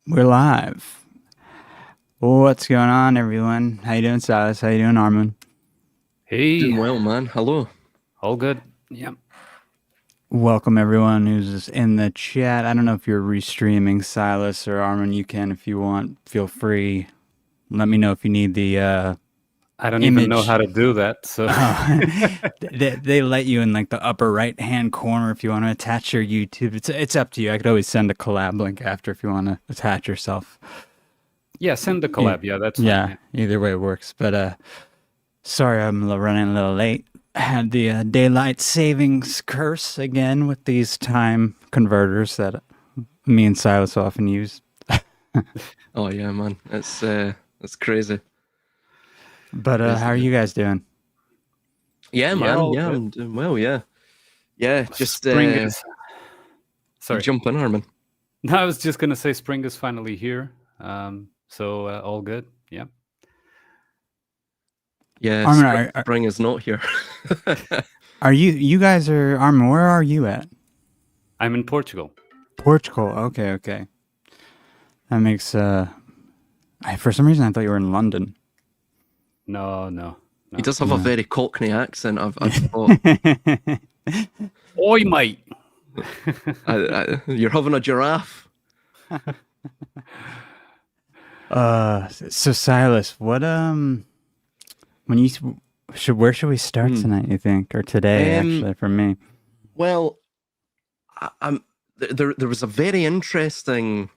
We're live. What's going on, everyone? How you doing, Silas? How you doing, Armunn? Doing Hey, well, man. Hello. all good. Yeah. Welcome, everyone who's in the chat. I don't know if you're restreaming, Silas or Armunn. You can, if you want. Feel free. Let me know if you need the I don't even know image. how to do that. So, Oh, they let you in like the upper right hand corner if you want to attach your YouTube. It's up to you. I could always send a collab link after if you want to attach yourself. yeah, send the collab. Yeah, that's fine. Yeah, either way works. But sorry, I'm running a little late. I had the daylight savings curse again with these time converters that me and Silas often use. Oh yeah, man. It's crazy. But Crazy. how are you guys doing? Yeah, Yeah, man. all Yeah, good. I'm doing well. Yeah, yeah. Just Spring is. Sorry. jump in, Armin. No, I was just gonna say spring is finally here. So all good. Yeah. Yeah, Armin, spring is not here. are you guys are Armin? Where are you at? I'm in Portugal. Portugal. Okay. That makes for some reason I thought you were in London. No. He does have a very Cockney accent. I've thought. Oi, mate. You're having a giraffe. So Silas, what when you where should we start tonight? You think, or today? Actually, for me. Well, there was a very interesting.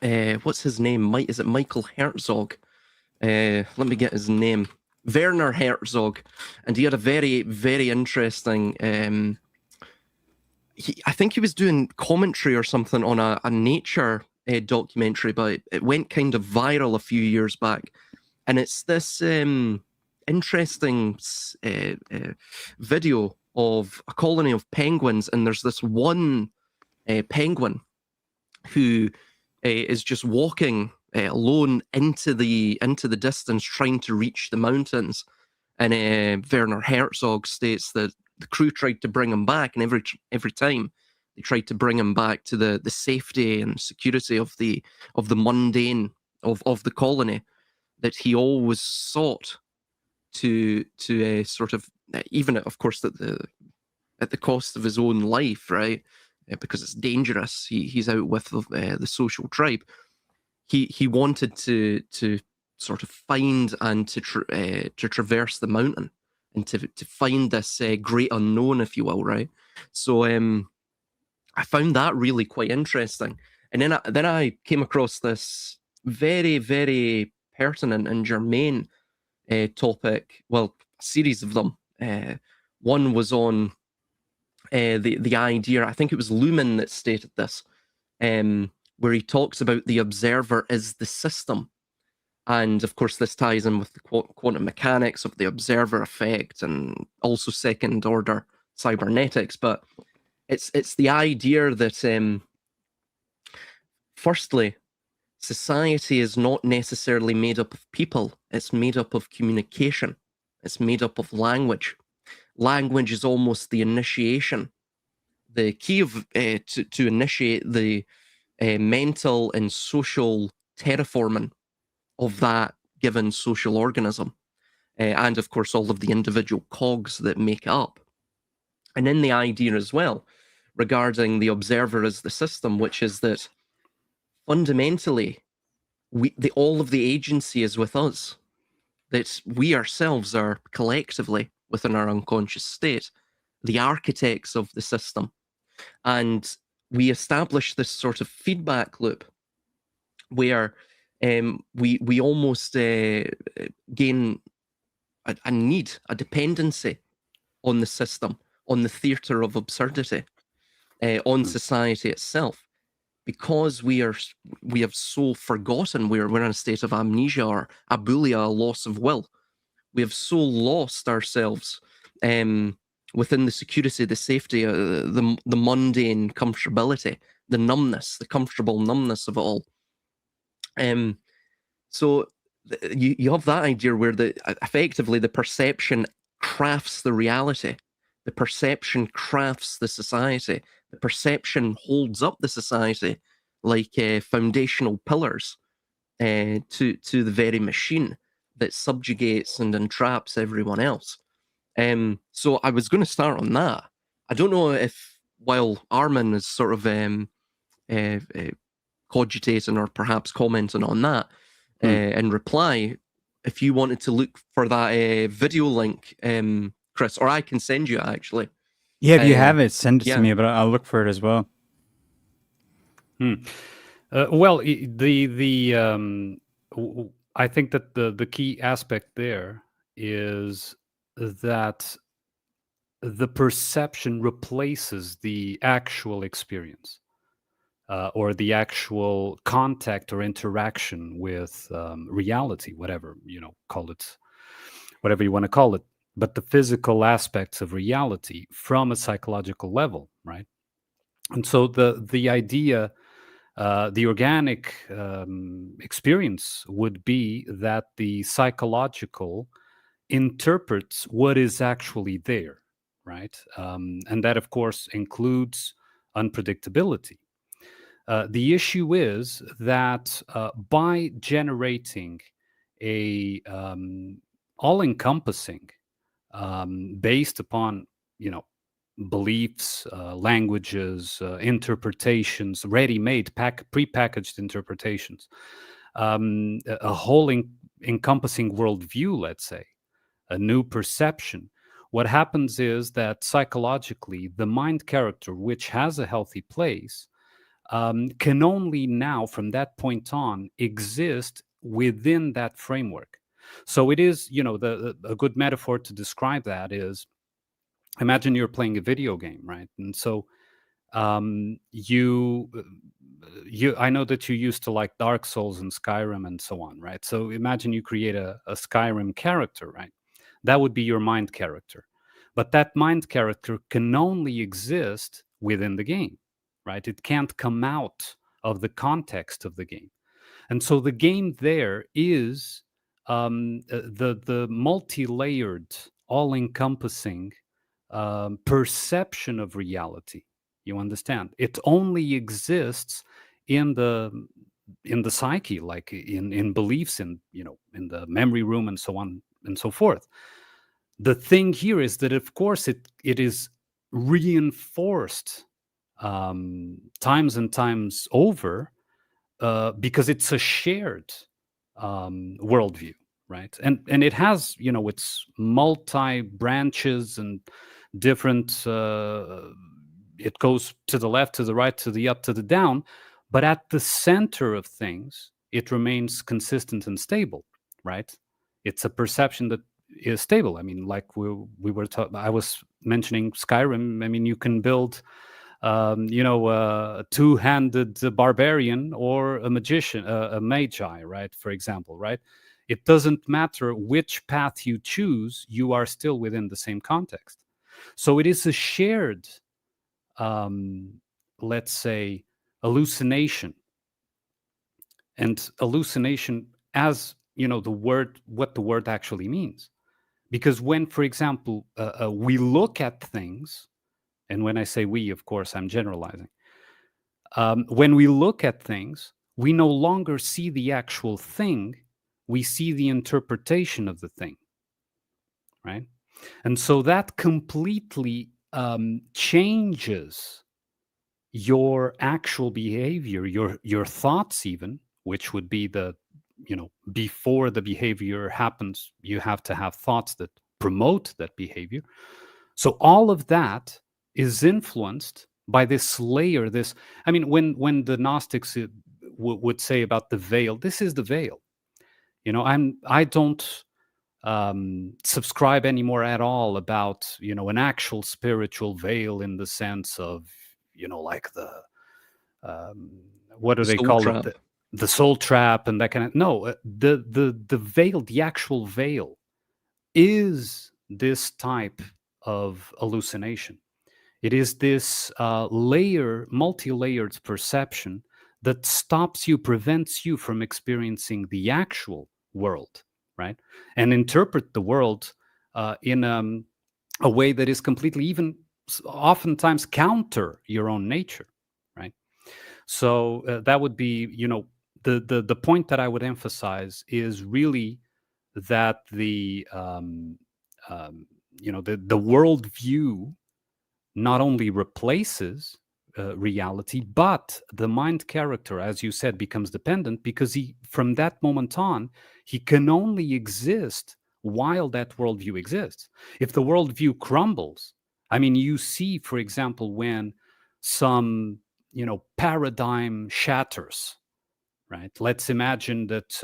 What's his name? Is it Michael Herzog? Let me get his name. Werner Herzog, and he had a very, very interesting. I think he was doing commentary or something on a nature documentary, but it went kind of viral a few years back, and it's this interesting video of a colony of penguins, and there's this one penguin who is just walking alone into the distance, trying to reach the mountains. And Werner Herzog states that the crew tried to bring him back, and every time they tried to bring him back to the safety and security of the mundane of the colony, that he always sought to sort of, even of course at the cost of his own life, right? Because it's dangerous. He's out with the social tribe. He wanted to sort of find and to traverse the mountain and to find this great unknown, if you will, right? So I found that really quite interesting. And then I came across this very, very pertinent and germane topic. Well, a series of them. One was on the idea. I think it was Luhmann that stated this, where he talks about the observer is the system. And of course, this ties in with the quantum mechanics of the observer effect and also second order cybernetics. But it's the idea that, firstly, society is not necessarily made up of people. It's made up of communication. It's made up of language. Language is almost the initiation, the key of to initiate the mental and social terraforming of that given social organism, and of course all of the individual cogs that make it up. And then the idea as well regarding the observer as the system, which is that fundamentally all of the agency is with us, that we ourselves are collectively within our unconscious state the architects of the system, and we establish this sort of feedback loop where we almost gain a need, a dependency on the system, on the theatre of absurdity, on society itself, because we have so forgotten. We're in a state of amnesia or abulia, a loss of will. We have so lost ourselves within the security, the safety, the mundane comfortability, the numbness, the comfortable numbness of it all. So you have that idea where effectively the perception crafts the reality, the perception crafts the society, the perception holds up the society, like foundational pillars to the very machine that subjugates and entraps everyone else. So I was going to start on that. I don't know if, while Armunn is sort of cogitating or perhaps commenting on that in reply, if you wanted to look for that video link, Chris, or I can send you it, actually. Yeah, if you have it, send it yeah. to me, but I'll look for it as well. Well, I think that the key aspect there is that the perception replaces the actual experience or the actual contact or interaction with reality, whatever call it, whatever you want to call it, but the physical aspects of reality from a psychological level, right? And so the idea, the organic experience would be that the psychological interprets what is actually there, right? And that, of course, includes unpredictability. The issue is that by generating a all-encompassing, based upon beliefs, languages, interpretations, ready-made, pre-packaged interpretations, a whole encompassing worldview, let's say, a new perception. What happens is that psychologically, the mind character, which has a healthy place, can only now, from that point on, exist within that framework. So it is, a good metaphor to describe that is, imagine you're playing a video game, right? And so I know that you used to like Dark Souls and Skyrim and so on, right? So imagine you create a Skyrim character, right? That would be your mind character. But that mind character can only exist within the game, right? It can't come out of the context of the game. And so the game there is the multi-layered, all-encompassing perception of reality. You understand? It only exists in the psyche, like in beliefs, in in the memory room, and so on and so forth. The thing here is that, of course, it is reinforced times and times over because it's a shared worldview, right? And it has its multi branches and different. It goes to the left, to the right, to the up, to the down, but at the center of things, it remains consistent and stable, right? It's a perception that is stable. I mean, like we were I was mentioning Skyrim. I mean, you can build a two-handed barbarian or a magician, a magi, right? For example, right? It doesn't matter which path you choose, you are still within the same context. So it is a shared, let's say, hallucination. And hallucination, as what the word actually means. Because when, for example, we look at things, and when I say we, of course, I'm generalizing. When we look at things, we no longer see the actual thing, we see the interpretation of the thing, right? And so that completely changes your actual behavior, your thoughts even, which would be the, before the behavior happens, you have to have thoughts that promote that behavior. So all of that is influenced by this layer, I mean, when the Gnostics would say about the veil, this is the veil. I don't subscribe anymore at all about, an actual spiritual veil in the sense of, like the, what do they call it? The soul trap and that kind of, no, the veil, the actual veil is this type of hallucination. It is this multi-layered perception that stops you, prevents you from experiencing the actual world, right? And interpret the world in a way that is completely, even oftentimes, counter your own nature, right? So that would be, the point that I would emphasize is really that the worldview not only replaces reality, but the mind character, as you said, becomes dependent, because from that moment on, he can only exist while that worldview exists. If the worldview crumbles, I mean, you see, for example, when some paradigm shatters, right? Let's imagine that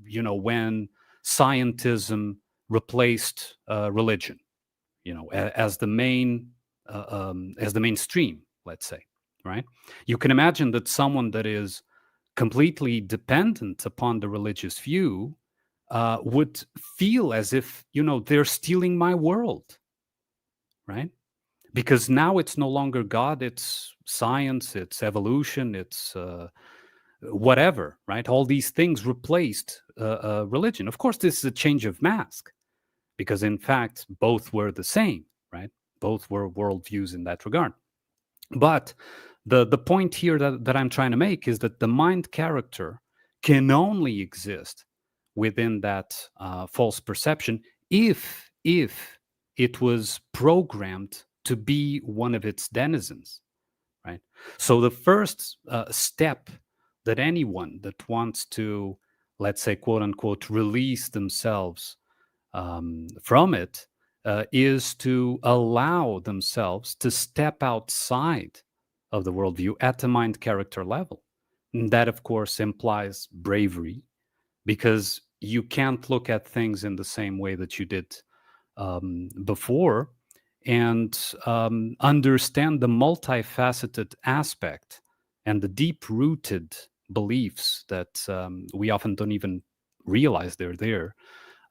when scientism replaced religion, as the mainstream, let's say, right? You can imagine that someone that is completely dependent upon the religious view would feel as if they're stealing my world, right? Because now it's no longer God, it's science, it's evolution, it's whatever, right? All these things replaced religion. Of course, this is a change of mask, because in fact, both were the same, right? Both were worldviews in that regard. But the point here that I'm trying to make is that the mind character can only exist within that false perception if it was programmed to be one of its denizens, right? So the first step that anyone that wants to, let's say, quote unquote, release themselves from it is to allow themselves to step outside of the worldview at the mind character level. And that, of course, implies bravery, because you can't look at things in the same way that you did before, and understand the multifaceted aspect and the deep-rooted beliefs that we often don't even realize they're there,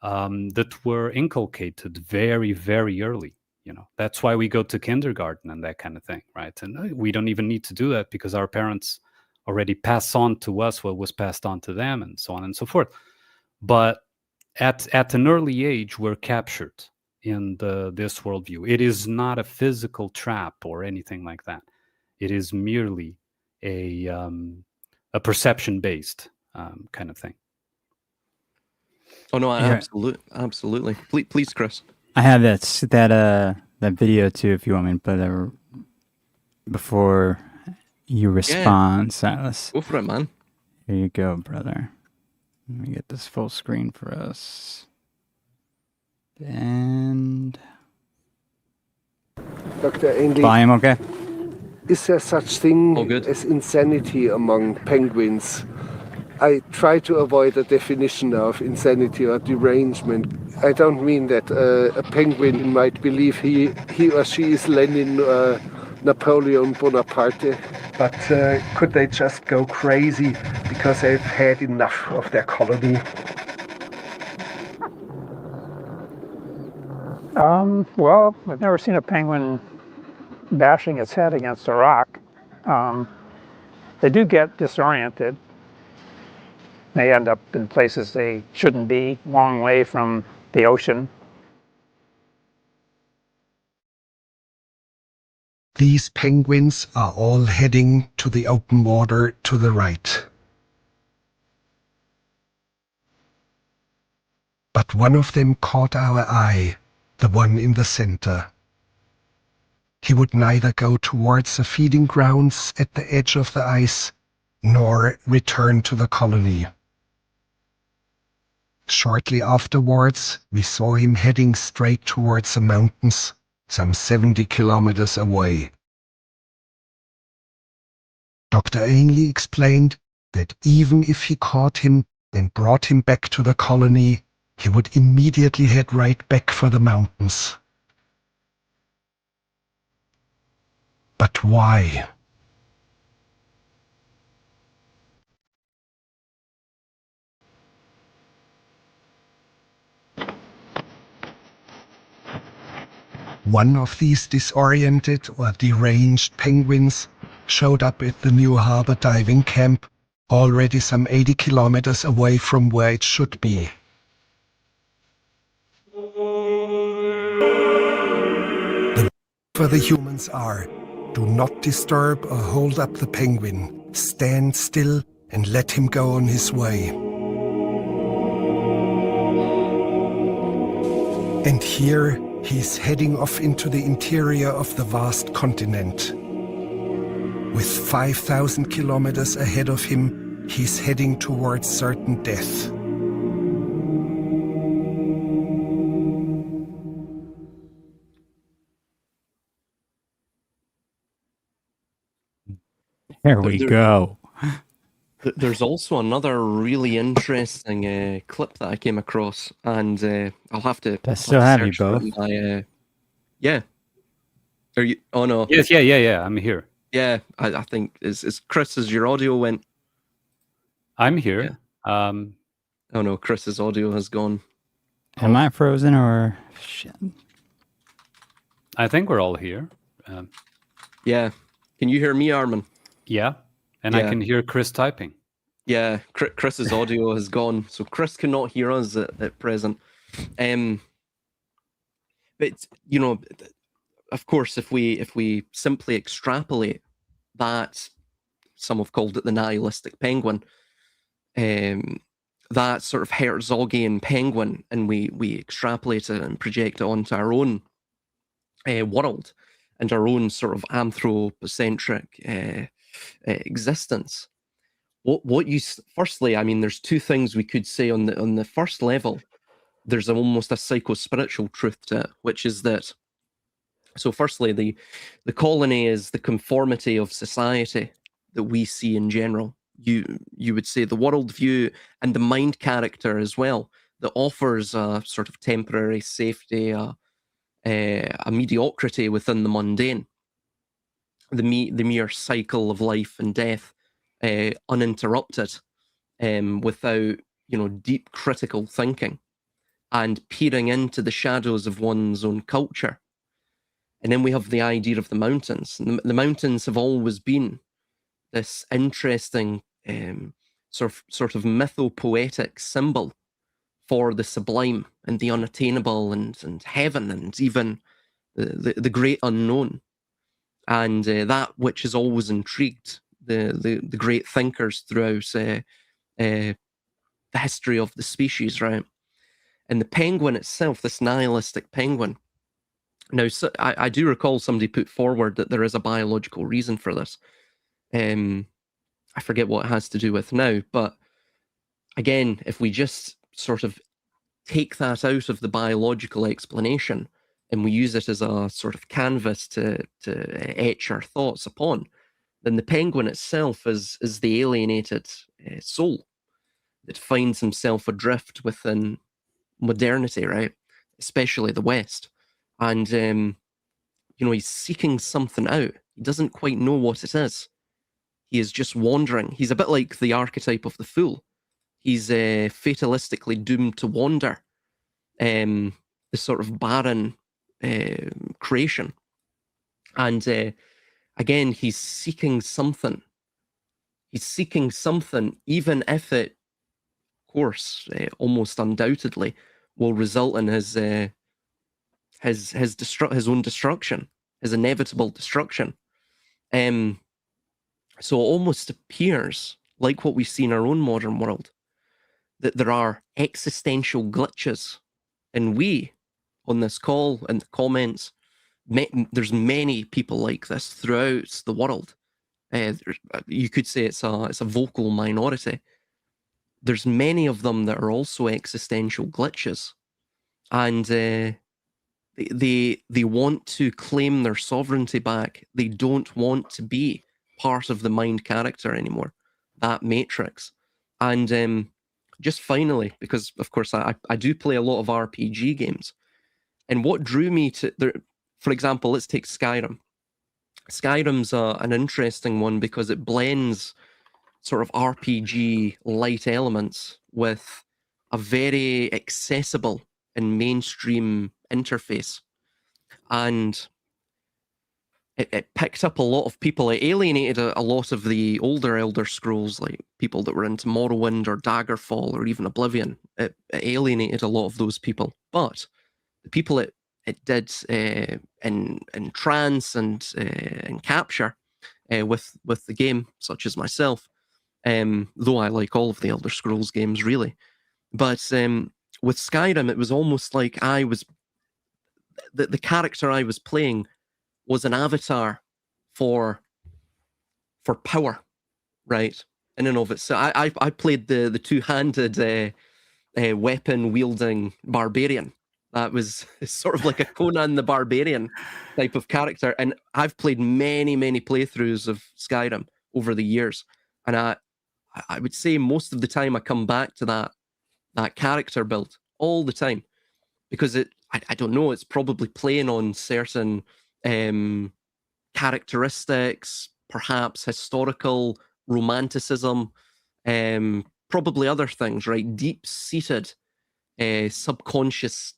that were inculcated very, very early. That's why we go to kindergarten and that kind of thing, right? And we don't even need to do that, because our parents already pass on to us what was passed on to them, and so on and so forth. But at an early age, we're captured in this worldview. It is not a physical trap or anything like that. It is merely a perception-based kind of thing. Oh no, Yeah. absolutely. Please, Chris. I have that video too, if you want me to put it before you respond, Silas. Go for it, man. Here you go, brother. Let me get this full screen for us. And Dr. Ainley, volume okay? is there such thing All good. as insanity among penguins? I try to avoid the definition of insanity or derangement. I don't mean that a penguin might believe he or she is Lenin or Napoleon Bonaparte, but could they just go crazy because they've had enough of their colony? Well, I've never seen a penguin bashing its head against a rock. They do get disoriented. They end up in places they shouldn't be, long way from the ocean. These penguins are all heading to the open water to the right. But one of them caught our eye, the one in the center. He would neither go towards the feeding grounds at the edge of the ice, nor return to the colony. Shortly afterwards, we saw him heading straight towards the mountains, some 70 kilometers away. Dr. Ainley explained that even if he caught him and brought him back to the colony, he would immediately head right back for the mountains. But why? One of these disoriented or deranged penguins showed up at the New Harbor diving camp, already some 80 kilometers away from where it should be. The for the humans are, Do not disturb or hold up the penguin. Stand still and let him go on his way. And here he's heading off into the interior of the vast continent. With 5,000 kilometers ahead of him, he's heading towards certain death. There we go. There's also another really interesting clip that I came across, and I'll have to. I still have you search for both. it in my, yeah. Are you? Oh no. Yes, yeah. I'm here. Yeah, I think is Chris, as your audio went. I'm here. Oh no, Chris's audio has gone. Am I frozen or shit? I think we're all here. Yeah. Can you hear me, Armunn? Yeah, and I Yeah. can hear Chris typing. Yeah, Chris's audio has gone, so Chris cannot hear us at present. But you know, of course, if we simply extrapolate that, some have called it the nihilistic penguin, that sort of Herzogian penguin, and we extrapolate it and project it onto our own world and our own sort of anthropocentric existence. What you firstly, I mean, there's two things we could say on the first level. There's almost a psycho-spiritual truth to it, which is that. So, firstly, the colony is the conformity of society that we see in general. You would say the worldview and the mind character as well, that offers a sort of temporary safety, a mediocrity within the mundane, the mere cycle of life and death, uninterrupted, without deep critical thinking and peering into the shadows of one's own culture. And then we have the idea of the mountains. And the mountains have always been this interesting sort of mythopoetic symbol for the sublime and the unattainable and heaven and even the great unknown. And that which has always intrigued the great thinkers throughout the history of the species, right? And the penguin itself, this nihilistic penguin. Now, so I do recall somebody put forward that there is a biological reason for this. I forget what it has to do with now, but again, if we just sort of take that out of the biological explanation and we use it as a sort of canvas to etch our thoughts upon, then the penguin itself is the alienated soul that finds himself adrift within modernity, right? Especially the West. And, he's seeking something out. He doesn't quite know what it is. He is just wandering. He's a bit like the archetype of the fool. He's fatalistically doomed to wander, the sort of barren creation. And again, he's seeking something. He's seeking something, even if it, of course, almost undoubtedly, will result in his own destruction, his inevitable destruction. So it almost appears, like what we see in our own modern world, that there are existential glitches. And we, on this call and the comments, there's many people like this throughout the world. You could say it's a vocal minority. There's many of them that are also existential glitches. And they want to claim their sovereignty back. They don't want to be part of the mind character anymore, that matrix. And just finally, because of course I do play a lot of RPG games, and what drew me to there, for example, let's take Skyrim. Skyrim's an interesting one because it blends sort of RPG light elements with a very accessible and mainstream interface. And it picked up a lot of people. It alienated a lot of the older Elder Scrolls, like people that were into Morrowind or Daggerfall or even Oblivion. It alienated a lot of those people. But the people it it did in trance and in capture with the game, such as myself. Though I like all of the Elder Scrolls games, really. But with Skyrim, it was almost like I was the character I was playing was an avatar for power, right? In and of itself. I played the two-handed weapon wielding barbarian. That was sort of like a Conan the Barbarian type of character. And I've played many, many playthroughs of Skyrim over the years. And I would say most of the time I come back to that character build all the time, because I don't know, it's probably playing on certain characteristics, perhaps historical romanticism, probably other things, right? Deep-seated subconscious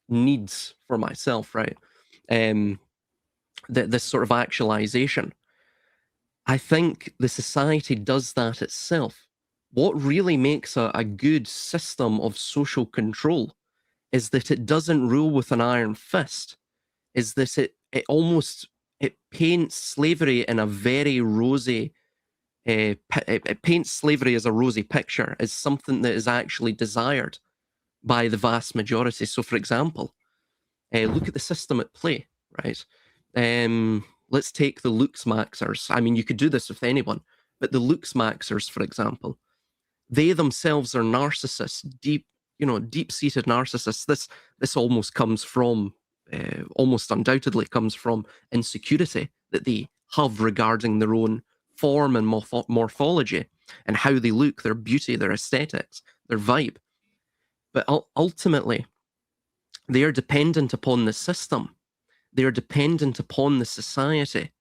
needs for myself, right? This sort of actualization. I think the society does that itself. What really makes a good system of social control is that it doesn't rule with an iron fist, is that it paints slavery in a very rosy, it paints slavery as a rosy picture, as something that is actually desired by the vast majority. So, for example, look at the system at play, right? Let's take the Lux Maxers. I mean, you could do this with anyone, but the Lux Maxers, for example, they themselves are narcissists, deep-seated narcissists. This almost comes from, almost undoubtedly comes from insecurity that they have regarding their own form and morphology and how they look, their beauty, their aesthetics, their vibe. But ultimately, they are dependent upon the system. They are dependent upon the society,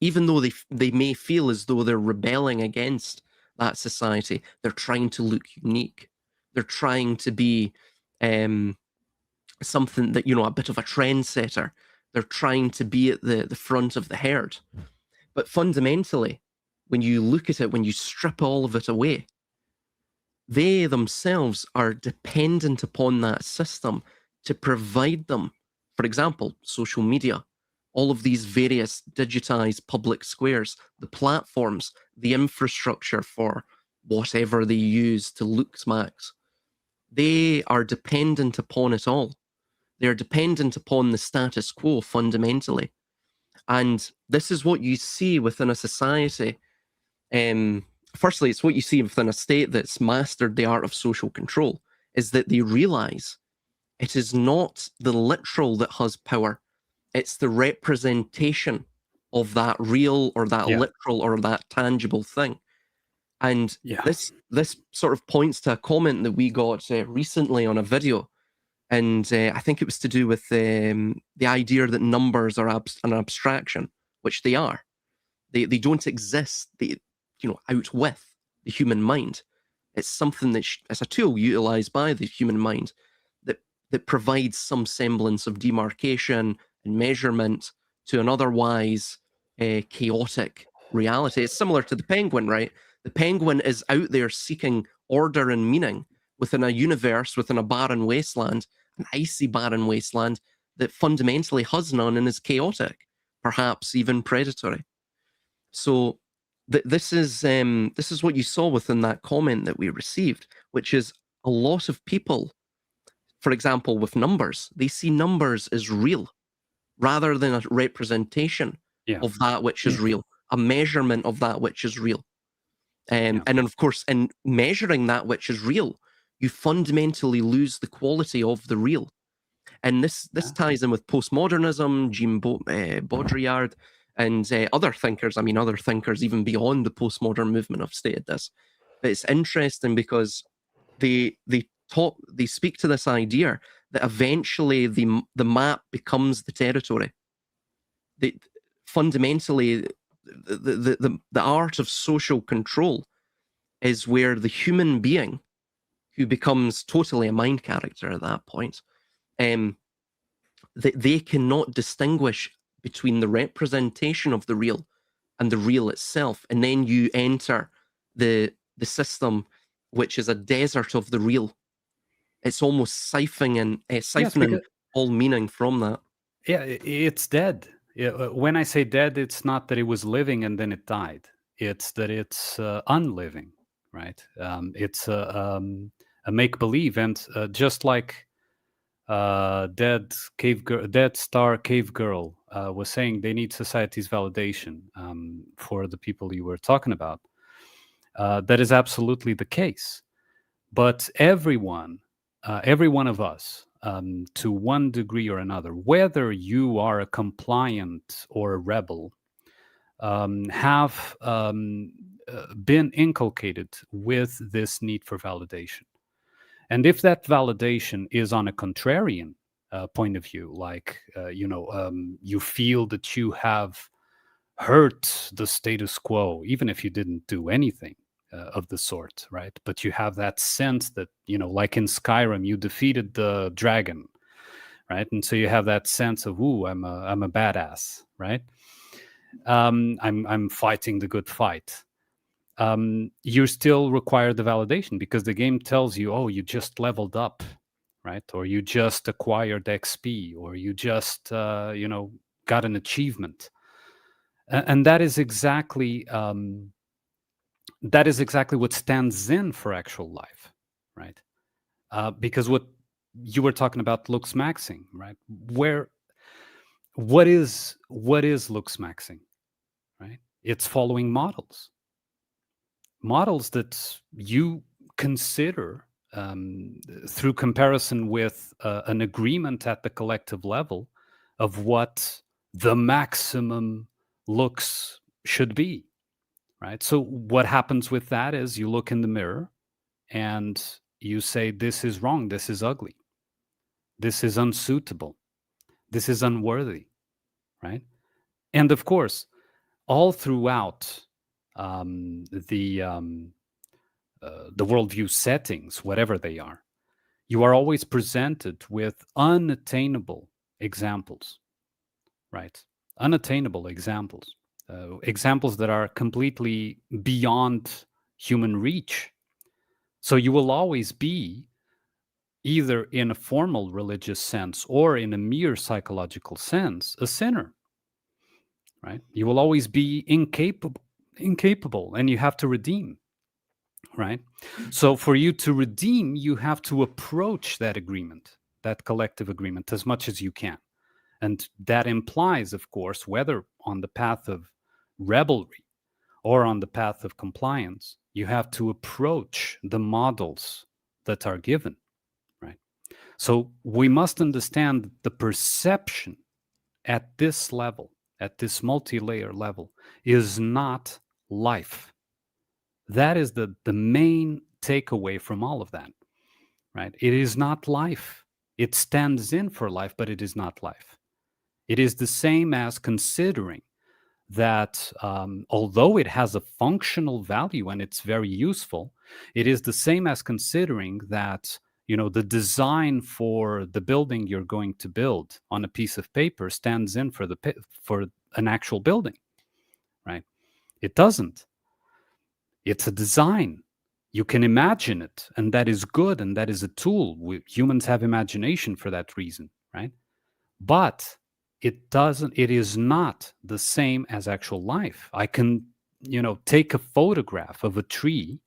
even though they may feel as though they're rebelling against that society. They're trying to look unique. They're trying to be something that, a bit of a trendsetter. They're trying to be at the front of the herd. But fundamentally, when you look at it, when you strip all of it away, they themselves are dependent upon that system to provide them, for example, social media, all of these various digitized public squares, the platforms, the infrastructure for whatever they use to look max. They are dependent upon it all. They're dependent upon the status quo fundamentally. And this is what you see within a society. Firstly, it's what you see within a state that's mastered the art of social control, is that they realize it is not the literal that has power. It's the representation of that real or that literal or that tangible thing. And this sort of points to a comment that we got recently on a video. And I think it was to do with the idea that numbers are an abstraction, which they are. They don't exist, out with the human mind. It's something that it's a tool utilized by the human mind that provides some semblance of demarcation and measurement to an otherwise chaotic reality. It's similar to the penguin, right? The penguin is out there seeking order and meaning within a universe, within a barren wasteland, an icy barren wasteland that fundamentally has none and is chaotic, perhaps even predatory. So this is what you saw within that comment that we received, which is a lot of people, for example, with numbers, they see numbers as real rather than a representation of that which is real, a measurement of that which is real. And then, of course, in measuring that which is real, you fundamentally lose the quality of the real. And this ties in with postmodernism, Jean Baudrillard, and other thinkers. I mean, other thinkers even beyond the postmodern movement have stated this. But it's interesting because they speak to this idea that eventually the map becomes the territory. Fundamentally, the art of social control is where the human being, who becomes totally a mind character at that point, they cannot distinguish between the representation of the real and the real itself. And then you enter the system, which is a desert of the real. It's almost siphoning all meaning from that. Yeah, it's dead. When I say dead, it's not that it was living and then it died. It's that it's unliving, right? It's a make believe, and just like dead star cave girl was saying, they need society's validation for the people you were talking about. That is absolutely the case. But every one of us, to one degree or another, whether you are a compliant or a rebel, have been inculcated with this need for validation. And if that validation is on a contrarian point of view, like, you feel that you have hurt the status quo, even if you didn't do anything of the sort, right? But you have that sense that, like in Skyrim, you defeated the dragon, right? And so you have that sense of, ooh, I'm a badass, right? I'm fighting the good fight. You still require the validation because the game tells you, oh, you just leveled up, right? Or you just acquired XP, or you just, got an achievement. And that is exactly what stands in for actual life, right? Because what you were talking about, lux maxing, right? What is lux maxing, right? It's following models that you consider through comparison with an agreement at the collective level of what the maximum looks should be, right? So what happens with that is you look in the mirror and you say, this is wrong, this is ugly, this is unsuitable, this is unworthy, right? And of course, all throughout the worldview settings, whatever they are, you are always presented with unattainable examples, right? Unattainable examples, examples that are completely beyond human reach. So you will always be, either in a formal religious sense or in a mere psychological sense, a sinner, right? You will always be incapable, and you have to redeem, right? So for you to redeem, you have to approach that agreement, that collective agreement, as much as you can. And that implies, of course, whether on the path of rebelry or on the path of compliance, you have to approach the models that are given, right? So we must understand the perception at this level, at this multi-layer level, is not life. That is the main takeaway from all of that, right? It is not life. It stands in for life, but it is not life. It is the same as considering that although it has a functional value and it's very useful, it is the same as considering that, the design for the building you're going to build on a piece of paper stands in for an actual building, right? It doesn't. It's a design. You can imagine it, and that is good, and that is a tool. Humans have imagination for that reason, right? But it is not the same as actual life. I can, take a photograph of a tree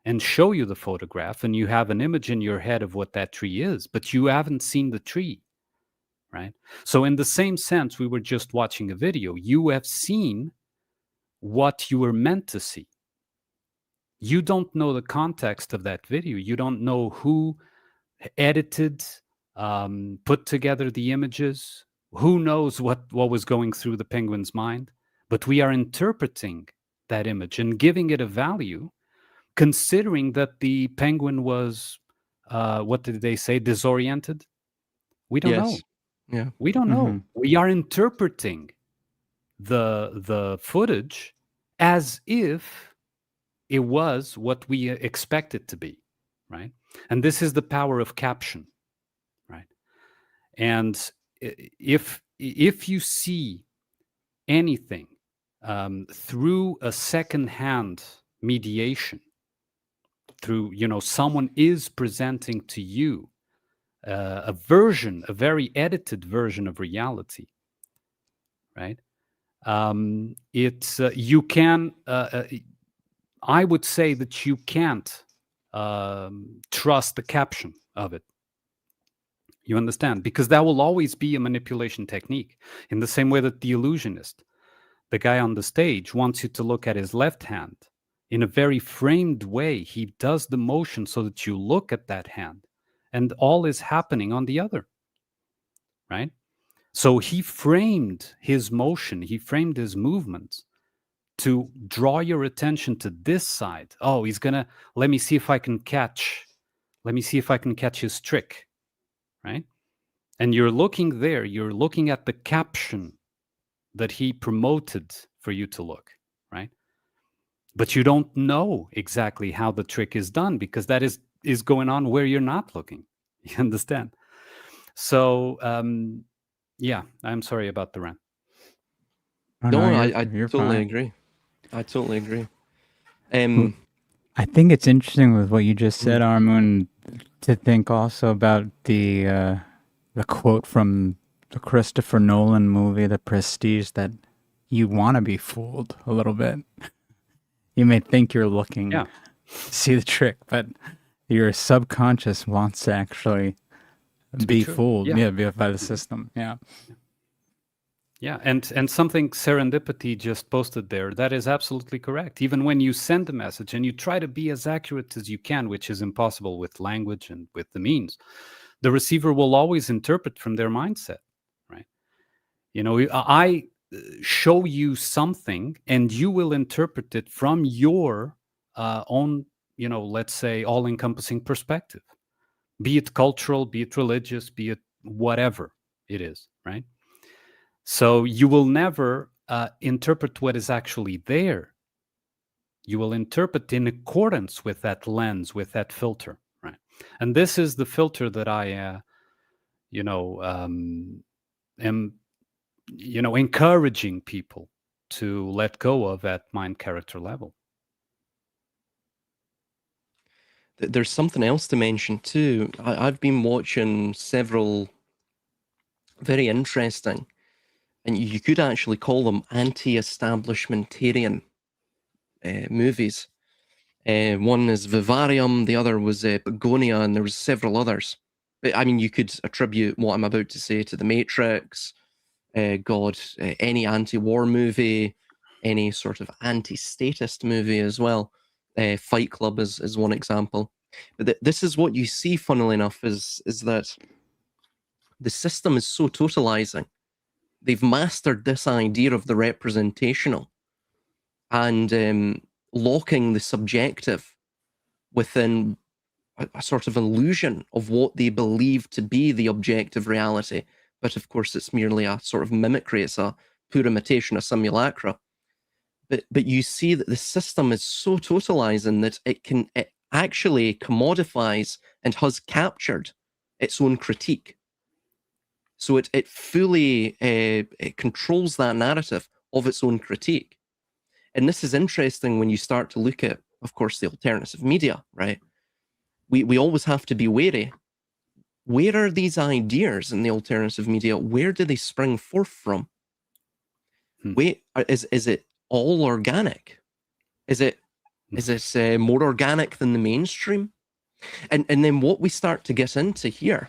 and show you the photograph, and you have an image in your head of what that tree is, but you haven't seen the tree, right? So in the same sense, we were just watching a video. You have seen what you were meant to see. You don't know the context of that video. You don't know who edited, put together the images. Who knows what was going through the penguin's mind? But we are interpreting that image and giving it a value, considering that the penguin was, what did they say, disoriented? We don't know. Yeah. We don't know. We are interpreting the footage as if it was what we expect it to be, right? And this is the power of caption, right? And if you see anything through a second-hand mediation, through, someone is presenting to you a version, a very edited version of reality, right? It's you can. I would say that you can't trust the caption of it. You understand? Because that will always be a manipulation technique, in the same way that the illusionist, the guy on the stage, wants you to look at his left hand in a very framed way. He does the motion so that you look at that hand, and all is happening on the other, right? So he framed his motion, he framed his movements to draw your attention to this side. Oh, he's gonna, let me see if I can catch his trick, right? And you're looking there, you're looking at the caption that he promoted for you to look, right? But you don't know exactly how the trick is done, because that is going on where you're not looking. You understand? So yeah, I'm sorry about the rant. Oh, No, you're- I you're totally fine. agree. I totally agree. I think it's interesting with what you just said, Armunn, to think also about the quote from the Christopher Nolan movie, The Prestige, that you want to be fooled a little bit. You may think you're looking Yeah. to see the trick, but your subconscious wants to actually be be true. fooled, Yeah. by the system. Yeah. Yeah, and something Serendipity just posted there, that is absolutely correct. Even when you send a message and you try to be as accurate as you can, which is impossible with language and with the means, the receiver will always interpret from their mindset, right? You know, I show you something and you will interpret it from your own, you know, let's say all-encompassing perspective, be it cultural, be it religious, be it whatever it is, right? So you will never interpret what is actually there. You will interpret in accordance with that lens, with that filter, right? And this is the filter that I, am, encouraging people to let go of at mind character level. There's something else to mention too. I've been watching several very interesting, and you could actually call them anti-establishmentarian movies. One is Vivarium, the other was Begonia, and there was several others. But I mean, you could attribute what I'm about to say to The Matrix, any anti-war movie, any sort of anti-statist movie as well. Fight Club is one example. But this is what you see, funnily enough, is that the system is so totalizing. They've mastered this idea of the representational and locking the subjective within a sort of illusion of what they believe to be the objective reality. But of course, it's merely a sort of mimicry. It's a pure imitation, a simulacra. But you see that the system is so totalizing that it actually commodifies and has captured its own critique. So it fully it controls that narrative of its own critique. And this is interesting when you start to look at, of course, the alternative media, right? We always have to be wary. Where are these ideas in the alternative media? Where do they spring forth from? Is it all organic? Is it more organic than the mainstream? And then what we start to get into here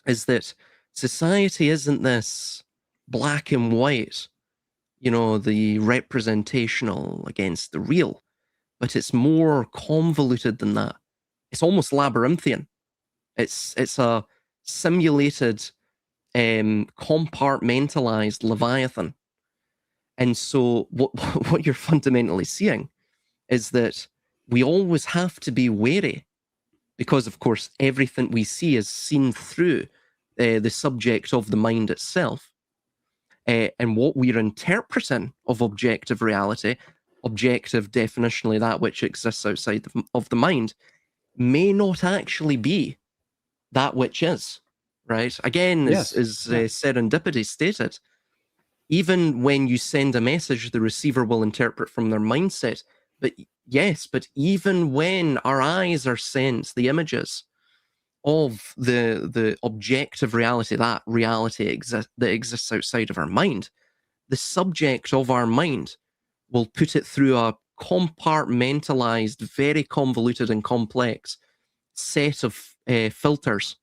is that society isn't this black and white, you know, the representational against the real, but it's more convoluted than that. It's almost labyrinthian. It's a simulated, compartmentalized Leviathan. And so what you're fundamentally seeing is that we always have to be wary, because of course everything we see is seen through the subject of the mind itself. And what we're interpreting of objective reality, objective definitionally that which exists outside of the mind, may not actually be that which is, right? Again, Yes. as Serendipity stated, even when you send a message, the receiver will interpret from their mindset. But yes, but even when our eyes are sent the images of the objective reality, that reality that exists outside of our mind, the subject of our mind will put it through a compartmentalized, very convoluted and complex set of filters.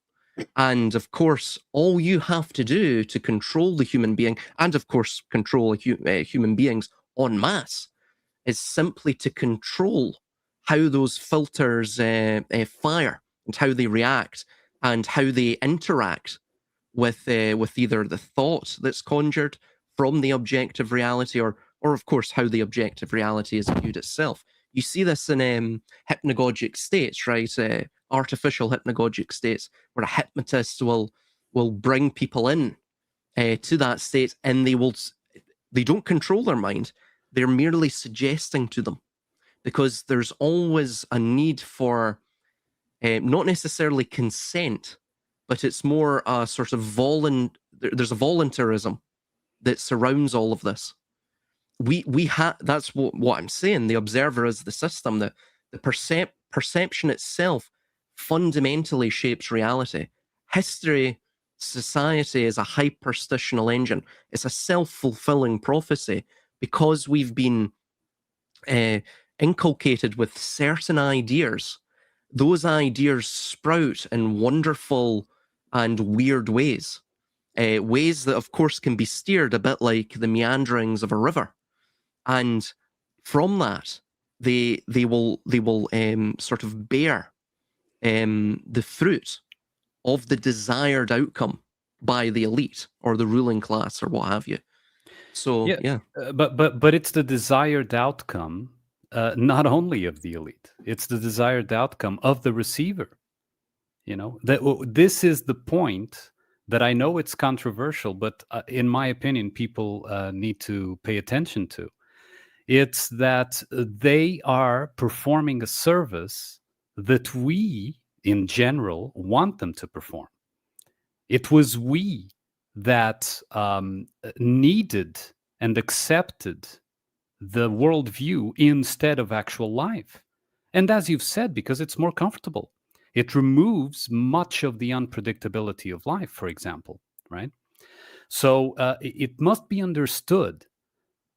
And of course, all you have to do to control the human being, and of course, control human beings en masse, is simply to control how those filters fire and how they react and how they interact with either the thought that's conjured from the objective reality, or of course how the objective reality is viewed itself. You see this in hypnagogic states, right? Artificial hypnagogic states, where a hypnotist will bring people in to that state, and they don't control their mind. They're merely suggesting to them, because there's always a need for not necessarily consent, but it's more a sort of there's a voluntarism that surrounds all of this. That's what I'm saying. The observer is the system. The perception itself fundamentally shapes reality. History, society is a hyperstitional engine. It's a self-fulfilling prophecy, because we've been inculcated with certain ideas. Those ideas sprout in wonderful and weird ways. Ways that, of course, can be steered a bit like the meanderings of a river. And from that, they will sort of bear the fruit of the desired outcome by the elite or the ruling class or what have you. So yeah. But it's the desired outcome, not only of the elite. It's the desired outcome of the receiver. This is the point that I know it's controversial, but in my opinion, people need to pay attention to. It's that they are performing a service that we, in general, want them to perform. It was we that needed and accepted the worldview instead of actual life. And as you've said, because it's more comfortable. It removes much of the unpredictability of life, for example, right? So it must be understood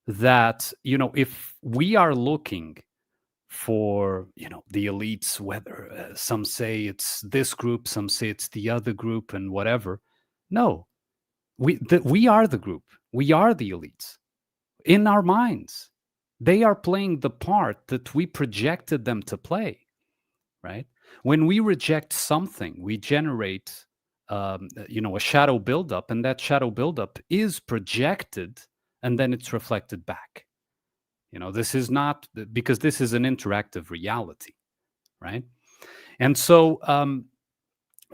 that, if we are looking for, the elites, whether some say it's this group, some say it's the other group and whatever. No, we are the group. We are the elites in our minds. They are playing the part that we projected them to play, right? When we reject something, we generate, a shadow buildup, and that shadow buildup is projected, and then it's reflected back. This is not, because this is an interactive reality, right? And so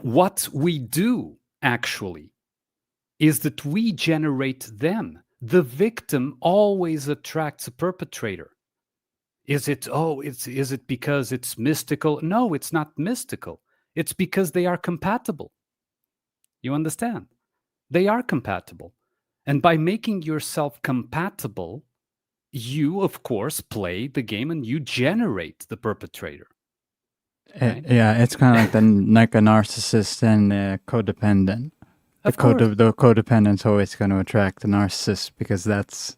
what we do actually is that we generate them. The victim always attracts a perpetrator. Is it because it's mystical? No, it's not mystical. It's because they are compatible. You understand? They are compatible. And by making yourself compatible, you, of course, play the game and you generate the perpetrator. Right? Yeah, it's kind of like a narcissist and a codependent. The codependent's always going to attract the narcissist, because that's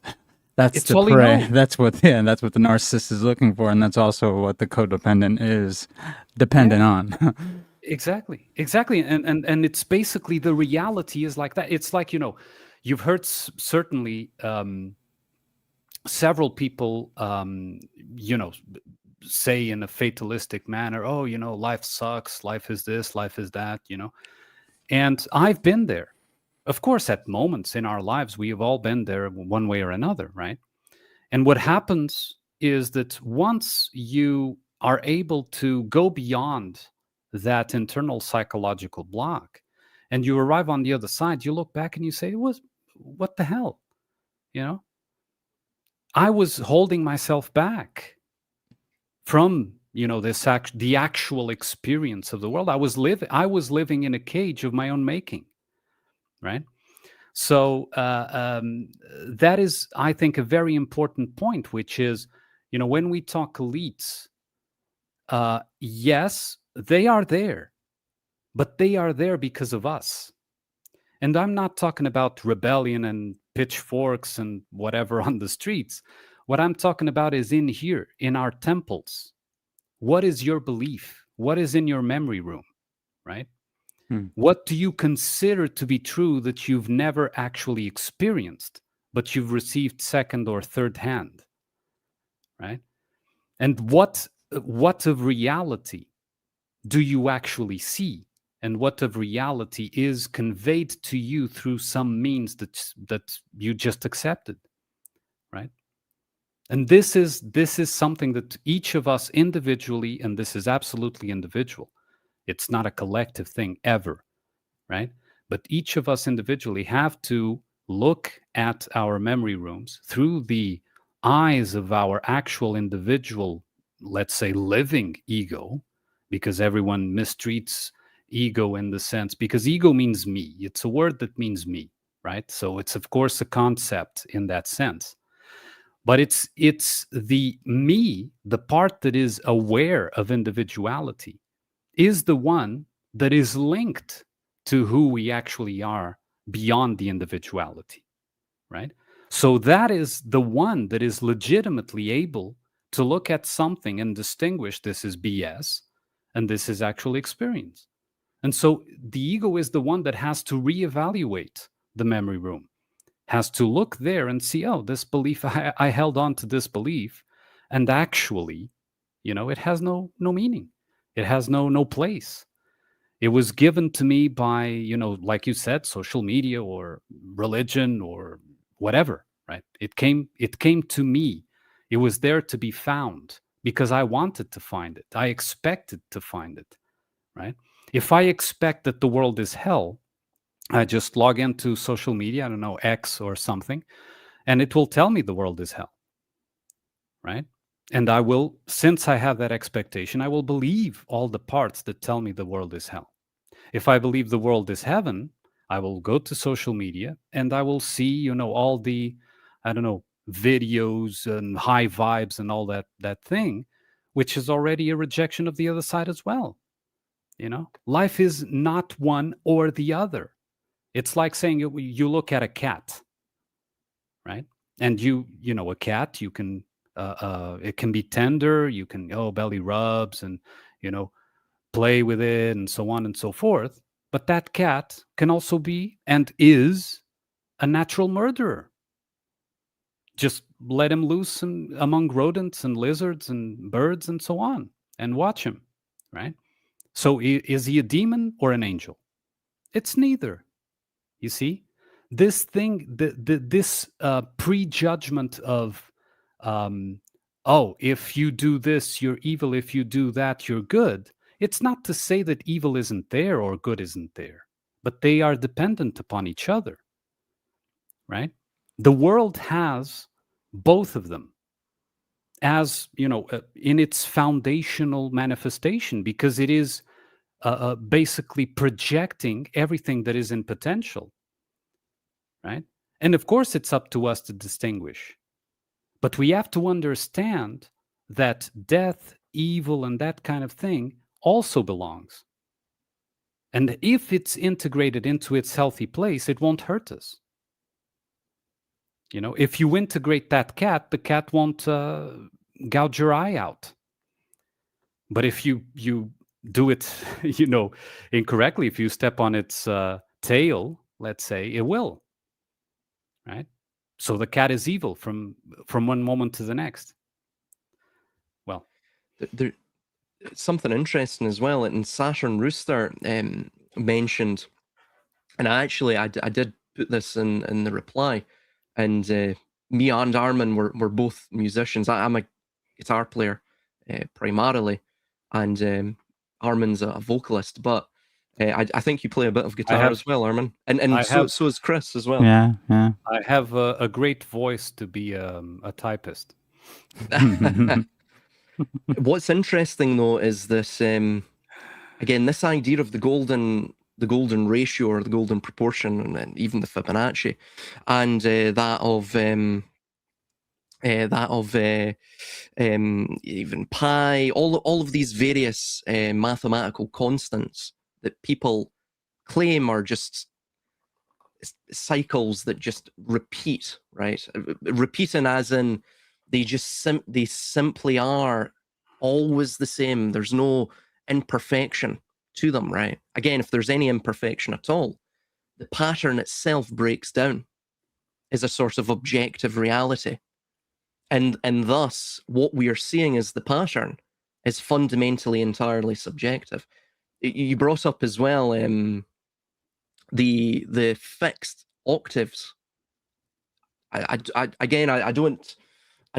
It's the all he prey. knows. That's what the narcissist is looking for, and that's also what the codependent is dependent on. Exactly. And it's basically, the reality is like that. It's like, you've heard certainly several people, say in a fatalistic manner, oh, life sucks, life is this, life is that, And I've been there. Of course, at moments in our lives, we have all been there one way or another, right? And what happens is that once you are able to go beyond that internal psychological block and you arrive on the other side, you look back and you say, what the hell? I was holding myself back from, the actual experience of the world. I was living in a cage of my own making, right? So that is, I think, a very important point, which is, when we talk elites, yes, they are there, but they are there because of us. And I'm not talking about rebellion and pitchforks and whatever on the streets. What I'm talking about is in here, in our temples. What is your belief? What is in your memory room, right? What do you consider to be true that you've never actually experienced, but you've received second or third hand, right? And what of reality do you actually see? And what of reality is conveyed to you through some means that you just accepted, right? And this is something that each of us individually, and this is absolutely individual. It's not a collective thing ever, right? But each of us individually have to look at our memory rooms through the eyes of our actual individual, let's say, living ego, because everyone mistreats ego in the sense, because ego means me. It's a word that means me, right? So it's, of course, a concept in that sense. But it's the me, the part that is aware of individuality, is the one that is linked to who we actually are beyond the individuality, right? So that is the one that is legitimately able to look at something and distinguish this is BS and this is actual experience. And so the ego is the one that has to reevaluate the memory room, has to look there and see, oh, this belief, I held on to this belief, and actually, it has no meaning. It has no place. It was given to me by, like you said, social media or religion or whatever, right? It came to me. It was there to be found because I wanted to find it. I expected to find it, right? If I expect that the world is hell, I just log into social media, I don't know, X or something, and it will tell me the world is hell, right? And I will, since I have that expectation, I will believe all the parts that tell me the world is hell. If I believe the world is heaven, I will go to social media and I will see, all the, I don't know, videos and high vibes and all that thing, which is already a rejection of the other side as well. Life is not one or the other. It's like saying you look at a cat, right? And a cat, you can, it can be tender. You can, belly rubs and, play with it and so on and so forth. But that cat can also be and is a natural murderer. Just let him loose among rodents and lizards and birds and so on and watch him, right? So is he a demon or an angel? It's neither. You see, this thing, this prejudgment of, if you do this, you're evil. If you do that, you're good. It's not to say that evil isn't there or good isn't there, but they are dependent upon each other, right? The world has both of them as, in its foundational manifestation, because it is basically projecting everything that is in potential, right? And of course, it's up to us to distinguish. But we have to understand that death, evil, and that kind of thing also belongs. And if it's integrated into its healthy place, it won't hurt us. If you integrate that cat, the cat won't gouge your eye out. But if you do it, incorrectly, if you step on its tail, let's say, it will, right? So the cat is evil from one moment to the next. Well, There, something interesting as well. And Saturn Rooster mentioned, and I did put this in the reply, and me and Armunn were both musicians. I'm a guitar player primarily, and Armunn's a vocalist, but I think you play a bit of guitar as well, Armunn, and so is Chris as well. Yeah. I have a great voice to be a typist. What's interesting though is this again, this idea of the golden ratio or the golden proportion, and even the Fibonacci, and that of even pi, all of these various mathematical constants that people claim are just cycles that just repeat, right? Repeating as in they just they simply are always the same. There's no imperfection to them, right? Again, if there's any imperfection at all, the pattern itself breaks down as a sort of objective reality. And thus, what we are seeing as the pattern is fundamentally entirely subjective. You brought up as well the fixed octaves. I don't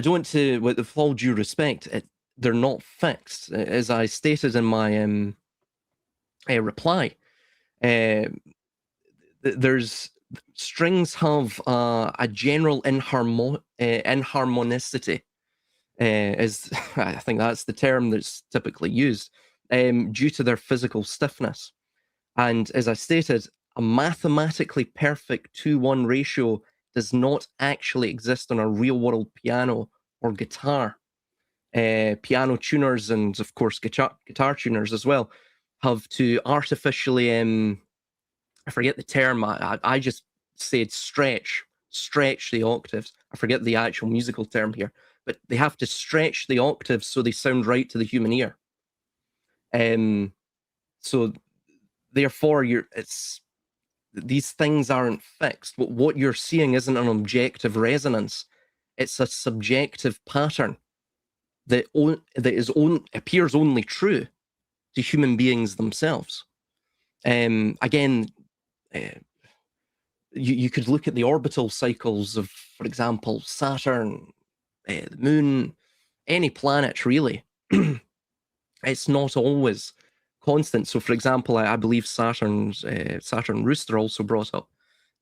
want to, with all due respect, they're not fixed. As I stated in my reply, there's strings have a general inharmonicity, is I think that's the term that's typically used, due to their physical stiffness. And as I stated, a mathematically perfect 2:1 ratio does not actually exist on a real-world piano or guitar. Piano tuners and, of course, guitar tuners as well have to artificially, I forget the term, I just said stretch the octaves. I forget the actual musical term here, but they have to stretch the octaves so they sound right to the human ear. So therefore, these things aren't fixed. What you're seeing isn't an objective resonance. It's a subjective pattern that appears only true to human beings themselves. Again, you could look at the orbital cycles of, for example, Saturn, the Moon, any planet really. It's not always constant. So, for example, I believe Saturn Rooster also brought up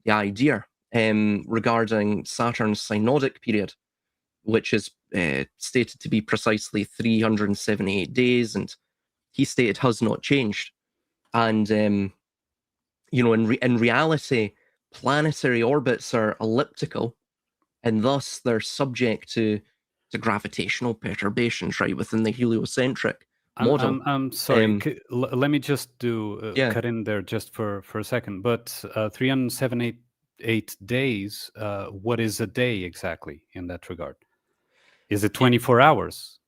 the idea regarding Saturn's synodic period, which is stated to be precisely 378 days, and he stated has not changed. And in reality, planetary orbits are elliptical, and thus they're subject to gravitational perturbations, right, within the heliocentric model. I'm sorry. Let me just cut in there just for a second. But 378 days. What is a day exactly in that regard? Is it 24 hours?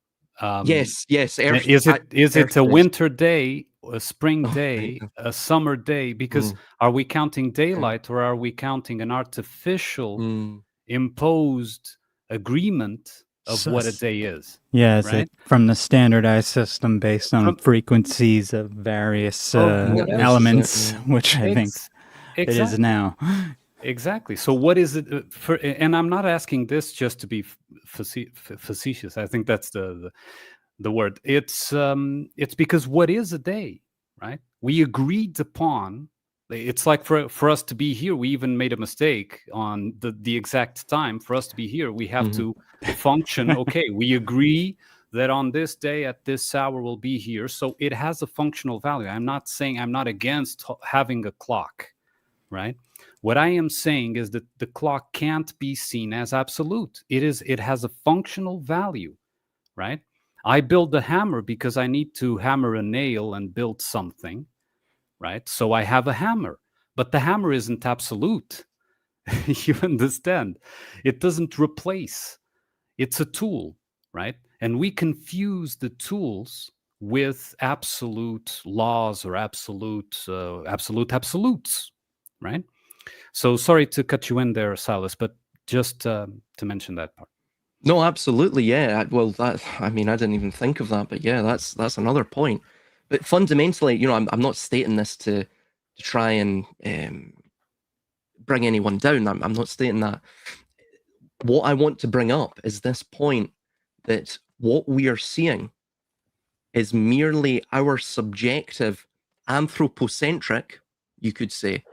Yes. Is it a winter day, a spring day, a summer day? Because are we counting daylight or are we counting an artificial imposed agreement of what a day is? Yeah, right? it from the standardized system based on frequencies of various elements, which I think it is now. Exactly. So what is it and I'm not asking this just to be facetious. I think that's the word. It's because what is a day, right? We agreed upon. It's like for us to be here, we even made a mistake on the exact time. For us to be here, we have to function. Okay, we agree that on this day at this hour we'll be here. So it has a functional value. I'm not saying I'm not against having a clock, right? What I am saying is that the clock can't be seen as absolute. It has a functional value, right? I build a hammer because I need to hammer a nail and build something, right? So I have a hammer, but the hammer isn't absolute. You understand? It doesn't replace. It's a tool, right? And we confuse the tools with absolute laws or absolutes, right? So sorry to cut you in there, Silas, but just to mention that part. No, absolutely, yeah. Well, I didn't even think of that, but yeah, that's another point. But fundamentally, I'm not stating this to try and bring anyone down. I'm not stating that. What I want to bring up is this point that what we are seeing is merely our subjective, anthropocentric, you could say,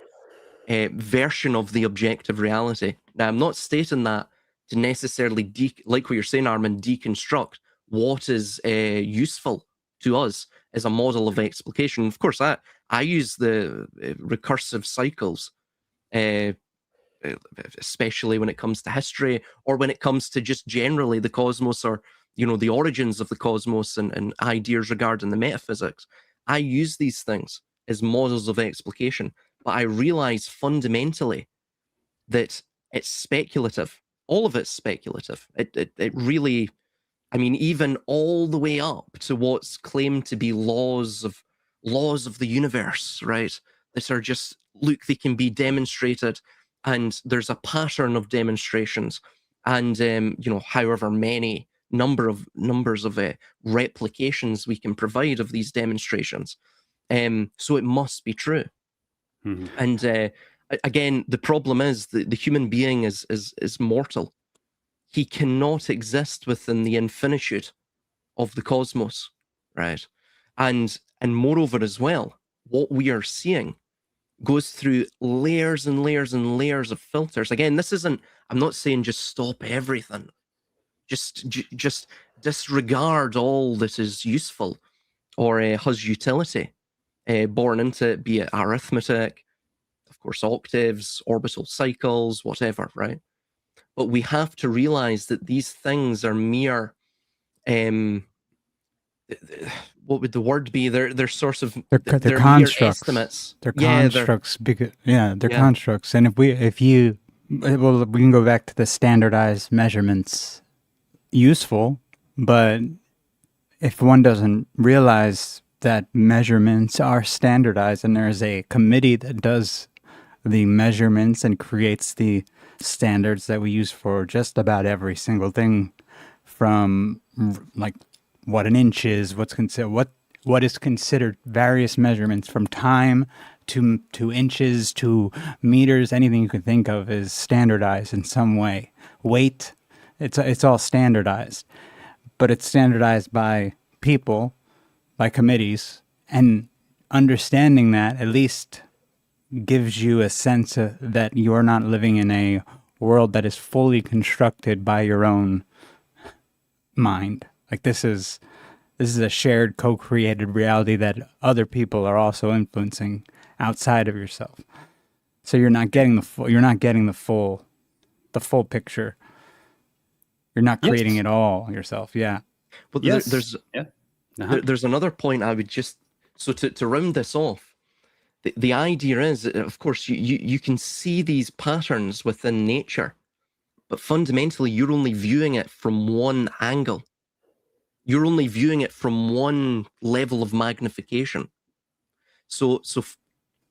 version of the objective reality. Now, I'm not stating that to necessarily, like what you're saying, Armunn, deconstruct what is useful to us as a model of explication. Of course, I use the recursive cycles, especially when it comes to history or when it comes to just generally the cosmos, or the origins of the cosmos and ideas regarding the metaphysics. I use these things as models of explication. But I realize fundamentally that it's speculative. All of it's speculative. It really, I mean, even all the way up to what's claimed to be laws of the universe, right? That are just, look, they can be demonstrated, and there's a pattern of demonstrations, and however many numbers of replications we can provide of these demonstrations. So it must be true. Mhm. And again, the problem is that the human being is mortal. He cannot exist within the infinitude of the cosmos, right? And moreover as well, what we are seeing goes through layers and layers and layers of filters. Again, this isn't, I'm not saying just stop everything. Just disregard all that is useful or has utility born into it, be it arithmetic, of course, octaves, orbital cycles, whatever, right? But we have to realize that these things are mere, what would the word be? They're sort of, They're they're mere constructs. estimates. They're Yeah, constructs. They're Yeah. constructs. And if you, well, we can go back to the standardized measurements. Useful, but if one doesn't realize that measurements are standardized and there's a committee that does the measurements and creates the standards that we use for just about every single thing, from like what an inch is, what is considered various measurements, from time to inches to meters, anything you can think of is standardized in some way. Weight, it's all standardized, but it's standardized by people, by committees, and understanding that at least gives you a sense that you're not living in a world that is fully constructed by your own mind. Like this is a shared, co-created reality that other people are also influencing outside of yourself. So you're not getting the full picture. You're not creating it all yourself. Yeah. But Yes. there's another point I would just, so to round this off, the idea is, of course, you can see these patterns within nature, but fundamentally you're only viewing it from one angle. You're only viewing it from one level of magnification. So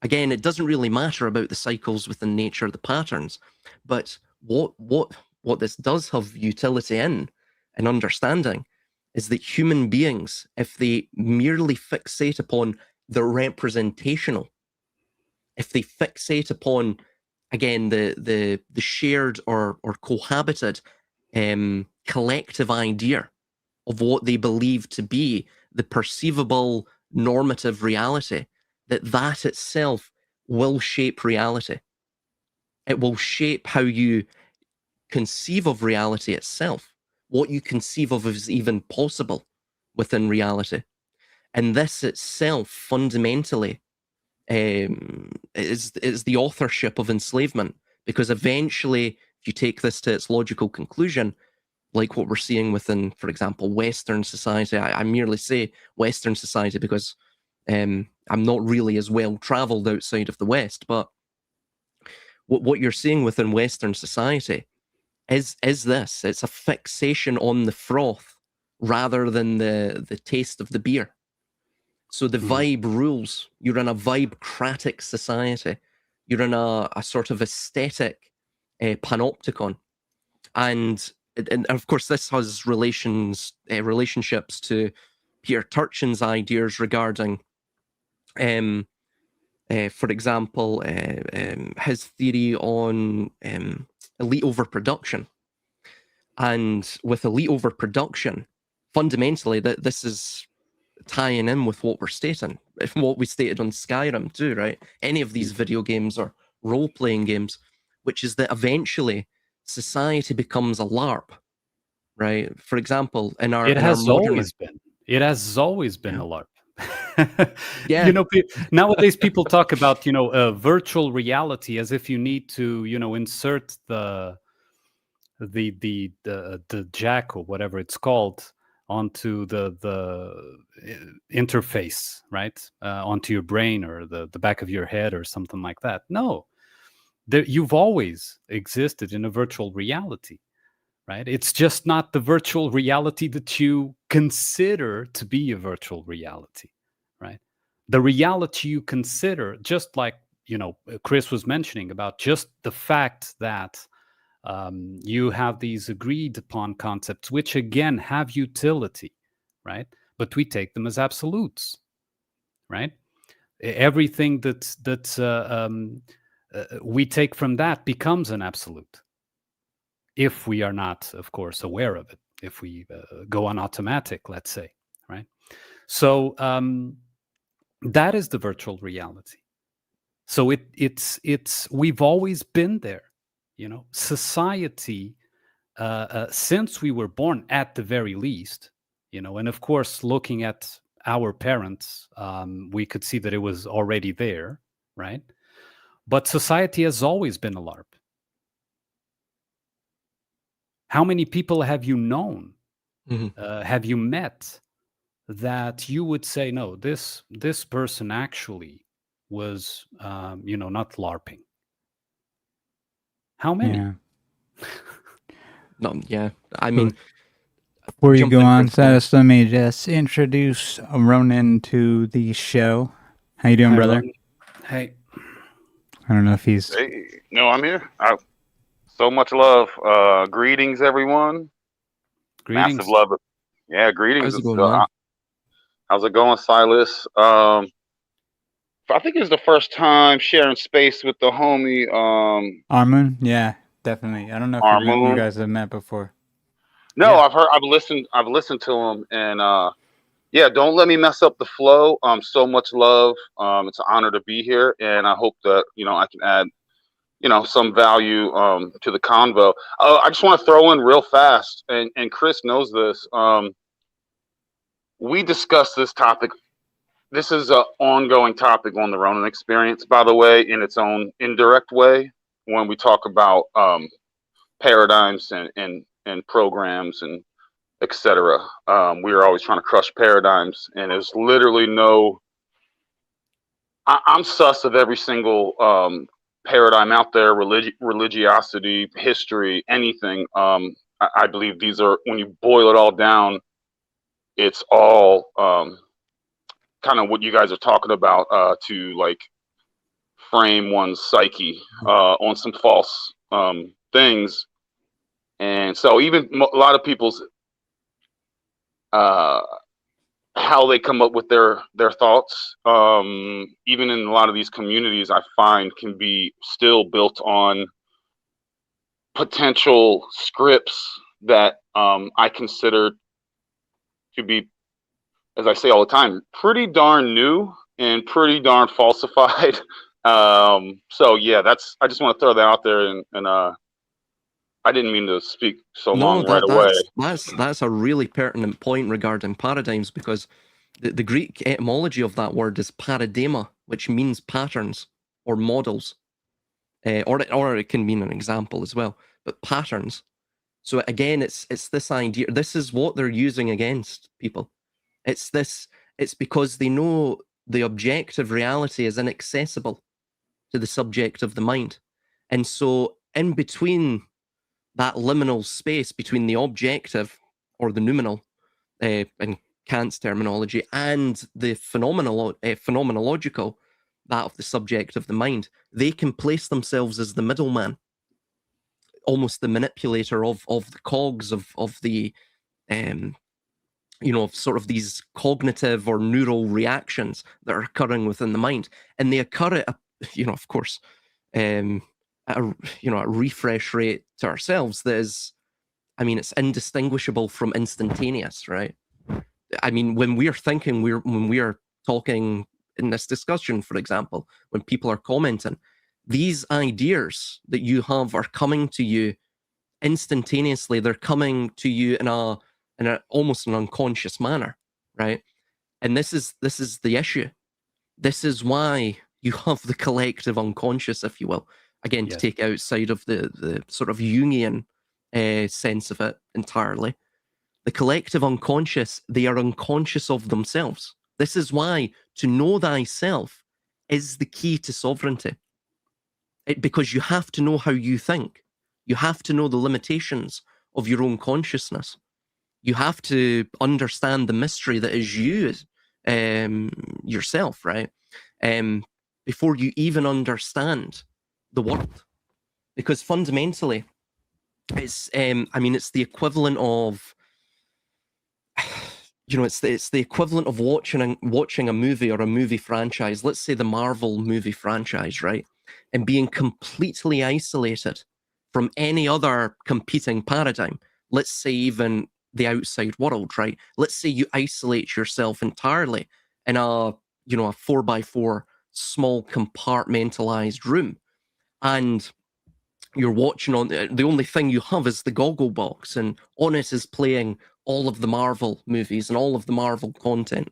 again, it doesn't really matter about the cycles within nature, the patterns, but what this does have utility in and understanding is that human beings, if they merely fixate upon the representational, if they fixate upon, again, the shared or cohabited collective idea of what they believe to be the perceivable normative reality, that itself will shape reality. It will shape how you conceive of reality itself, what you conceive of as even possible within reality. And this itself fundamentally is the authorship of enslavement, because eventually, if you take this to its logical conclusion, like what we're seeing within, for example, Western society, I merely say Western society because I'm not really as well traveled outside of the West, but what you're seeing within Western society is this. It's a fixation on the froth rather than the taste of the beer. So the vibe rules. You're in a vibe-cratic society. You're in a sort of aesthetic panopticon. And of course, this has relationships to Peter Turchin's ideas regarding, for example, his theory on elite overproduction. And with elite overproduction, fundamentally, this is tying in with what we're stating, what we stated on Skyrim too, right? Any of these video games or role-playing games, which is that eventually society becomes a LARP, right? For example, in our It has modern, always been. It has always been a LARP. Yeah. Nowadays people talk about virtual reality as if you need to insert the jack or whatever it's called onto the interface, right? Onto your brain or the back of your head or something like that. No, you've always existed in a virtual reality, right? It's just not the virtual reality that you consider to be a virtual reality, right? The reality you consider, just like, Chris was mentioning about just the fact that you have these agreed upon concepts, which again have utility, right? But we take them as absolutes, right? Everything that we take from that becomes an absolute, if we are not, of course, aware of it. If we go on automatic, let's say, right? So that is the virtual reality. So it's we've always been there, society, since we were born, at the very least, and of course, looking at our parents, we could see that it was already there, right? But society has always been a LARP. How many people have you known, have you met, that you would say, no, this person actually was, not LARPing? How many? Yeah. No, yeah. I mean, Before you jump go in on, for a moment. Silas, let me just introduce Ronin to the show. How you doing, Hi, brother? Ronin. Hey. I don't know if he's... Hey, no, I'm here. So much love. Greetings, everyone. Greetings. Massive love. Yeah, greetings. How's it going, man? How's it going, Silas? I think it's the first time sharing space with the homie Armunn? Yeah, definitely. I don't know if you Armunn. guys have met before. No, Yeah. I've listened to him, and yeah, don't let me mess up the flow. So much love. It's an honor to be here, and I hope that I can add some value to the convo. I just want to throw in real fast, and Chris knows this. We discussed this topic. This is an ongoing topic on the Ronin experience, by the way, in its own indirect way, when we talk about paradigms and programs and etc. We are always trying to crush paradigms, and there's literally no. I'm sus of every single paradigm out there, religiosity, history, anything. I believe these are, when you boil it all down, it's all kind of what you guys are talking about, to like frame one's psyche on some false things. And so even a lot of people's how they come up with their thoughts, even in a lot of these communities, I find can be still built on potential scripts that I consider to be, as I say all the time, pretty darn new and pretty darn falsified. So yeah, I just want to throw that out there, and I didn't mean to speak so long right away. That's a really pertinent point regarding paradigms, because the Greek etymology of that word is paradigma, which means patterns or models, or it can mean an example as well, but patterns. So again, it's this idea. This is what they're using against people. It's because they know the objective reality is inaccessible to the subject of the mind, and so in between that liminal space between the objective or the noumenal, in Kant's terminology, and the phenomenological, that of the subject of the mind, they can place themselves as the middleman, almost the manipulator of the cogs of the sort of these cognitive or neural reactions that are occurring within the mind, and they occur at of course, at a refresh rate to ourselves that is, I mean, it's indistinguishable from instantaneous, right? I mean, when we are thinking, when we are talking in this discussion, for example, when people are commenting, these ideas that you have are coming to you instantaneously. They're coming to you in a almost an unconscious manner, right? And this is the issue. This is why you have the collective unconscious, if you will. Again, to take outside of the sort of Jungian sense of it entirely. The collective unconscious, they are unconscious of themselves. This is why to know thyself is the key to sovereignty. Because you have to know how you think. You have to know the limitations of your own consciousness. You have to understand the mystery that is you, yourself, right? Before you even understand the world. Because fundamentally, it's the equivalent of, it's the equivalent of watching a movie or a movie franchise. Let's say the Marvel movie franchise, right? And being completely isolated from any other competing paradigm. Let's say even the outside world, right? Let's say you isolate yourself entirely in a 4x4 small compartmentalized room, and you're watching on the only thing you have is the goggle box, and on it is playing all of the Marvel movies and all of the Marvel content.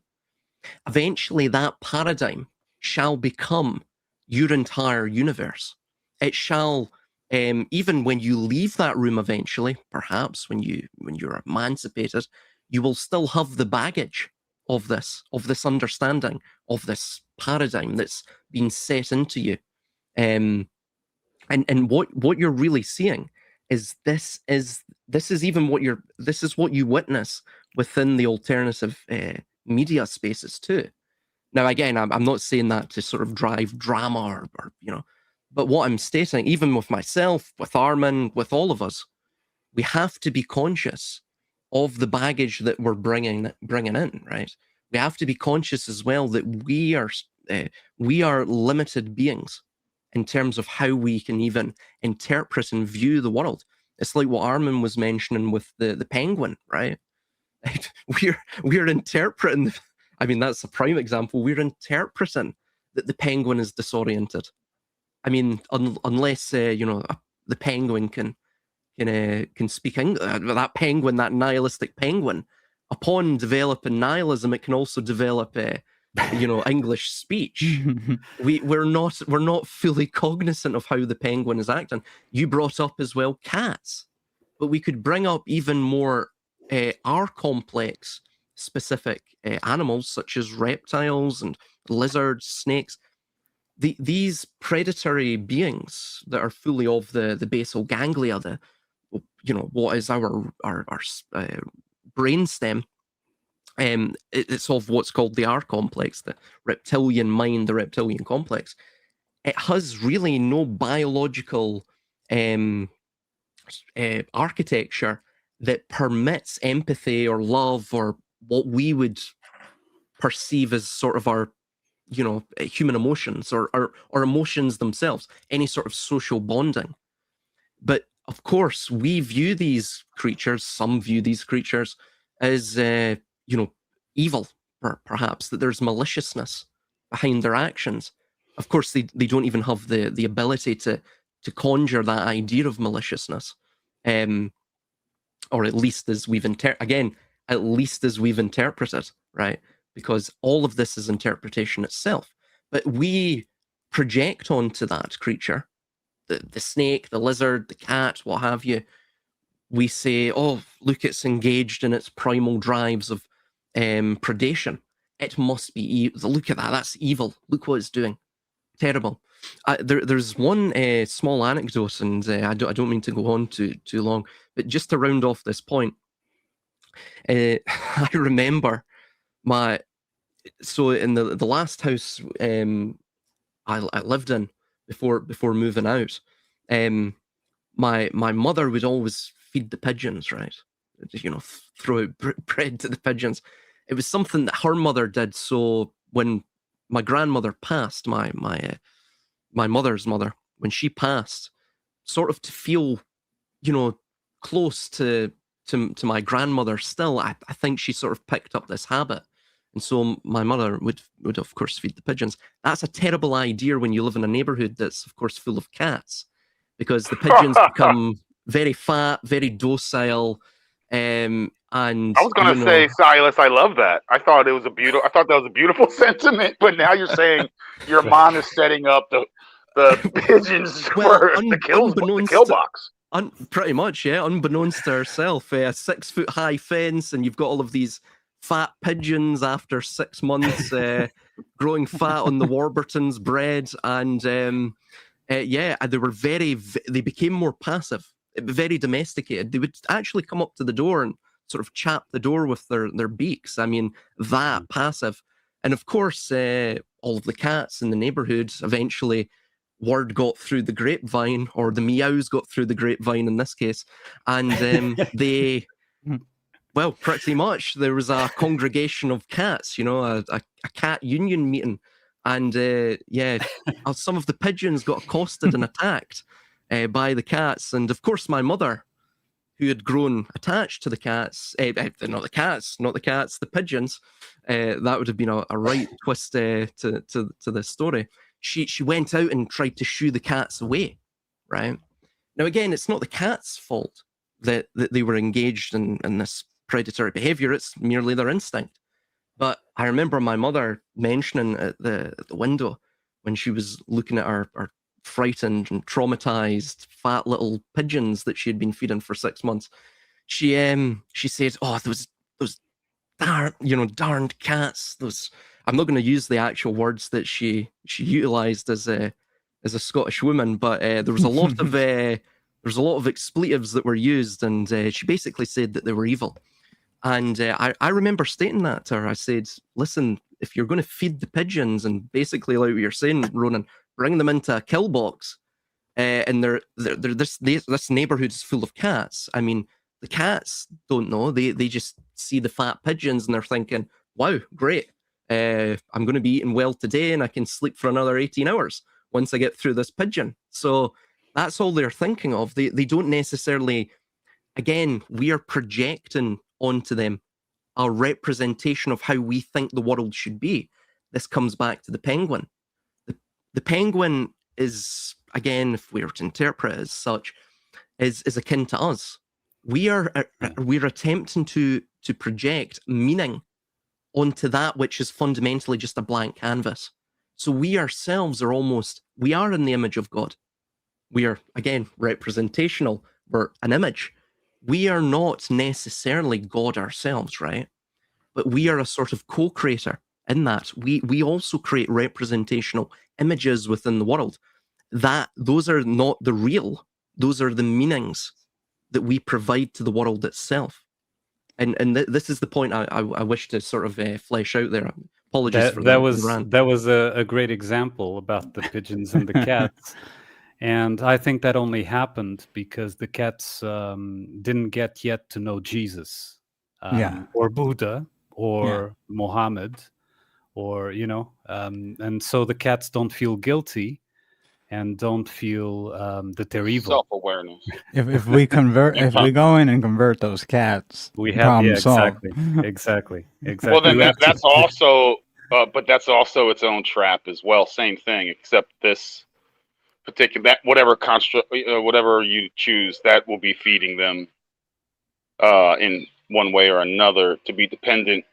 Eventually that paradigm shall become your entire universe. It shall, even when you leave that room eventually, perhaps when you're emancipated, you will still have the baggage of this understanding, of this paradigm that's been set into you. And what you're really seeing is this is what you witness within the alternative media spaces too. Now, again, I'm not saying that to sort of drive drama or but what I'm stating, even with myself, with Armunn, with all of us, we have to be conscious of the baggage that we're bringing in, right? We have to be conscious as well that we are limited beings in terms of how we can even interpret and view the world. It's like what Armunn was mentioning with the penguin, right? We're interpreting. I mean, that's a prime example. We're interpreting that the penguin is disoriented. I mean, unless the penguin can speak English. That penguin, that nihilistic penguin, upon developing nihilism, it can also develop English speech. We're not fully cognizant of how the penguin is acting. You brought up as well cats, but we could bring up even more our complex specific animals such as reptiles and lizards, snakes. These predatory beings that are fully of the basal ganglia, what is our brainstem. It's of what's called the R complex, the reptilian mind, the reptilian complex. It has really no biological architecture that permits empathy or love or what we would perceive as sort of our human emotions or emotions themselves, any sort of social bonding. But of course, we view these creatures, some view these creatures as evil, perhaps, that there's maliciousness behind their actions. Of course, they don't even have the ability to conjure that idea of maliciousness, or at least as we've interpreted, right? Because all of this is interpretation itself. But we project onto that creature, the snake, the lizard, the cat, what have you. We say, oh, look, it's engaged in its primal drives of predation. It must be look at that. That's evil. Look what it's doing. Terrible. There's one small anecdote, and I don't mean to go on too long, but just to round off this point, I remember so in the last house I lived in before moving out, my mother would always feed the pigeons, right? Throw out bread to the pigeons. It was something that her mother did. So when my grandmother passed, my mother's mother, when she passed, sort of to feel, close to my grandmother still, I think she sort of picked up this habit. And so my mother would of course feed the pigeons. That's a terrible idea when you live in a neighborhood that's of course full of cats, because the pigeons become very fat, very docile. And I was going to say, Silas, I love that. I thought that was a beautiful sentiment. But now you're saying your mom is setting up the pigeons for the kill box. Pretty much, yeah. Unbeknownst to herself, a 6 foot high fence, and you've got all of these fat pigeons after 6 months growing fat on the Warburton's bread, and yeah, they were they became more passive, very domesticated. They would actually come up to the door and sort of chap the door with their beaks. I mean, that passive. And of course, all of the cats in the neighborhood eventually word got through the grapevine, or the meows got through the grapevine in this case, and they, well, pretty much there was a congregation of cats, you know, a cat union meeting, and yeah, some of the pigeons got accosted and attacked by the cats, and of course my mother, who had grown attached to the cats, not the cats, the pigeons, that would have been a right twist to the story. She went out and tried to shoo the cats away, right? Now, again, it's not the cat's fault that they were engaged in this predatory behavior. It's merely their instinct. But I remember my mother mentioning at the window when she was looking at our frightened and traumatized fat little pigeons that she had been feeding for 6 months. She said, "Oh, those darned cats, those." I'm not going to use the actual words that she utilized as a Scottish woman, but there was a lot of expletives that were used, and she basically said that they were evil. And I remember stating that to her. I said, "Listen, if you're going to feed the pigeons, and basically like what you're saying, Ronin, bring them into a kill box, and this neighborhood is full of cats. I mean, the cats don't know. They just see the fat pigeons and they're thinking, wow, great. I'm going to be eating well today and I can sleep for another 18 hours once I get through this pigeon." So that's all they're thinking of. They don't necessarily, again, we are projecting onto them a representation of how we think the world should be. This comes back to the penguin. The penguin is, again, if we were to interpret it as such, is akin to us. We're attempting to project meaning onto that which is fundamentally just a blank canvas. So we ourselves are we are in the image of God. We are, again, representational. We're an image. We are not necessarily God ourselves, right? But we are a sort of co-creator in that. We also create representational images within the world. Those are not the real. Those are the meanings that we provide to the world itself. And this is the point I wish to sort of flesh out there. Apologies for that. Rant. That was a great example about the pigeons and the cats. And I think that only happened because the cats didn't get yet to know Jesus, or Buddha, or Mohammed, or, and so the cats don't feel guilty and don't feel that they're evil. Self-awareness. If we go in and convert those cats, we have problem solved. Exactly. Well, then that's also, but that's also its own trap as well. Same thing, except this particular whatever construct, whatever you choose, that will be feeding them in one way or another to be dependent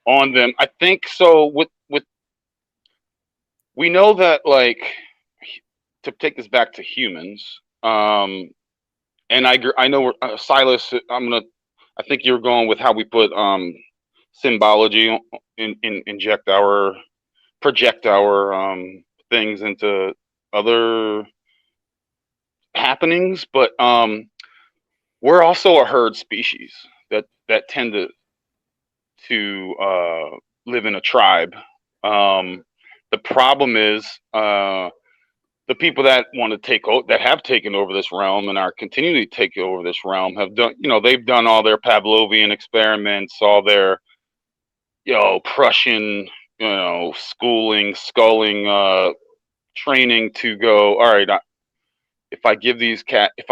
on them. I think so. With we know that, like, to take this back to humans, and I know Silas. I think you're going with how we put symbology project our things into other happenings, but we're also a herd species that tend to live in a tribe. The problem is the people that want to that have taken over this realm and are continuing to take over this realm have done, they've done all their Pavlovian experiments, all their, Prussian, schooling, sculling, training to go, all right, if I give these if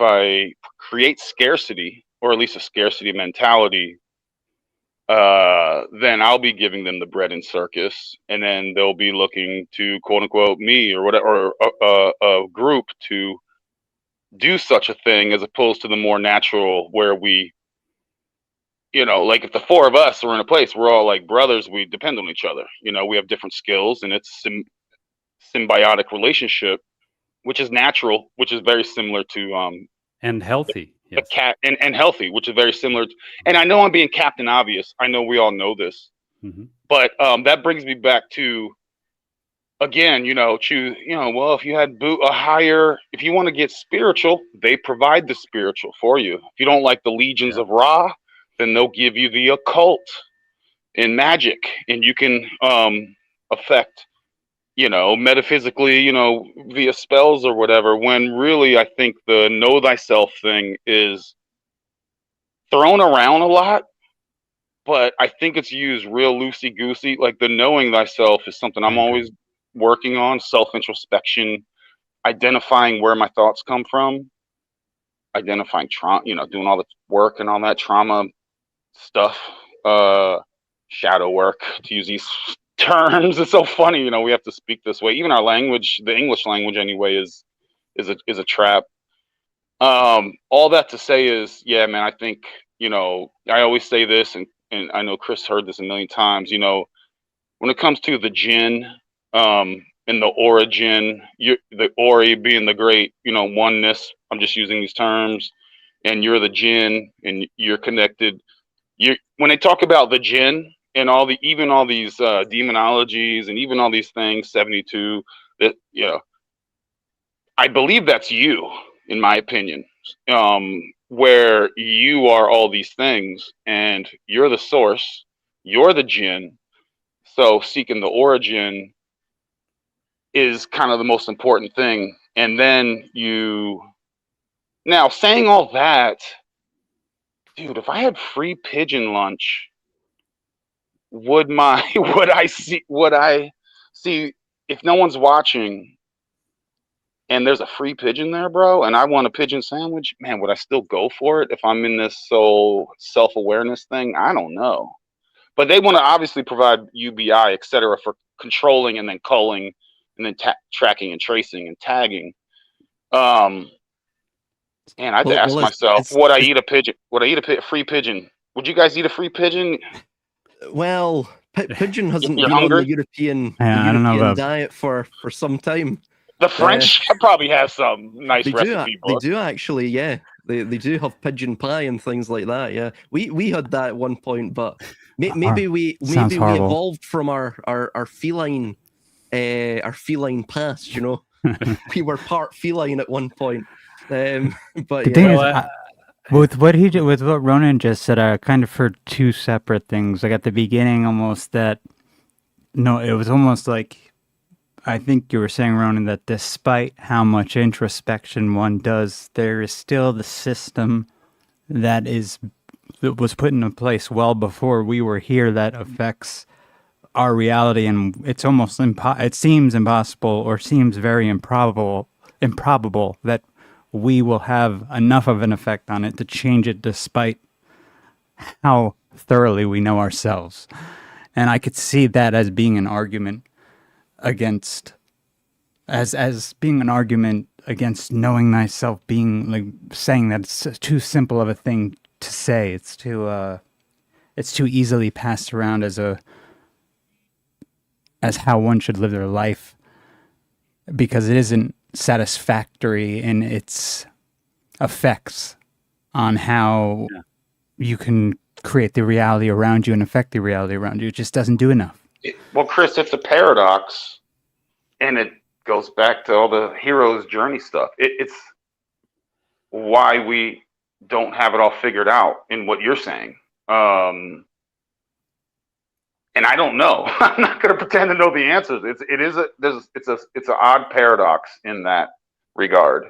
I create scarcity, or at least a scarcity mentality, then I'll be giving them the bread and circus, and then they'll be looking to, quote unquote, me or whatever, or a group to do such a thing, as opposed to the more natural, where we, like if the four of us are in a place, we're all like brothers, we depend on each other. We have different skills, and it's symbiotic relationship. which is natural, which is very similar to And healthy. the Yes. cat, and healthy, which is very similar. And I know I'm being Captain Obvious. I know we all know this, Hmm. but that brings me back to, again, choose. Well, if you had if you want to get spiritual, they provide the spiritual for you. If you don't like the legions of Ra, then they'll give you the occult and magic, and you can affect, metaphysically, via spells or whatever. When really, I think the know thyself thing is thrown around a lot, but I think it's used real loosey goosey. Like the knowing thyself is something I'm always working on. Self introspection, identifying where my thoughts come from, identifying trauma, doing all the work and all that trauma stuff, shadow work, to use these terms. It's so funny, we have to speak this way. Even our language, the English language anyway, is a trap. All that to say is, yeah, man, I think, I always say this, and I know Chris heard this a million times, when it comes to the jinn, and the origin, the Ori being the great, oneness, I'm just using these terms, and you're the jinn, and you're connected. When they talk about the jinn and even all these demonologies and even all these things, 72, that, I believe that's you, in my opinion, where you are all these things, and you're the source, you're the jinn. So seeking the origin is kind of the most important thing. And then now saying all that, dude, if I had free pigeon lunch, would I see if no one's watching and there's a free pigeon there, bro, and I want a pigeon sandwich, man, would I still go for it if I'm in this self-awareness thing? I don't know. But they want to obviously provide UBI, et cetera, for controlling and then culling and then tracking and tracing and tagging. And I had to ask myself, would I eat a pigeon? Would I eat a free pigeon? Would you guys eat a free pigeon? Well, pigeon hasn't You're been hungry? on the European I don't know about diet for some time. The French probably have some nice recipe They book. do actually, yeah. They do have pigeon pie and things like that. Yeah, we had that at one point, but maybe we horrible. evolved from our feline past. We were part feline at one point. But The thing is, with what Ronin just said, I kind of heard two separate things. Like at the beginning, almost that. No, it was almost like, I think you were saying, Ronin, that despite how much introspection one does, there is still the system that was put into place well before we were here that affects our reality, and it's almost it seems impossible, or seems very improbable that we will have enough of an effect on it to change it, despite how thoroughly we know ourselves. And I could see that as being an argument against, as being an argument against knowing thyself, being like saying that it's too simple of a thing to say. It's too easily passed around as how one should live their life, because it isn't satisfactory in its effects on how you can create the reality around you and affect the reality around you. It just doesn't do enough. Well, Chris, it's a paradox, and it goes back to all the hero's journey stuff. It's why we don't have it all figured out in what you're saying. And I don't know. I'm not going to pretend to know the answers. It's an odd paradox in that regard.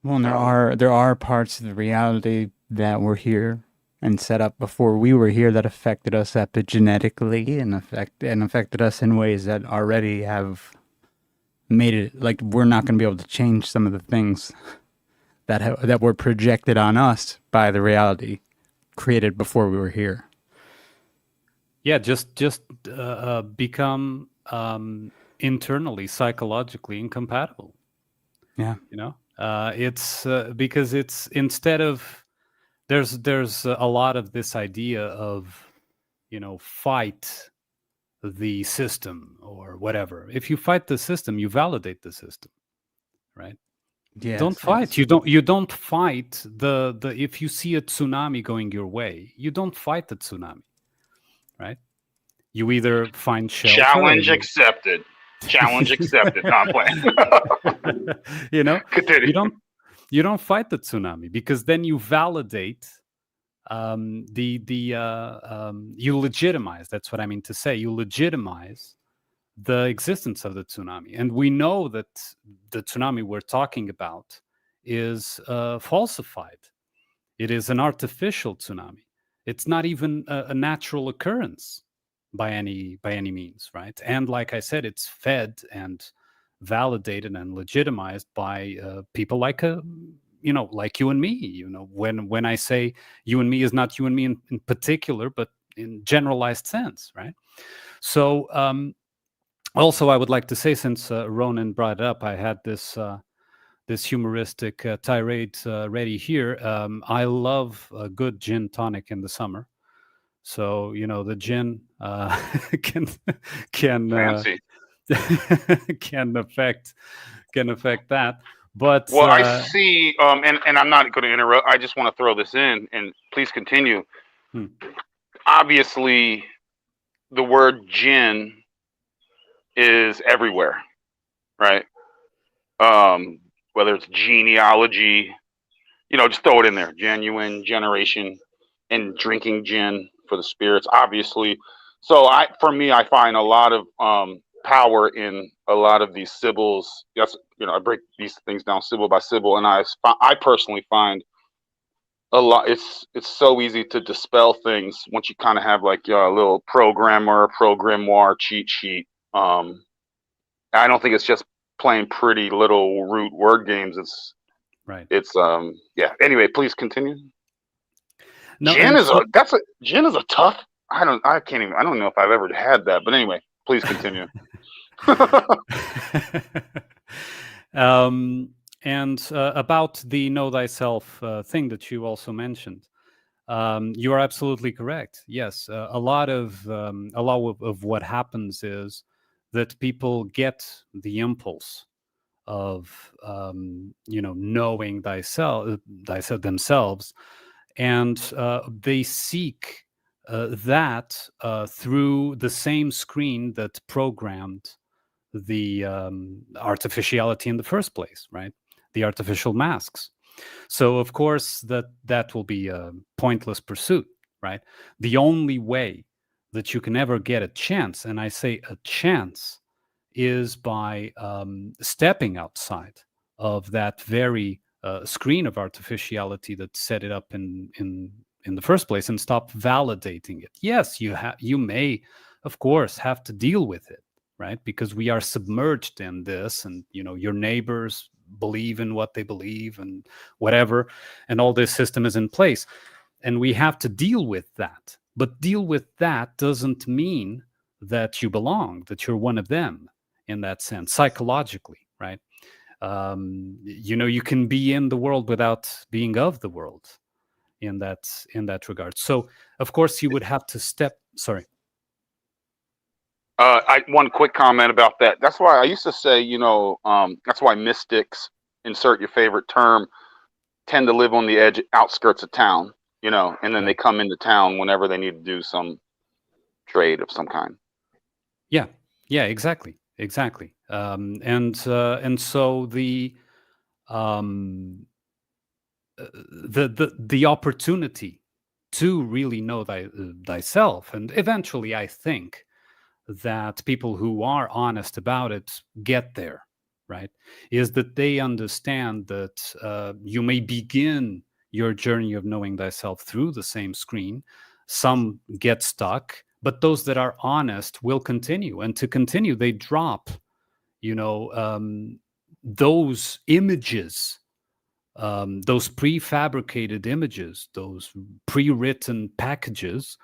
Well, and there are parts of the reality that were here and set up before we were here that affected us epigenetically and affected us in ways that already have made it like we're not going to be able to change some of the things that were projected on us by the reality created before we were here. Yeah, just become internally, psychologically incompatible. Yeah, it's because it's, instead of, there's a lot of this idea of, fight the system or whatever. If you fight the system, you validate the system. right? Yes, Don't fight. yes. You don't fight the if you see a tsunami going your way, you don't fight the tsunami, right? You either find shelter or Challenge you accepted. Challenge accepted. No, I'm playing. you know, Continue. you don't you don't fight the tsunami, because then you validate you legitimize, that's what I mean to say, you legitimize the existence of the tsunami. And we know that the tsunami we're talking about is falsified. It is an artificial tsunami. It's not even a natural occurrence by any means, right? And like I said, it's fed and validated and legitimized by people like like you and me. When I say you and me, is not you and me in particular, but in generalized sense, right? So also, I would like to say, since Ronin brought it up, I had this humoristic tirade ready here. I love a good gin tonic in the summer. So the gin can can Fancy. can affect that. But Well, I see, and I'm not going to interrupt. I just want to throw this in, and please continue. Hmm. Obviously, the word gin is everywhere, right? Whether it's genealogy, just throw it in there. Genuine, generation, and drinking gin for the spirits, obviously. So for me, I find a lot of power in a lot of these symbols. Yes, I break these things down symbol by symbol, and I personally find a lot. It's so easy to dispel things once you kind of have like a little grimoire cheat sheet. I don't think it's just playing pretty little root word games. right. It's yeah. Anyway, please continue. No, Gin is a tough. I don't know if I've ever had that, but anyway, please continue. And about the know thyself thing that you also mentioned, you are absolutely correct. Yes, a lot of what happens is that people get the impulse of knowing thyself themselves, and they seek that through the same screen that programmed the artificiality in the first place, right? The artificial masks. So of course that will be a pointless pursuit, right? The only way that you can ever get a chance, and I say a chance, is by stepping outside of that very screen of artificiality that set it up in the first place, and stop validating it. Yes, you may, of course, have to deal with it, right? Because we are submerged in this, and your neighbors believe in what they believe and whatever, and all this system is in place, and we have to deal with that. But deal with that doesn't mean that you belong, that you're one of them in that sense, psychologically, right? You can be in the world without being of the world in that regard. So of course you would have to sorry. One quick comment about that. That's why I used to say, that's why mystics, insert your favorite term, tend to live on the outskirts of town, and then they come into town whenever they need to do some trade of some kind. Yeah, exactly. And so the opportunity to really know thyself, and eventually I think that people who are honest about it get there, right? Is that they understand that you may begin your journey of knowing thyself through the same screen. Some get stuck, but those that are honest will continue. And to continue, they drop, those images, those prefabricated images, those pre-written packages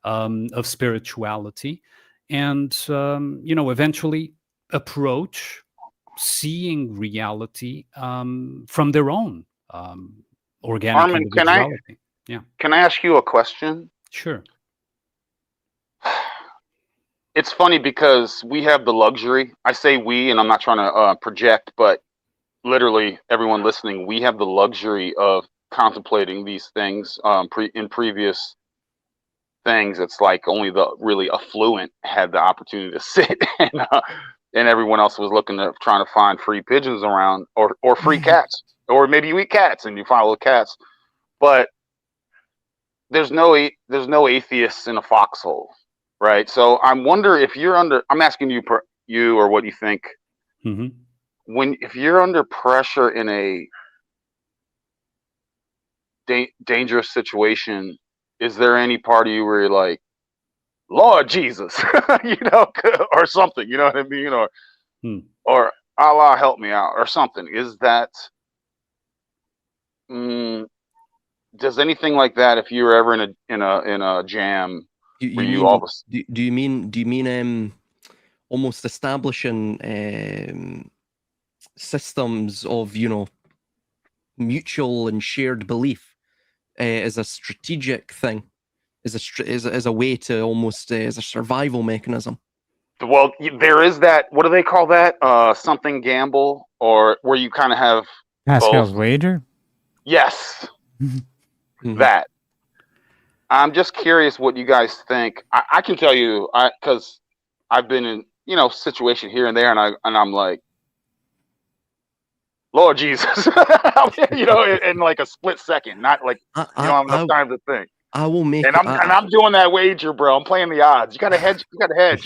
of spirituality, and eventually approach seeing reality from their own organic Armunn, individuality. Can I ask you a question? Sure. It's funny because we have the luxury. I say we, and I'm not trying to project, but literally everyone listening, we have the luxury of contemplating these things in previous things. It's like only the really affluent had the opportunity to sit and everyone else was looking to trying to find free pigeons around or free cats, or maybe you eat cats and you follow cats. But there's no atheists in a foxhole, right? So I wonder if you're under. I'm asking you or what you think. If you're under pressure in a dangerous situation, is there any part of you where you're like, Lord Jesus, or something, you know what I mean, or Allah help me out, or something? Is that? Does anything like that, if you were ever in a jam, do you mean almost establishing systems of mutual and shared belief as a strategic thing, as a way to almost as a survival mechanism? Well, there is that. What do they call that? Something gamble, or where you kind of have Pascal's both. wager. Yes. That. I'm just curious what you guys think. I can tell you, because I've been in situation here and there, and I'm like, Lord Jesus, in like a split second, not like you don't have enough time to think. I will make, and I'm doing that wager, bro. I'm playing the odds. You gotta hedge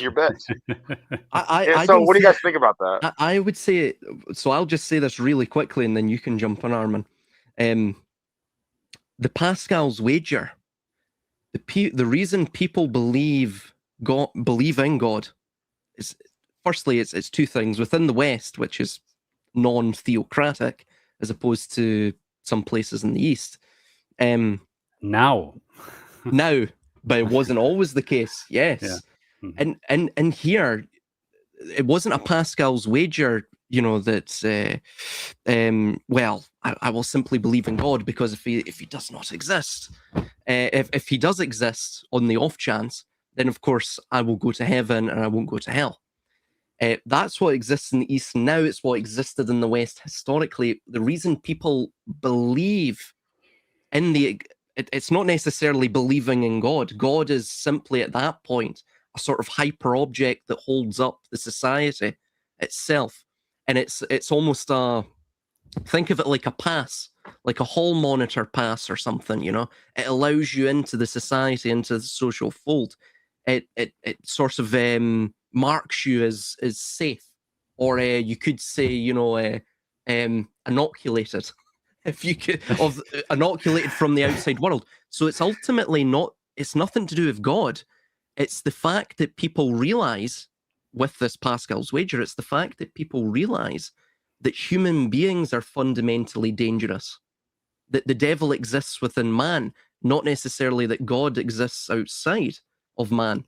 your bets. So what do you guys think about that? I would say, so I'll just say this really quickly, and then you can jump on, Armunn. The Pascal's wager. The reason people believe in God is, firstly, it's two things within the West, which is non-theocratic, as opposed to some places in the East. Now, but it wasn't always the case. Yes, yeah. And here, it wasn't a Pascal's wager. That well, I will simply believe in God, because if he does not exist, if he does exist on the off chance, then of course I will go to heaven and I won't go to hell. That's what exists in the East now. It's what existed in the West historically. The reason people believe in it's not necessarily believing in God. God is simply at that point a sort of hyper object that holds up the society itself. And it's almost think of it like a pass, like a hall monitor pass or something, It allows you into the society, into the social fold. It sort of marks you as safe, or you could say, inoculated, if you could, inoculated from the outside world. So it's ultimately it's nothing to do with God. It's the fact that people realize, with this Pascal's wager, it's the fact that people realize that human beings are fundamentally dangerous, that the devil exists within man, not necessarily that God exists outside of man.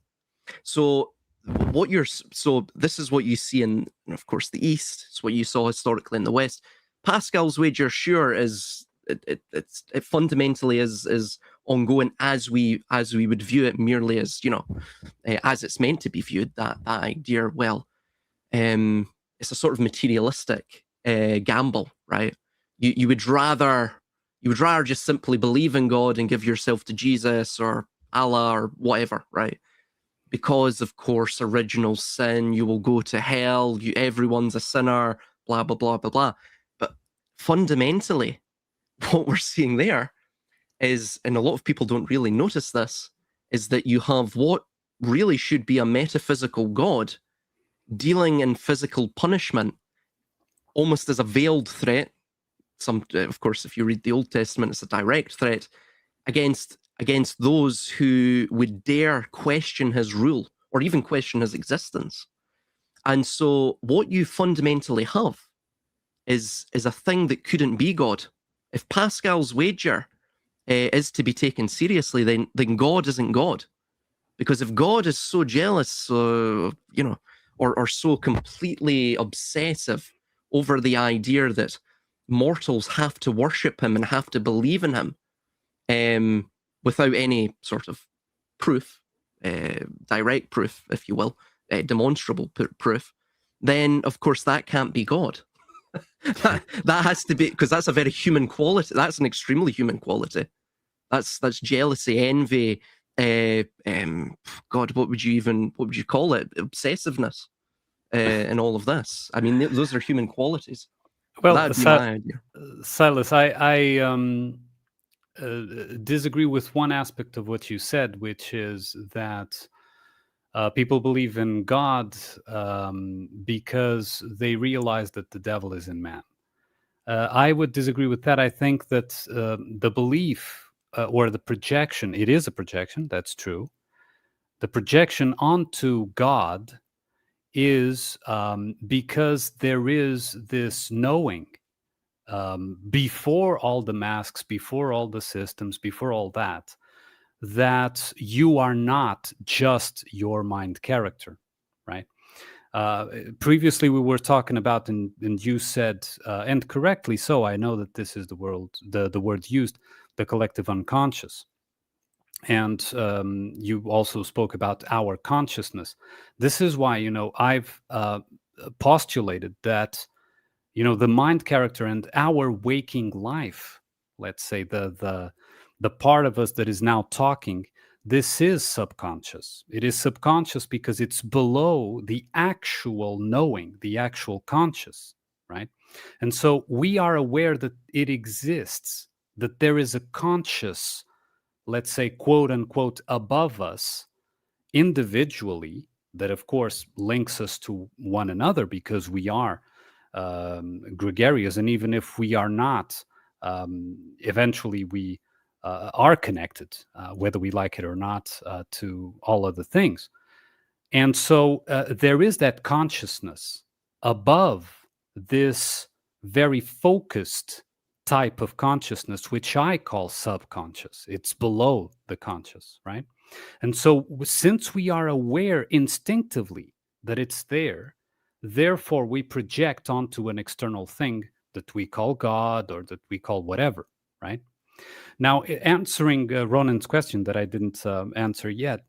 So this is what you see in, of course, the East. It's what you saw historically in the West. Pascal's wager, sure, it fundamentally is ongoing as we would view it, merely as as it's meant to be viewed. That idea, well, it's a sort of materialistic gamble, right? You would rather just simply believe in God and give yourself to Jesus or Allah or whatever, right? Because of course, original sin, you will go to hell. Everyone's a sinner. Blah blah blah blah blah. But fundamentally, what we're seeing there is, and a lot of people don't really notice this, is that you have what really should be a metaphysical God dealing in physical punishment, almost as a veiled threat. Of course, if you read the Old Testament, it's a direct threat against those who would dare question his rule or even question his existence. And so what you fundamentally have is a thing that couldn't be God. If Pascal's wager is to be taken seriously, then God isn't God. Because if God is so jealous, or so completely obsessive over the idea that mortals have to worship him and have to believe in him, without any sort of proof, direct proof, if you will, demonstrable proof, then of course that can't be God. that has to be, because that's a very human quality. That's an extremely human quality. That's jealousy, envy. God, what would you call it? Obsessiveness, and all of this. I mean, those are human qualities. Well, That'd be my idea. Silas, I disagree with one aspect of what you said, which is that people believe in God because they realize that the devil is in man. I would disagree with that. I think that the belief or the projection, it is a projection, that's true. The projection onto God is because there is this knowing before all the masks, before all the systems, before all that, that you are not just your mind character, right? Previously, we were talking about, and you said, and correctly so, I know that this is the word used, the collective unconscious. And you also spoke about our consciousness. This is why, I've postulated that, the mind character and our waking life, let's say the part of us that is now talking, this is subconscious. It is subconscious because it's below the actual knowing, the actual conscious, right? And so we are aware that it exists, that there is a conscious, let's say, quote unquote, above us individually, that of course links us to one another because we are gregarious. And even if we are not, eventually we are connected, whether we like it or not, to all other things. And so there is that consciousness above this very focused type of consciousness, which I call subconscious. It's below the conscious, right? And so since we are aware instinctively that it's there, therefore we project onto an external thing that we call God or that we call whatever, right? Now, answering Ronin's question that I didn't answer yet,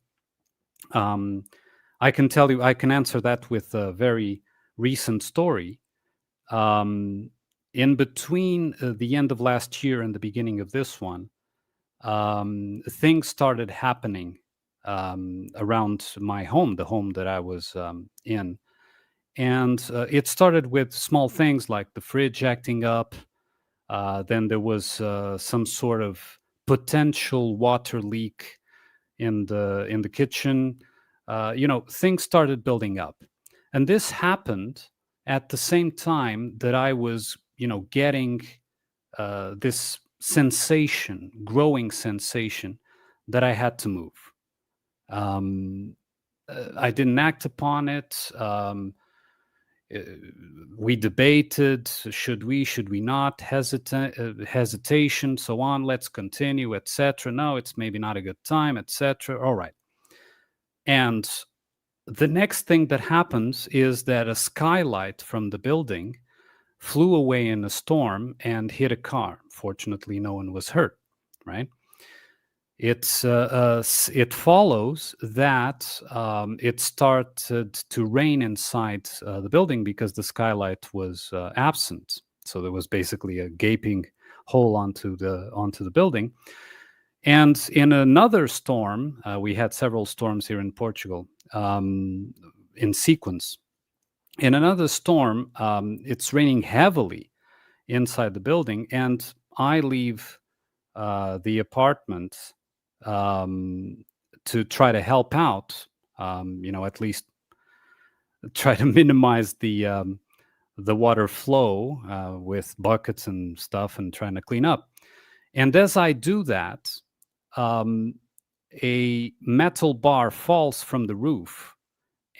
I can tell you, I can answer that with a very recent story. In between the end of last year and the beginning of this one, things started happening around my home, the home that I was in. And it started with small things like the fridge acting up. Then there was some sort of potential water leak in the kitchen. Things started building up, and this happened at the same time that I was, getting this sensation, growing sensation, that I had to move. I didn't act upon it. We debated, should we not, hesitation, so on, let's continue, etc. No, it's maybe not a good time, etc. All right. And the next thing that happens is that a skylight from the building flew away in a storm and hit a car. Fortunately, no one was hurt, right? It follows that it started to rain inside the building because the skylight was absent. So there was basically a gaping hole onto the building. And in another storm, we had several storms here in Portugal in sequence. In another storm, it's raining heavily inside the building, and I leave the apartment to try to help out, at least try to minimize the water flow with buckets and stuff and trying to clean up. And as I do that, a metal bar falls from the roof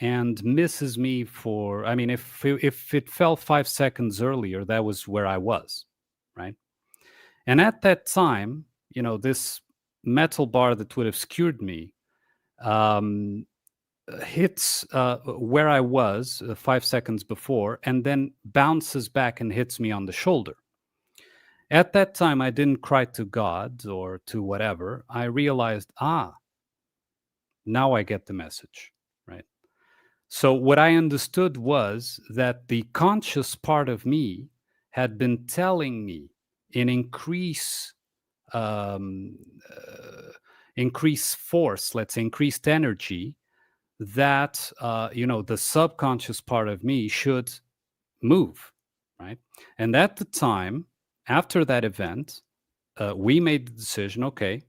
and misses me for, I mean, if it fell 5 seconds earlier, that was where I was, right? And at that time, this metal bar that would have skewered me hits where I was 5 seconds before, and then bounces back and hits me on the shoulder. At that time, I didn't cry to God or to whatever. I realized, now I get the message, right? So what I understood was that the conscious part of me had been telling me in um, uh, increased force, let's say increased energy, that the subconscious part of me should move, right? And at the time, after that event, we made the decision. Okay,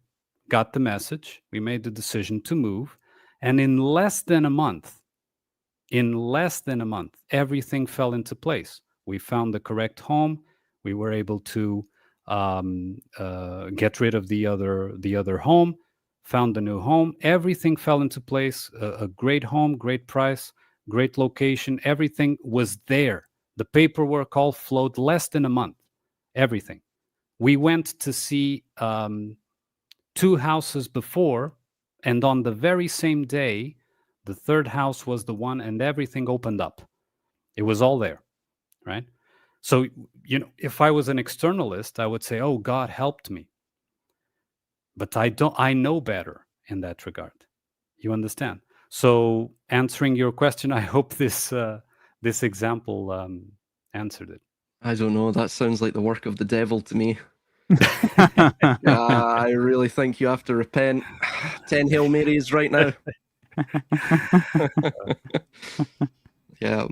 got the message. We made the decision to move, and in less than a month, everything fell into place. We found the correct home. We were able to get rid of the other home, found a new home. Everything fell into place. A great home, great price, great location. Everything was there. The paperwork all flowed less than a month. Everything. We went to see 2 houses before, and on the very same day, the third house was the one, and everything opened up. It was all there, right? So, if I was an externalist, I would say, "Oh, God helped me." But I know better in that regard. You understand? So, answering your question, I hope this example answered it. I don't know. That sounds like the work of the devil to me. I really think you have to repent. 10 Hail Marys right now. Yeah.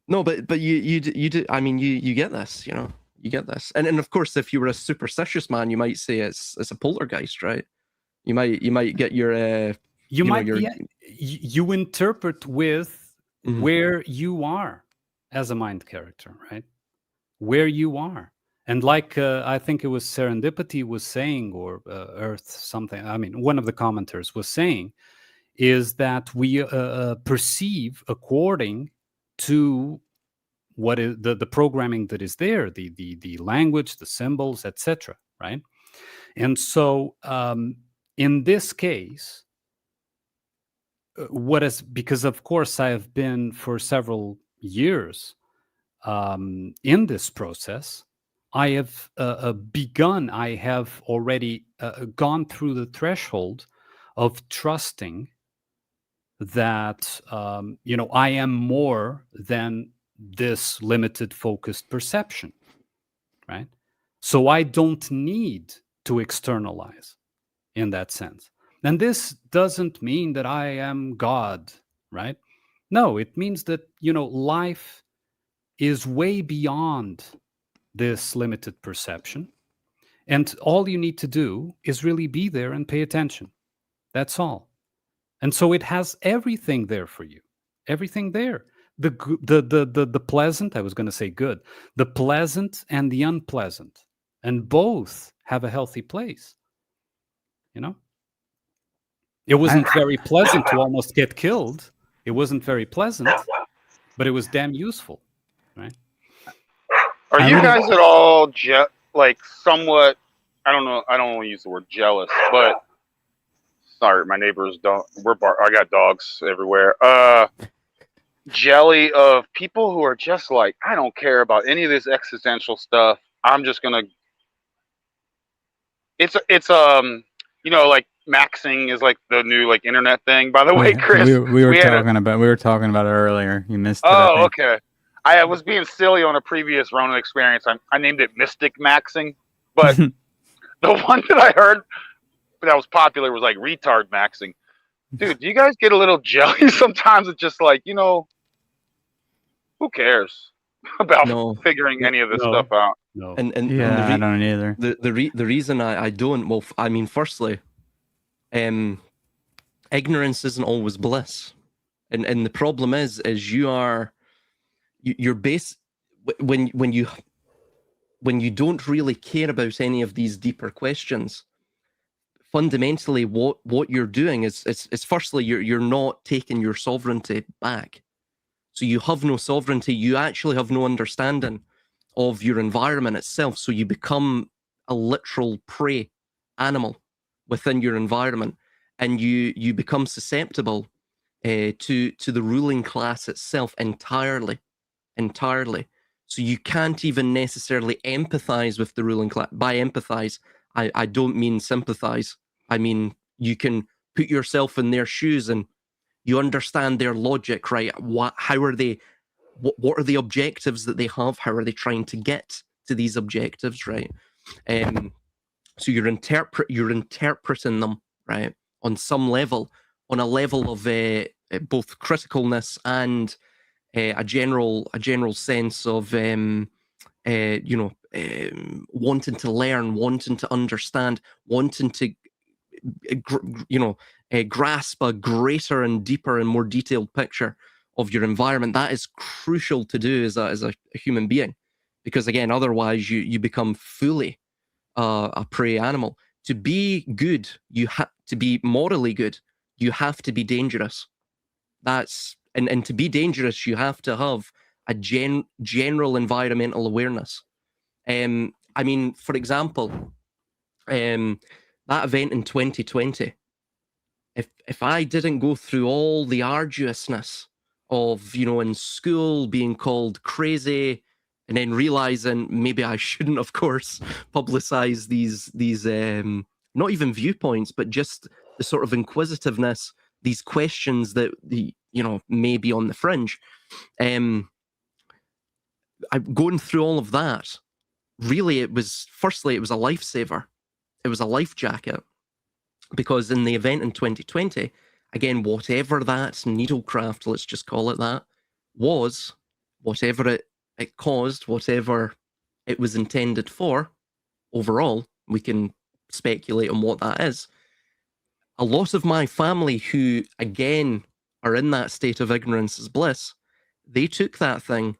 No, but you do. I mean, you get this. You get this. And of course, if you were a superstitious man, you might say it's a poltergeist, right? You might get your you interpret with where you are as a mind character, right? Where you are. And like I think it was Serendipity was saying, or Earth something. I mean, one of the commenters was saying, is that we perceive according to what is the programming that is there, the language, the symbols, etc. Right? And so in this case, because of course I have been for several years in this process. I have begun, I have already gone through the threshold of trusting that, I am more than this limited focused perception, right? So I don't need to externalize in that sense. And this doesn't mean that I am God, right? No, it means that, life is way beyond this limited perception. And all you need to do is really be there and pay attention. That's all. And so it has everything there for you. Everything there. The pleasant, I was going to say good, the pleasant and the unpleasant. And both have a healthy place. It wasn't very pleasant to almost get killed. It wasn't very pleasant, but it was damn useful, right? Are you guys at all somewhat? I don't know. I don't want to use the word jealous, but sorry, my neighbors don't. I got dogs everywhere. Jelly of people who are just like, I don't care about any of this existential stuff. I'm just gonna. It's like maxing is like the new internet thing. By the way, Chris, we were talking about it earlier. You missed it. Oh, okay. I was being silly on a previous Ronin experience. I named it Mystic Maxing, but the one that I heard that was popular was like retard maxing. Dude, do you guys get a little jelly sometimes? It's just like, who cares about figuring any of this stuff out? No. And I don't either. The reason I don't, well, I mean, firstly, ignorance isn't always bliss, and the problem is you're base when you don't really care about any of these deeper questions. Fundamentally, what you're doing is firstly you're not taking your sovereignty back. So you have no sovereignty. You actually have no understanding of your environment itself. So you become a literal prey animal within your environment, and you become susceptible to the ruling class itself entirely. So you can't even necessarily empathize with the ruling class. By empathize, I don't mean sympathize. I mean, you can put yourself in their shoes and You understand their logic, right? How are they? What are the objectives that they have? How are they trying to get to these objectives, right? So you're interpreting them, right, on some level, on a level of both criticalness and a general sense of wanting to learn, wanting to understand, wanting to grasp a greater and deeper and more detailed picture of your environment. That is crucial to do as a human being, because again, otherwise you become fully a prey animal. To be good, you have to be morally good. You have to be dangerous. And to be dangerous, you have to have a general environmental awareness. I mean, for example, that event in 2020. If I didn't go through all the arduousness of, in school being called crazy, and then realizing maybe I shouldn't, of course, publicize these not even viewpoints, but just the sort of inquisitiveness, these questions that may be on the fringe. I'm going through all of that. Really, it was a lifesaver. It was a life jacket. Because in the event in 2020, again, whatever that needlecraft, let's just call it that, was, whatever it caused, whatever it was intended for, overall, we can speculate on what that is. A lot of my family who, again, are in that state of ignorance is bliss, they took that thing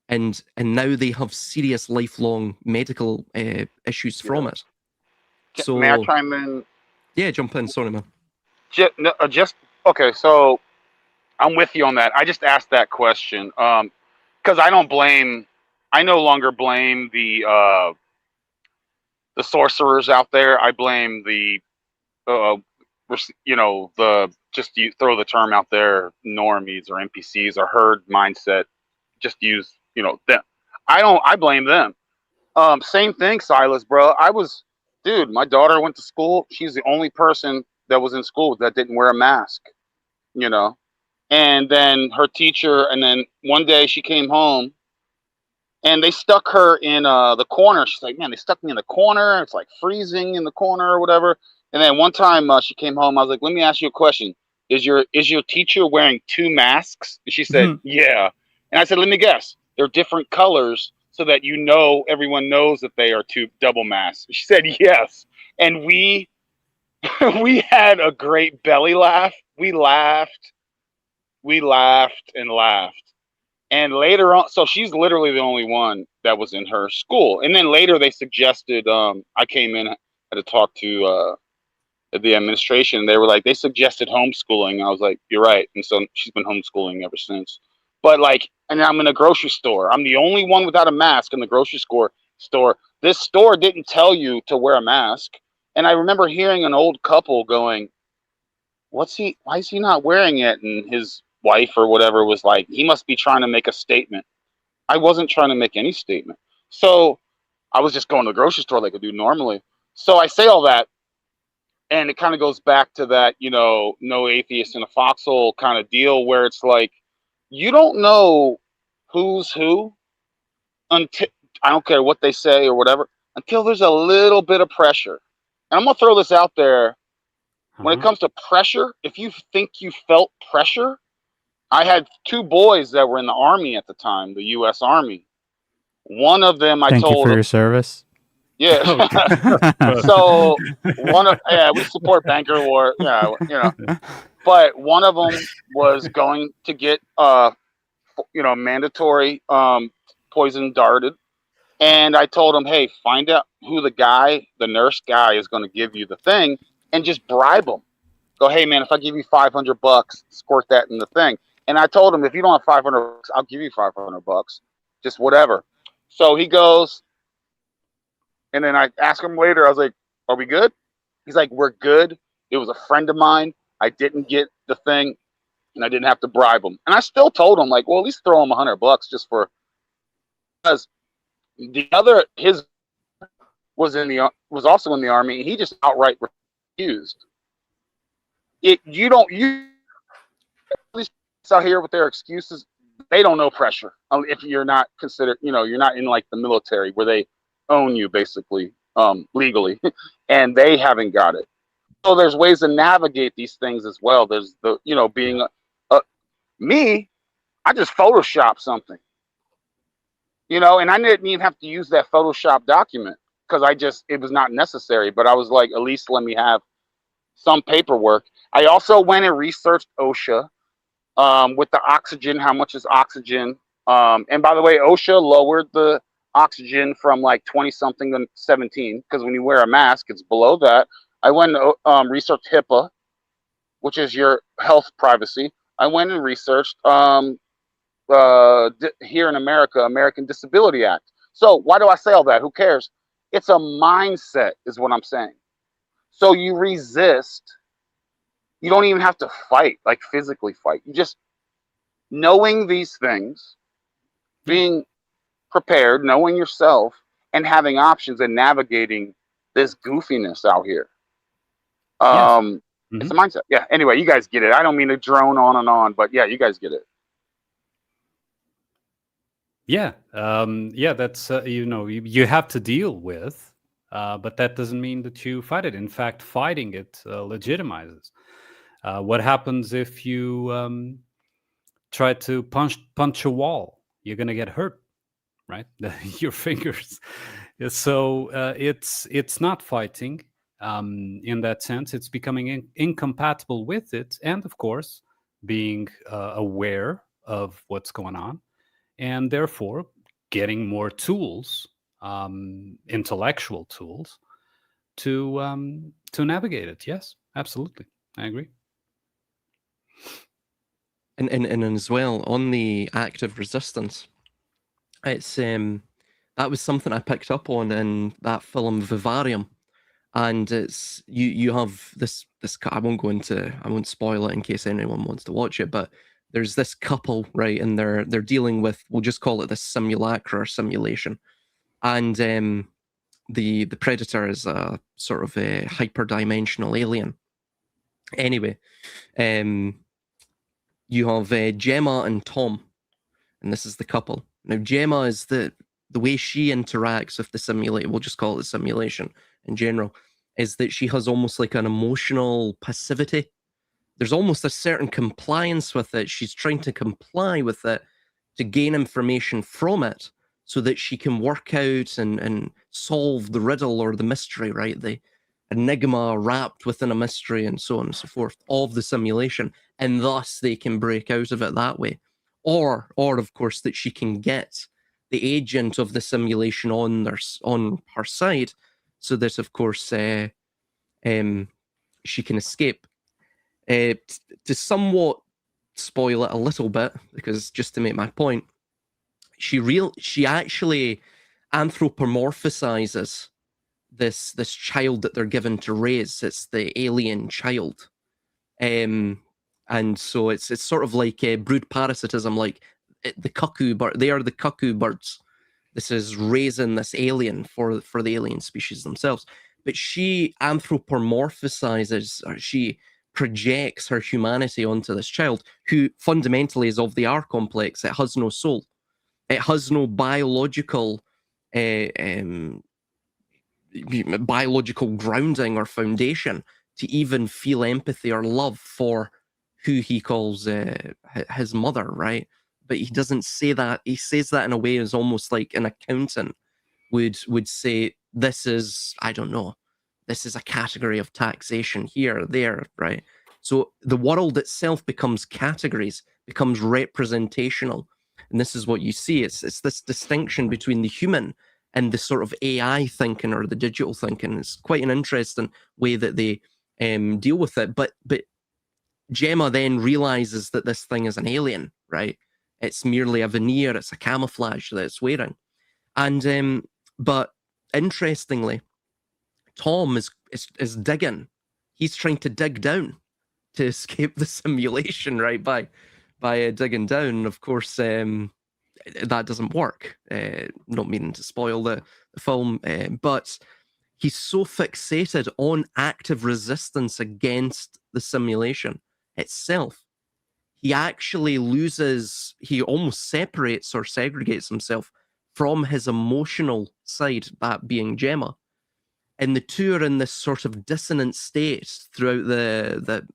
and now they have serious lifelong medical issues from it. So, may I chime in? Yeah, jump in. Sorry, man. Okay. So I'm with you on that. I just asked that question because I no longer blame the sorcerers out there. I blame the you throw the term out there, normies or NPCs or herd mindset. Just use them. I blame them. Same thing, Silas, bro. Dude, my daughter went to school. She's the only person that was in school that didn't wear a mask, and then her teacher, and then one day she came home and they stuck her in the corner. She's like, man, they stuck me in the corner. It's like freezing in the corner or whatever. And then one time she came home, I was like, let me ask you a question. Is your teacher wearing two masks? And she said, yeah. And I said, let me guess. They're different colors, so that everyone knows that they are two double masks. She said yes. And we had a great belly laugh. We laughed and laughed. And later on, so she's literally the only one that was in her school. And then later they suggested, I came in, had to talk to the administration. They were like, they suggested homeschooling. I was like, you're right. And so she's been homeschooling ever since. But and I'm in a grocery store. I'm the only one without a mask in the grocery store. This store didn't tell you to wear a mask. And I remember hearing an old couple going, why is he not wearing it? And his wife or whatever was like, he must be trying to make a statement. I wasn't trying to make any statement. So I was just going to the grocery store like I do normally. So I say all that, and it kind of goes back to that, no atheist in a foxhole kind of deal, where it's like, you don't know who's who until, I don't care what they say or whatever, until there's a little bit of pressure. And I'm going to throw this out there. When it comes to pressure, if you think you felt pressure, I had two boys that were in the Army at the time, the U.S. Army. One of them, Thank you for your service. Yeah. So we support banker war. Yeah, But one of them was going to get mandatory poison darted, and I told him, hey, find out who the nurse guy is going to give you the thing, and just bribe him. Go, hey man, if I give you $500, squirt that in the thing. And I told him, if you don't have $500, I'll give you $500, just whatever. So he goes, and then I asked him later, I was like, are we good? He's like, we're good. It was a friend of mine. I didn't get the thing, and I didn't have to bribe him. And I still told him, like, well, at least throw him $100 just for, because his was also in the Army. He just outright refused. these out here with their excuses, they don't know pressure. If you're not considered, you're not in like the military where they own you basically, legally, and they haven't got it. So there's ways to navigate these things as well. There's being me. I just Photoshop something, and I didn't even have to use that Photoshop document because it was not necessary. But I was like, at least let me have some paperwork. I also went and researched OSHA with the oxygen. How much is oxygen? And by the way, OSHA lowered the oxygen from like 20 something to 17 because when you wear a mask, it's below that. I went and researched HIPAA, which is your health privacy. I went and researched here in America, American Disability Act. So why do I say all that? Who cares? It's a mindset is what I'm saying. So you resist. You don't even have to fight, like physically fight. You just knowing these things, being prepared, knowing yourself, and having options and navigating this goofiness out here. It's a mindset. Yeah. Anyway, you guys get it. I don't mean to drone on and on, but yeah, you guys get it. Yeah. That's, you have to deal with, but that doesn't mean that you fight it. In fact, fighting it legitimizes. What happens if you try to punch a wall? You're going to get hurt, right? Your fingers. So it's not fighting in that sense. It's becoming incompatible with it. And of course, being aware of what's going on. And therefore, getting more tools, intellectual tools, to navigate it. Yes, absolutely, I agree. And as well on the active resistance, it's that was something I picked up on in that film Vivarium, and it's you have this I won't spoil it in case anyone wants to watch it, but there's this couple, right, and they're dealing with, we'll just call it this simulacra or simulation, and the predator is a sort of a hyperdimensional alien. Anyway, you have Gemma and Tom, and this is the couple. Now Gemma is the way she interacts with the simulation, we'll just call it the simulation in general, is that she has almost like an emotional passivity. There's almost a certain compliance with it. She's trying to comply with it to gain information from it so that she can work out and solve the riddle or the mystery, right? The enigma wrapped within a mystery and so on and so forth of the simulation. And thus they can break out of it that way. Or of course, that she can get the agent of the simulation on her side so that, of course, she can escape. To somewhat spoil it a little bit, because just to make my point, she actually anthropomorphizes this child that they're given to raise. It's the alien child, and so it's sort of like brood parasitism, like the cuckoo bird. They are the cuckoo birds. This is raising this alien for the alien species themselves. But she anthropomorphizes, or she projects her humanity onto this child, who fundamentally is of the R complex. It has no soul. It has no biological grounding or foundation to even feel empathy or love for who he calls his mother, right? But he doesn't say that. He says that in a way as almost like an accountant would say, this is, I don't know, this is a category of taxation here, there, right? So the world itself becomes categories, becomes representational. And this is what you see. It's this distinction between the human and the sort of AI thinking or the digital thinking. It's quite an interesting way that they deal with it. But Gemma then realizes that this thing is an alien, right? It's merely a veneer, it's a camouflage that it's wearing. And but interestingly, Tom is digging. He's trying to dig down to escape the simulation, right? By digging down. Of course, that doesn't work. Not meaning to spoil the film, but he's so fixated on active resistance against the simulation itself. he actually loses, he almost separates or segregates himself from his emotional side, that being Gemma. And the two are in this sort of dissonant state throughout the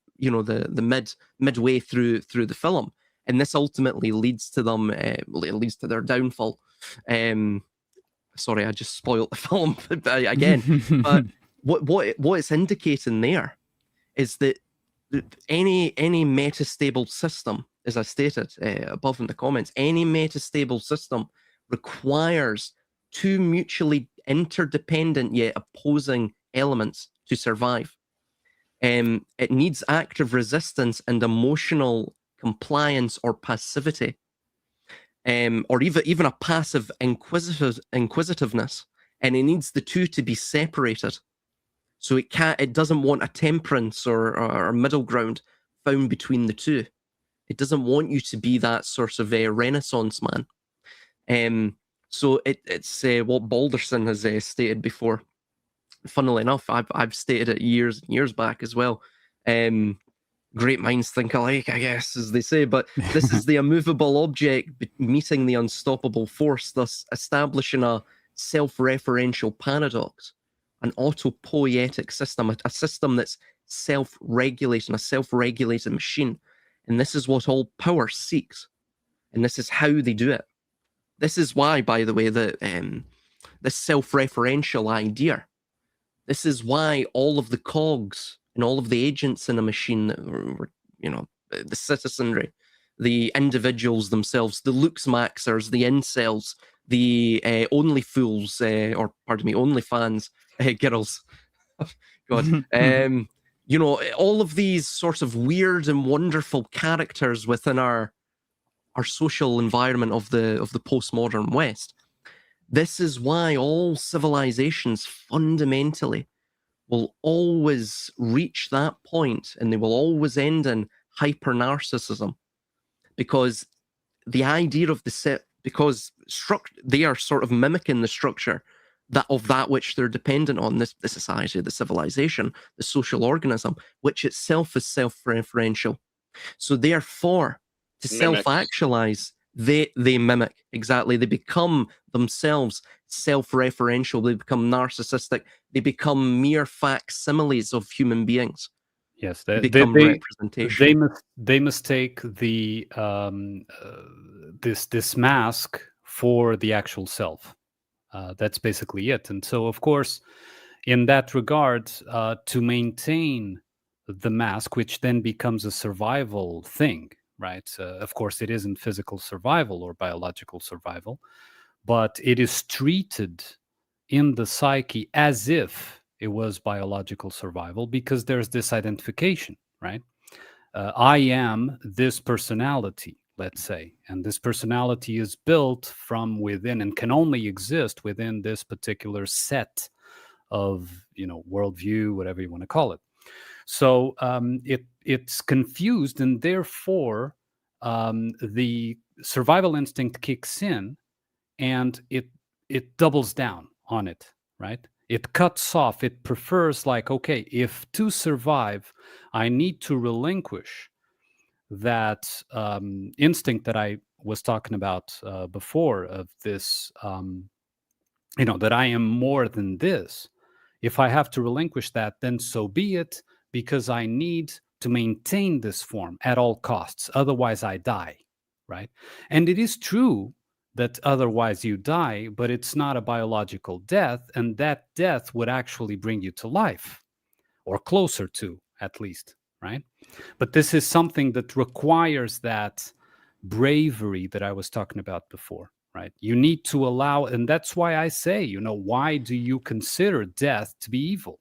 midway through the film, and this ultimately leads to them, leads to their downfall. Sorry, I just spoiled the film again. But what it's indicating there is that any metastable system, as I stated above in the comments, any metastable system requires two mutually interdependent yet opposing elements to survive. It needs active resistance and emotional compliance or passivity, or even a passive inquisitiveness, and it needs the two to be separated. So it doesn't want a temperance or middle ground found between the two. It doesn't want you to be that sort of a Renaissance man. So it's what Balderson has stated before. Funnily enough, I've stated it years and years back as well. Great minds think alike, I guess, as they say. But this is the immovable object meeting the unstoppable force, thus establishing a self-referential paradox, an autopoietic system, a system that's self-regulating, a self-regulated machine. And this is what all power seeks. And this is how they do it. This is why, by the way, this self-referential idea, this is why all of the cogs and all of the agents in a machine, the citizenry, the individuals themselves, the looksmaxers, the incels, the only fools, only fans, girls. God. All of these sorts of weird and wonderful characters within our social environment of the postmodern West. This is why all civilizations fundamentally will always reach that point, and they will always end in hyper-narcissism, because the idea of because they are sort of mimicking the structure of that which they're dependent on, the society, the civilization, the social organism, which itself is self-referential. So therefore, to self-actualize, they mimic, exactly. They become themselves self-referential. They become narcissistic. They become mere facsimiles of human beings. Yes, they become representation. They mistake the this mask for the actual self. That's basically it. And so, of course, in that regard, to maintain the mask, which then becomes a survival thing, right? Of course, it isn't physical survival or biological survival, but it is treated in the psyche as if it was biological survival, because there's this identification, right? I am this personality, let's say, and this personality is built from within and can only exist within this particular set of, worldview, whatever you want to call it. So it's confused, and therefore the survival instinct kicks in, and it doubles down on it, right? It cuts off. It prefers, like, okay, if to survive, I need to relinquish that instinct that I was talking about before, of this, that I am more than this. If I have to relinquish that, then so be it, because I need to maintain this form at all costs. Otherwise, I die, right? And it is true that otherwise you die, but it's not a biological death, and that death would actually bring you to life, or closer to, at least, right? But this is something that requires that bravery that I was talking about before, right? You need to allow, and that's why I say, why do you consider death to be evil?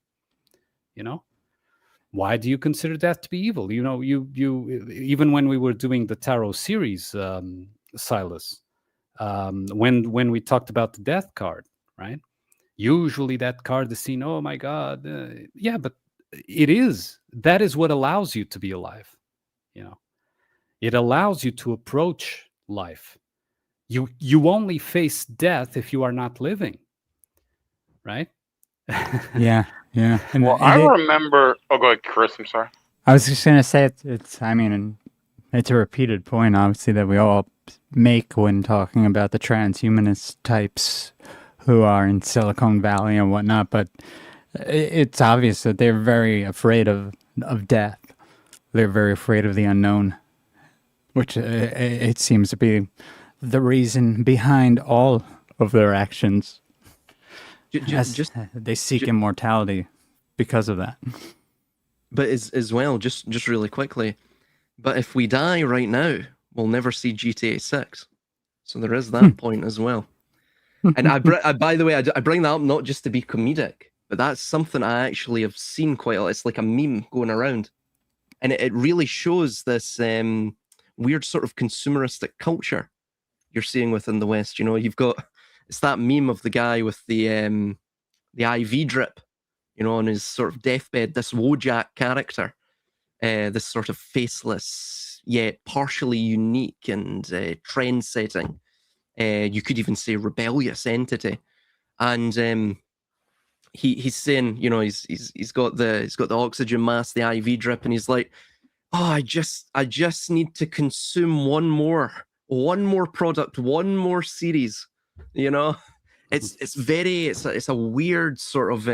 Why do you consider death to be evil? You even when we were doing the tarot series, Silas, when we talked about the death card, right? Usually that card is seen, oh my God, yeah, but that is what allows you to be alive. It allows you to approach life. You only face death if you are not living, right? Yeah. And I remember. Oh, go ahead, Chris. I'm sorry. I was just gonna say it's. I mean, It's a repeated point, obviously, that we all make when talking about the transhumanist types who are in Silicon Valley and whatnot. But it's obvious that they're very afraid of death. They're very afraid of the unknown, which it seems to be the reason behind all of their actions. They seek immortality because of that. But as well, just really quickly, but if we die right now, we'll never see GTA 6. So there is that point as well. And by the way, I bring that up not just to be comedic, but that's something I actually have seen quite a lot. It's like a meme going around. And it really shows this weird sort of consumeristic culture you're seeing within the West. You know, it's that meme of the guy with the IV drip, you know, on his sort of deathbed, this Wojak character. This sort of faceless, yet partially unique and trend-setting, you could even say rebellious entity. And he's saying, you know, he's got the oxygen mask, the IV drip, and he's like, oh, I just need to consume one more product, one more series. You know, it's a weird sort of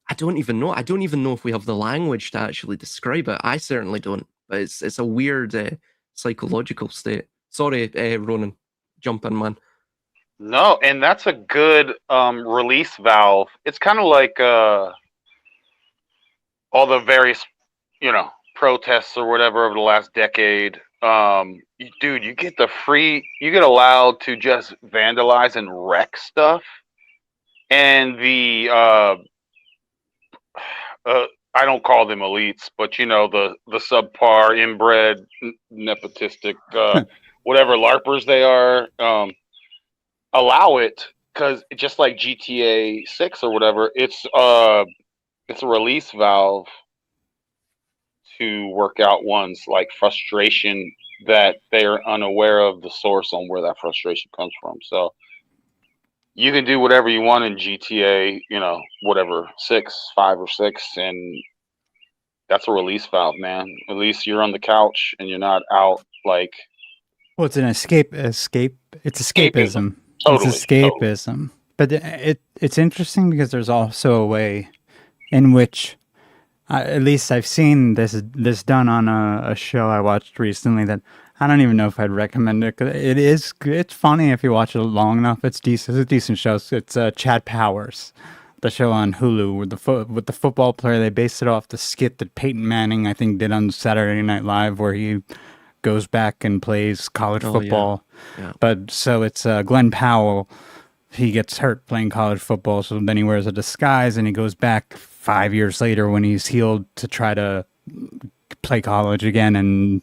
I don't even know if we have the language to actually describe it. I certainly don't. But it's a weird psychological state. Sorry, Ronin, jump in, man. No, and that's a good release valve. It's kind of like all the various, you know, protests or whatever over the last decade. Dude, you get allowed to just vandalize and wreck stuff, and the I don't call them elites, but you know, the subpar, inbred, nepotistic, whatever LARPers they are, allow it, because just like GTA 6 or whatever, it's a release valve to work out one's like frustration that they are unaware of the source on where that frustration comes from. So you can do whatever you want in GTA, you know, whatever, 5 or 6, and that's a release valve, man. At least you're on the couch and you're not out like. Well, it's an escapism. Totally, it's escapism. Totally. But it's interesting because there's also a way in which, at least I've seen this done on a show I watched recently that I don't even know if I'd recommend it. It's funny if you watch it long enough. It's decent. It's a decent show. It's Chad Powers, the show on Hulu with the football player. They based it off the skit that Peyton Manning, I think, did on Saturday Night Live, where he goes back and plays college football. Yeah. But so it's Glenn Powell. He gets hurt playing college football, so then he wears a disguise and he goes back 5 years later when he's healed to try to play college again. And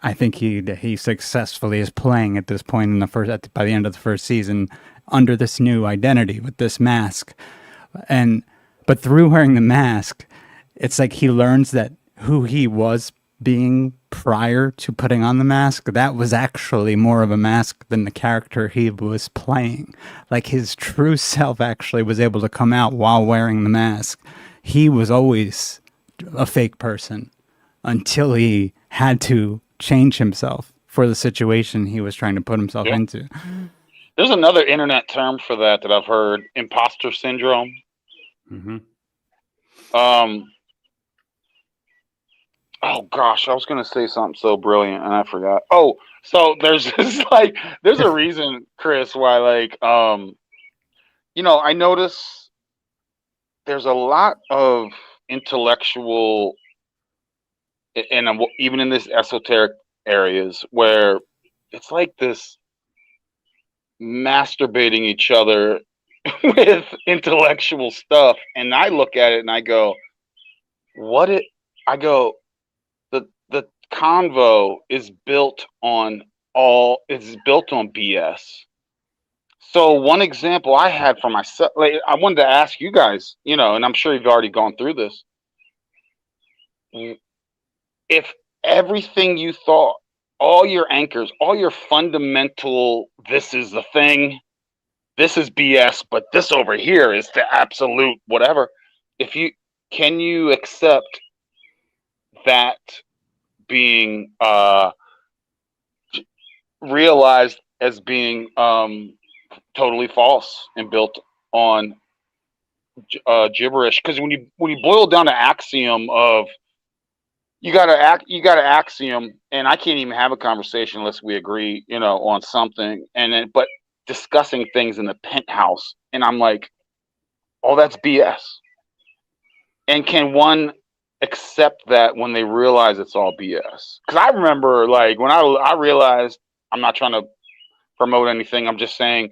I think he successfully is playing at this point in by the end of the first season under this new identity with this mask. But through wearing the mask, it's like he learns that who he was being prior to putting on the mask, that was actually more of a mask than the character he was playing. Like his true self actually was able to come out while wearing the mask. He was always a fake person until he had to change himself for the situation he was trying to put himself into. There's another internet term for that I've heard: imposter syndrome. Mm-hmm. Oh gosh, I was gonna say something so brilliant and I forgot. Oh, so there's there's a reason, Chris, why you know, I notice there's a lot of intellectual and even in this esoteric areas where it's like this masturbating each other with intellectual stuff, and I look at it and I go, the convo is built on BS. So one example I had for myself, I wanted to ask you guys, you know, and I'm sure you've already gone through this. If everything you thought, all your anchors, all your fundamental, this is the thing, this is BS, but this over here is the absolute whatever. Can you accept that being realized as being totally false and built on gibberish. Because when you boil down the axiom of you got to axiom, and I can't even have a conversation unless we agree, on something, and then but discussing things in the penthouse, and I'm like, oh, that's BS. And can one accept that when they realize it's all BS? Because I remember, like, when I realized, I'm not trying to promote anything, I'm just saying,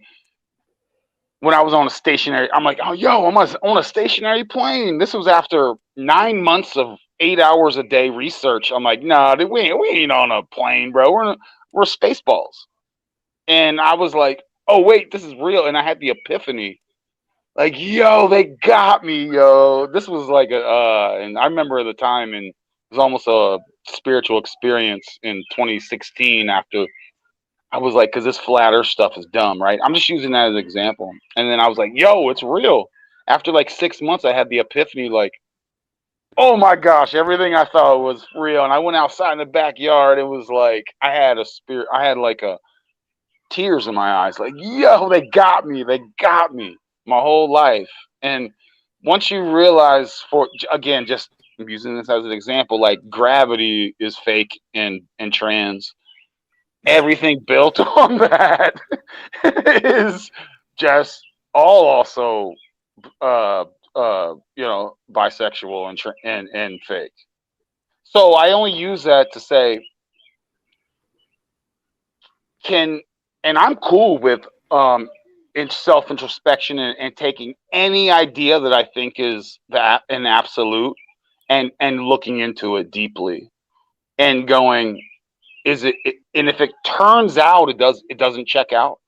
when I was on a stationary, I'm like, oh, yo, I'm on a stationary plane. This was after 9 months of 8 hours a day research. I'm like, nah, we ain't on a plane, bro. We're Spaceballs. And I was like, oh, wait, this is real. And I had the epiphany. Like, yo, they got me, yo. This was like and I remember at the time, and it was almost a spiritual experience in 2016 after I was like, because this flat earth stuff is dumb, right? I'm just using that as an example. And then I was like, yo, it's real. After like 6 months, I had the epiphany, like, oh my gosh, everything I thought was real. And I went outside in the backyard. It was like, I had like tears in my eyes. Like, yo, they got me my whole life. And once you realize, again, just using this as an example, like gravity is fake and trans. Everything built on that is just all also bisexual and fake. So I only use that to say, and I'm cool with in self-introspection and taking any idea that I think is that an absolute and looking into it deeply and going, is it, and if it turns out it doesn't check out,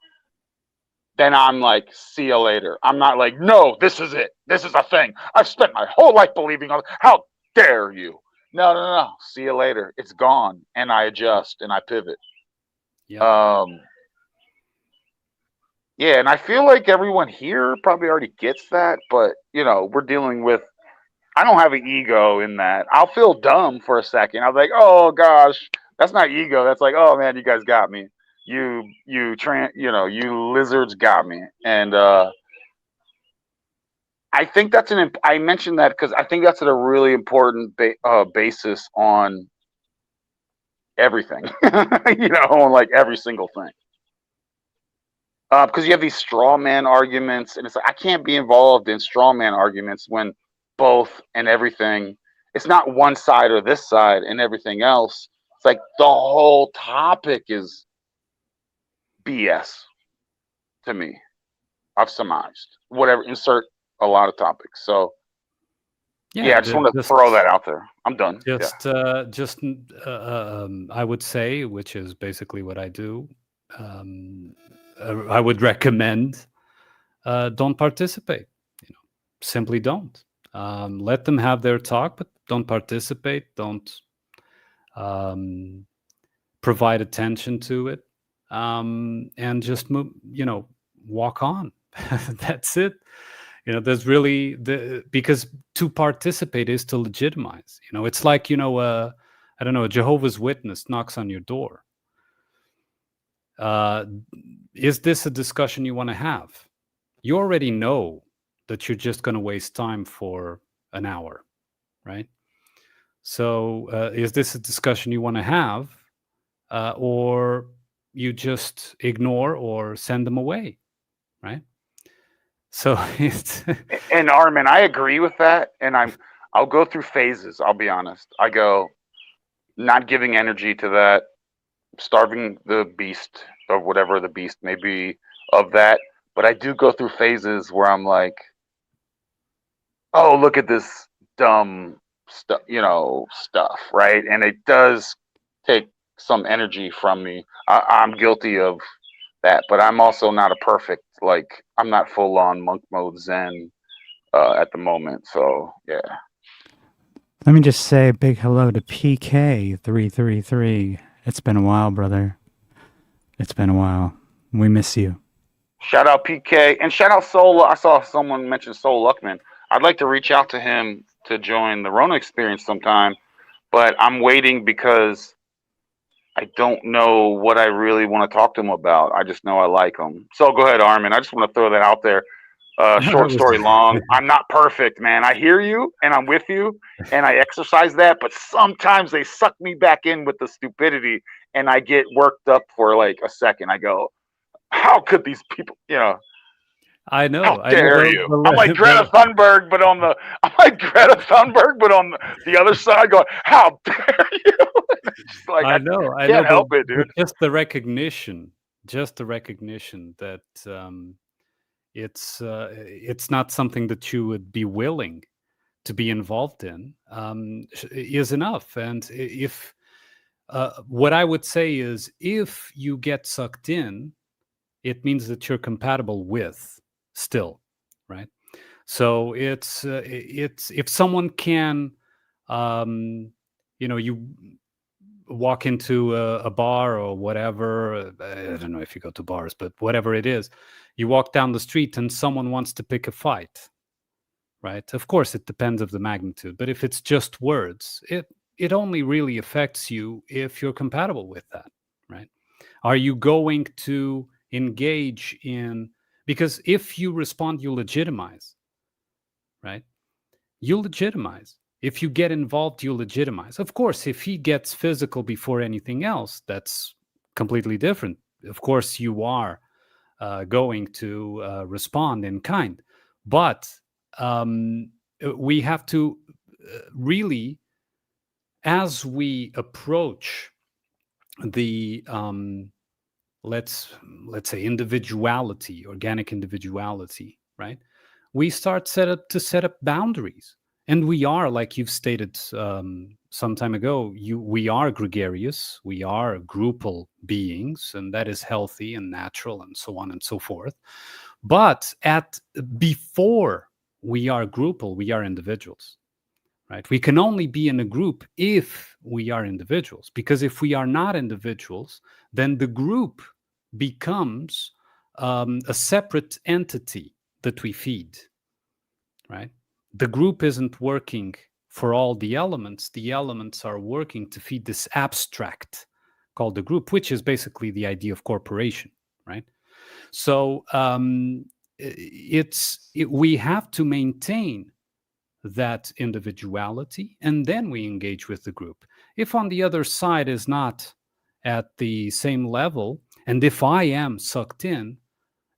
then I'm like, see you later. I'm not like, no, this is it. This is a thing. I've spent my whole life believing on it. How dare you? No. See you later. It's gone. And I adjust and I pivot. Yeah. Yeah, and I feel like everyone here probably already gets that, but we're dealing with, I don't have an ego in that. I'll feel dumb for a second. I'll be like, oh gosh, that's not ego. That's like, oh man, you guys got me. You lizards got me. And I think that's I mentioned that because I think that's a really important basis on everything, on like every single thing. Because you have these straw man arguments, and it's like, I can't be involved in straw man arguments when both and everything, it's not one side or this side and everything else. It's like the whole topic is BS to me. I've surmised. Whatever, insert a lot of topics. So yeah, I just want to throw that out there. I'm done. I would say, which is basically what I do, I would recommend don't participate. Simply don't. Let them have their talk, but don't participate. Don't provide attention to it, and just move. Walk on. That's it. There's really because to participate is to legitimize. It's like I don't know, a Jehovah's Witness knocks on your door. Is this a discussion you want to have? You already know that you're just going to waste time for an hour, right? So is this a discussion you want to have, or you just ignore or send them away, right? So and Armunn, I agree with that, and I'll go through phases. I'll be honest. I go not giving energy to that, starving the beast or whatever the beast may be of that. But I do go through phases where I'm like, oh, look at this dumb stuff, stuff, right? And it does take some energy from me. I'm guilty of that, but I'm also not a perfect, like, I'm not full on monk mode Zen at the moment. So yeah. Let me just say a big hello to PK333. It's been a while, brother. It's been a while. We miss you. Shout out PK and shout out Soul. I saw someone mention Soul Luckman. I'd like to reach out to him to join the Ronin experience sometime. but I'm waiting because I don't know what I really want to talk to him about. I just know I like him. So go ahead, Armin. I just want to throw that out there. Short story long. I'm not perfect, man. I hear you and I'm with you and I exercise that, but sometimes they suck me back in with the stupidity and I get worked up for like a second. I go, how could these people, I know. how I dare know you? I'm like Greta Thunberg, but on the other side going, how dare you? Just like, I know. I can't know. help but, it, dude. but just the recognition that it's not something that you would be willing to be involved in is enough. And if what I would say is, if you get sucked in, it means that you're compatible with still, right? So it's if someone can, you walk into a bar or whatever. I don't know if you go to bars, but whatever it is, you walk down the street and someone wants to pick a fight, right? Of course, it depends of the magnitude, but if it's just words, it only really affects you if you're compatible with that, right? Are you going to engage in, because if you respond, you legitimize, right? You legitimize. If you get involved, you legitimize. Of course, if he gets physical before anything else, that's completely different. Of course, you are going to respond in kind. But we have to really, as we approach the let's say individuality, organic individuality, right? We start set up boundaries, and we are, like you've stated some time ago, we are gregarious, we are groupal beings, and that is healthy and natural, and so on and so forth. But before we are groupal, we are individuals, right? We can only be in a group if we are individuals, because if we are not individuals, then the group becomes a separate entity that we feed, right? The group isn't working for all the elements are working to feed this abstract called the group, which is basically the idea of corporation, right? So we have to maintain that individuality, and then we engage with the group. If on the other side is not at the same level, and if I am sucked in,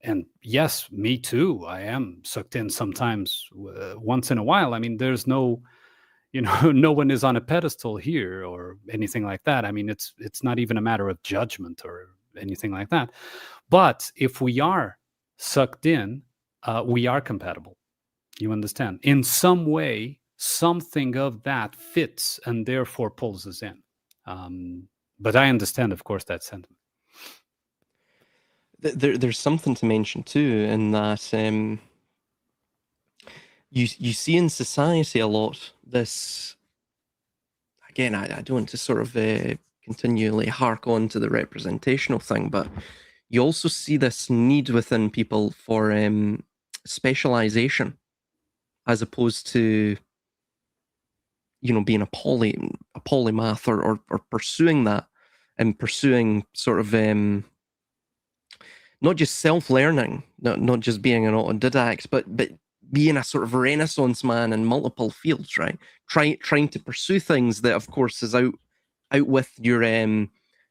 and yes, me too, I am sucked in sometimes, once in a while. I mean, there's no, no one is on a pedestal here or anything like that. I mean, it's not even a matter of judgment or anything like that. But if we are sucked in, we are compatible. You understand? In some way, something of that fits and therefore pulls us in. But I understand, of course, that sentiment. There's something to mention too, in that you see in society a lot this. Again, I don't want to sort of continually hark on to the representational thing, but you also see this need within people for specialization, as opposed to being a polymath or pursuing that, and pursuing sort of not just self-learning, not just being an autodidact, but being a sort of renaissance man in multiple fields, right? Trying to pursue things that, of course, is out with your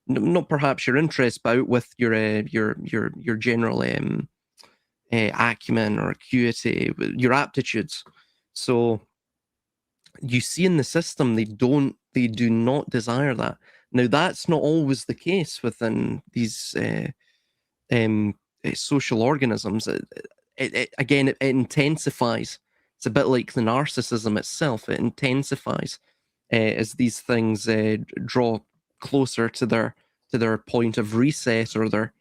not perhaps your interest, but out with your general acumen or acuity, your aptitudes. So you see in the system, they do not desire that. Now, that's not always the case within these social organisms. It intensifies. It's a bit like the narcissism itself. It intensifies as these things draw closer to their point of reset, or their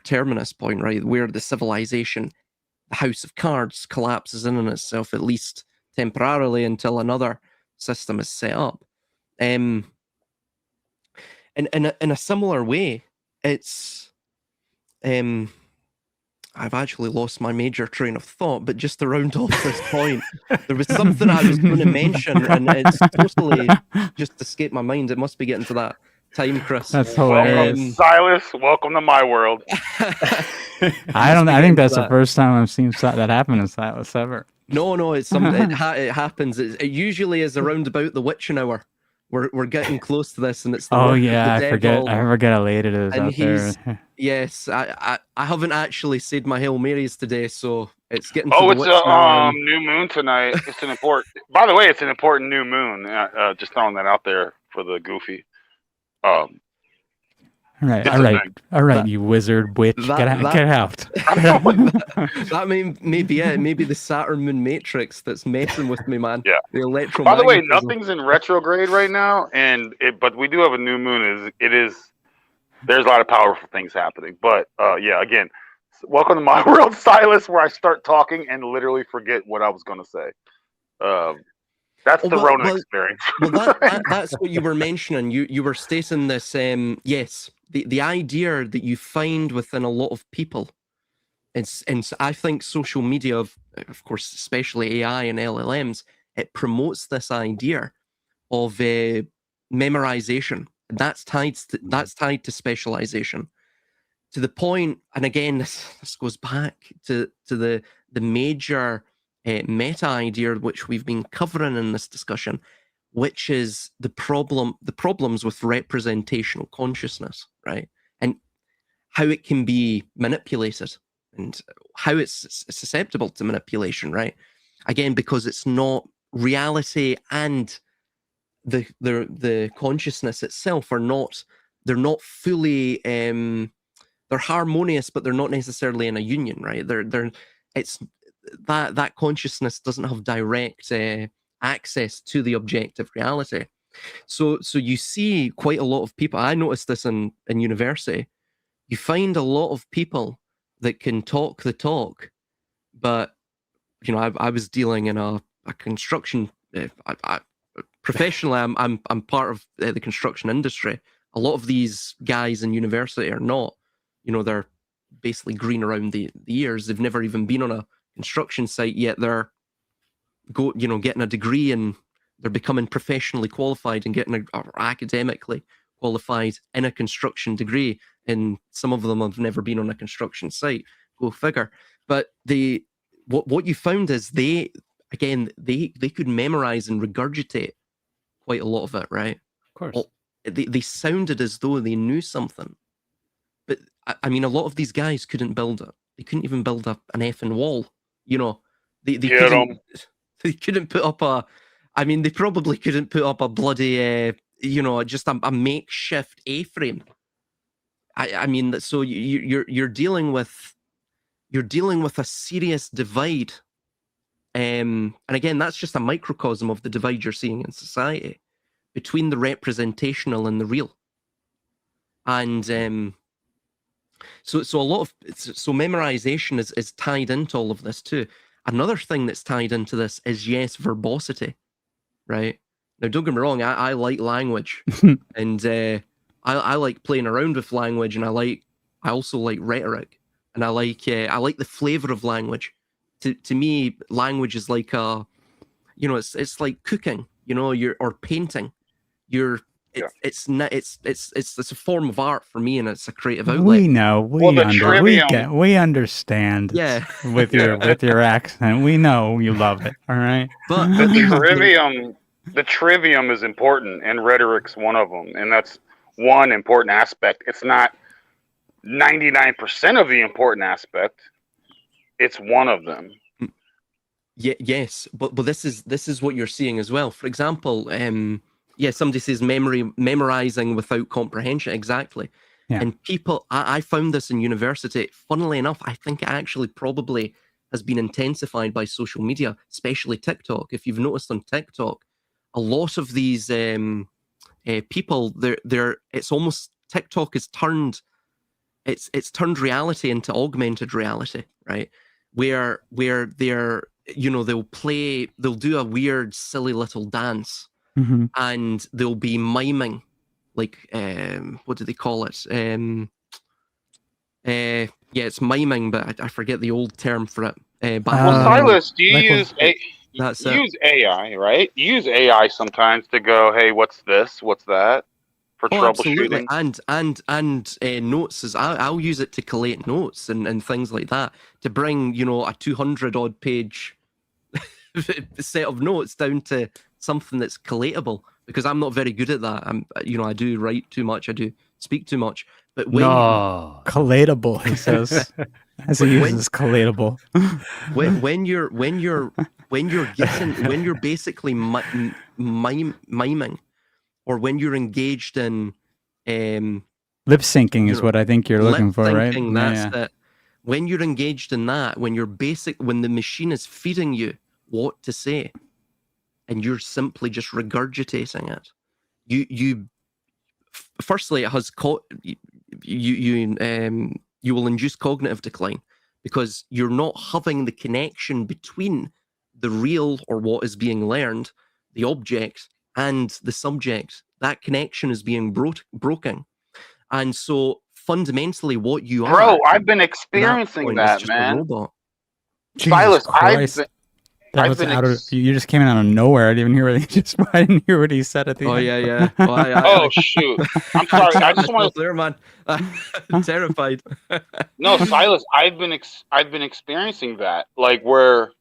terminus point, right, where the civilization, the house of cards, collapses in on itself, at least temporarily, until another system is set up. In a similar way, it's I've actually lost my major train of thought, but just to round off this point, there was something I was going to mention, and it's totally just escaped my mind. It must be getting to that time, Chris. That's Welcome, hilarious. Silas. Welcome to my world. I think that's the first time I've seen that happen in Silas ever. No, it's something. It happens. It usually is around about the witching hour. We're getting close to this, and it's the Oh work of yeah, the I forget. devil. I forget how late it is And out there. Yes, I haven't actually said my Hail Marys today, so it's getting. Oh, to it's the witching hour. a new moon tonight. It's an important. By the way, it's an important new moon. Just throwing that out there for the goofy. All right, you wizard witch, get out. That may be it. Maybe the Saturn moon matrix that's messing with me, man. Yeah. The electromagnetism. By the way, nothing's in retrograde right now, but we do have a new moon. There's a lot of powerful things happening. But yeah, again, welcome to my world, Silas, where I start talking and literally forget what I was going to say. That's the Ronin experience. Well, that's what you were mentioning. You were stating this. Yes, the idea that you find within a lot of people, and I think social media, of course, especially AI and LLMs, it promotes this idea of memorization. That's tied to specialization, to the point. And again, this goes back to the major meta idea which we've been covering in this discussion, which is the problems with representational consciousness, right? And how it can be manipulated and how it's susceptible to manipulation, right? Again, because it's not reality and the consciousness itself they're not fully they're harmonious, but they're not necessarily in a union, right? It's that consciousness doesn't have direct access to the objective reality. So you see quite a lot of people. I noticed this in university. You find a lot of people that can talk the talk, but I was dealing in a construction. Professionally, I'm part of the construction industry. A lot of these guys in university are not. They're basically green around the ears. They've never even been on a construction site yet. They're getting a degree and they're becoming professionally qualified and getting academically qualified in a construction degree. And some of them have never been on a construction site. Go figure. But what you found is they could memorize and regurgitate quite a lot of it, right? Of course. Well, they sounded as though they knew something. But I mean, a lot of these guys couldn't build it. They couldn't even build an effing wall. They couldn't put up they probably couldn't put up a bloody, just a makeshift A-frame. I mean, so you're dealing with a serious divide. And again, that's just a microcosm of the divide you're seeing in society between the representational and the real. And so a lot of memorization is tied into all of this too. Another thing that's tied into this is verbosity, right? Now, don't get me wrong, I like language, and I like playing around with language, and I also like rhetoric, and I like the flavor of language. To me, language is like it's like cooking, or painting. It's a form of art for me, and it's a creative outlet. We know, we understand. Yeah, with your accent, we know you love it. All right, but the trivium is important, and rhetoric's one of them, and that's one important aspect. It's not 99% of the important aspect. It's one of them. Yeah, yes, but this is what you're seeing as well. For example, somebody says memorizing without comprehension. Exactly. Yeah. And people, I found this in university. Funnily enough, I think it actually probably has been intensified by social media, especially TikTok. If you've noticed on TikTok, a lot of these people, it's almost TikTok has turned, it's turned reality into augmented reality, right? Where they're, they'll do a weird, silly little dance, and they'll be miming, like, what do they call it? Yeah, it's miming, but I forget the old term for it. But Well, Silas, do you like use That's you it. use AI, right? You use AI sometimes to go, hey, what's this? What's that? For Oh, absolutely, troubleshooting. and notes is I'll use it to collate notes and things like that to bring a 200 odd page set of notes down to something that's collatable, because I'm not very good at that. I do write too much, I do speak too much, but No. collatable, he says, as he uses collatable. when you're basically miming, or when you're engaged in Lip syncing is what I think you're looking for, right? thinking, that's it. When you're engaged in that, when the machine is feeding you what to say, and you're simply just regurgitating it, firstly, it has you will induce cognitive decline, because you're not having the connection between the real, or what is being learned, the object, and the subject. That connection is being broken. And so fundamentally what you are, Bro, I've been at that experiencing point, is that, just a man. robot. Jesus Silas, Christ. That I've was been out of, you just came in out of nowhere. I didn't even hear what he I didn't hear what he said at the Oh end. yeah. Well, Oh shoot. I'm sorry. I just want to there, man. Terrified. No, Silas, I've been experiencing that, like, where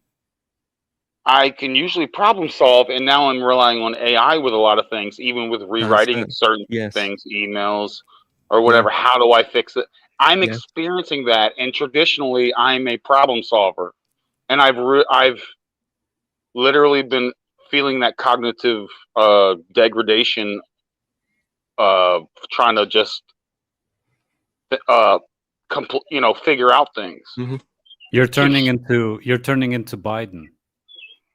I can usually problem solve, and now I'm relying on AI with a lot of things, even with rewriting it. certain Yes. things, emails or whatever. How do I fix it? I'm Yeah. experiencing that, and traditionally, I'm a problem solver, and I've literally been feeling that cognitive degradation, trying to just figure out things. Mhm. You're turning into Biden.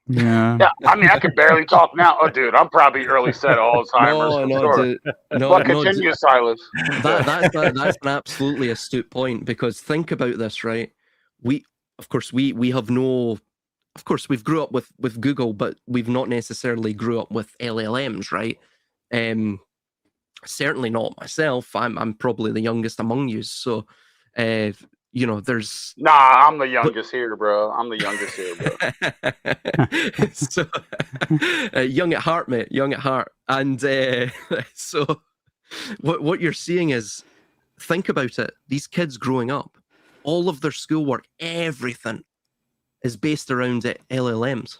Yeah. Yeah, I mean, I can barely talk now. Oh, dude, I'm probably early set Alzheimer's for sure. But continue, Silas. That's an absolutely astute point, because think about this, right? We have no, of course we've grew up with Google, but we've not necessarily grew up with LLMs, right? Certainly not myself. I'm probably the youngest among you, so there's Nah, I'm the youngest here, bro. I'm the youngest here, bro. So young at heart, mate. Young at heart. And so what you're seeing is, think about it. These kids growing up, all of their schoolwork, everything is based around LLMs.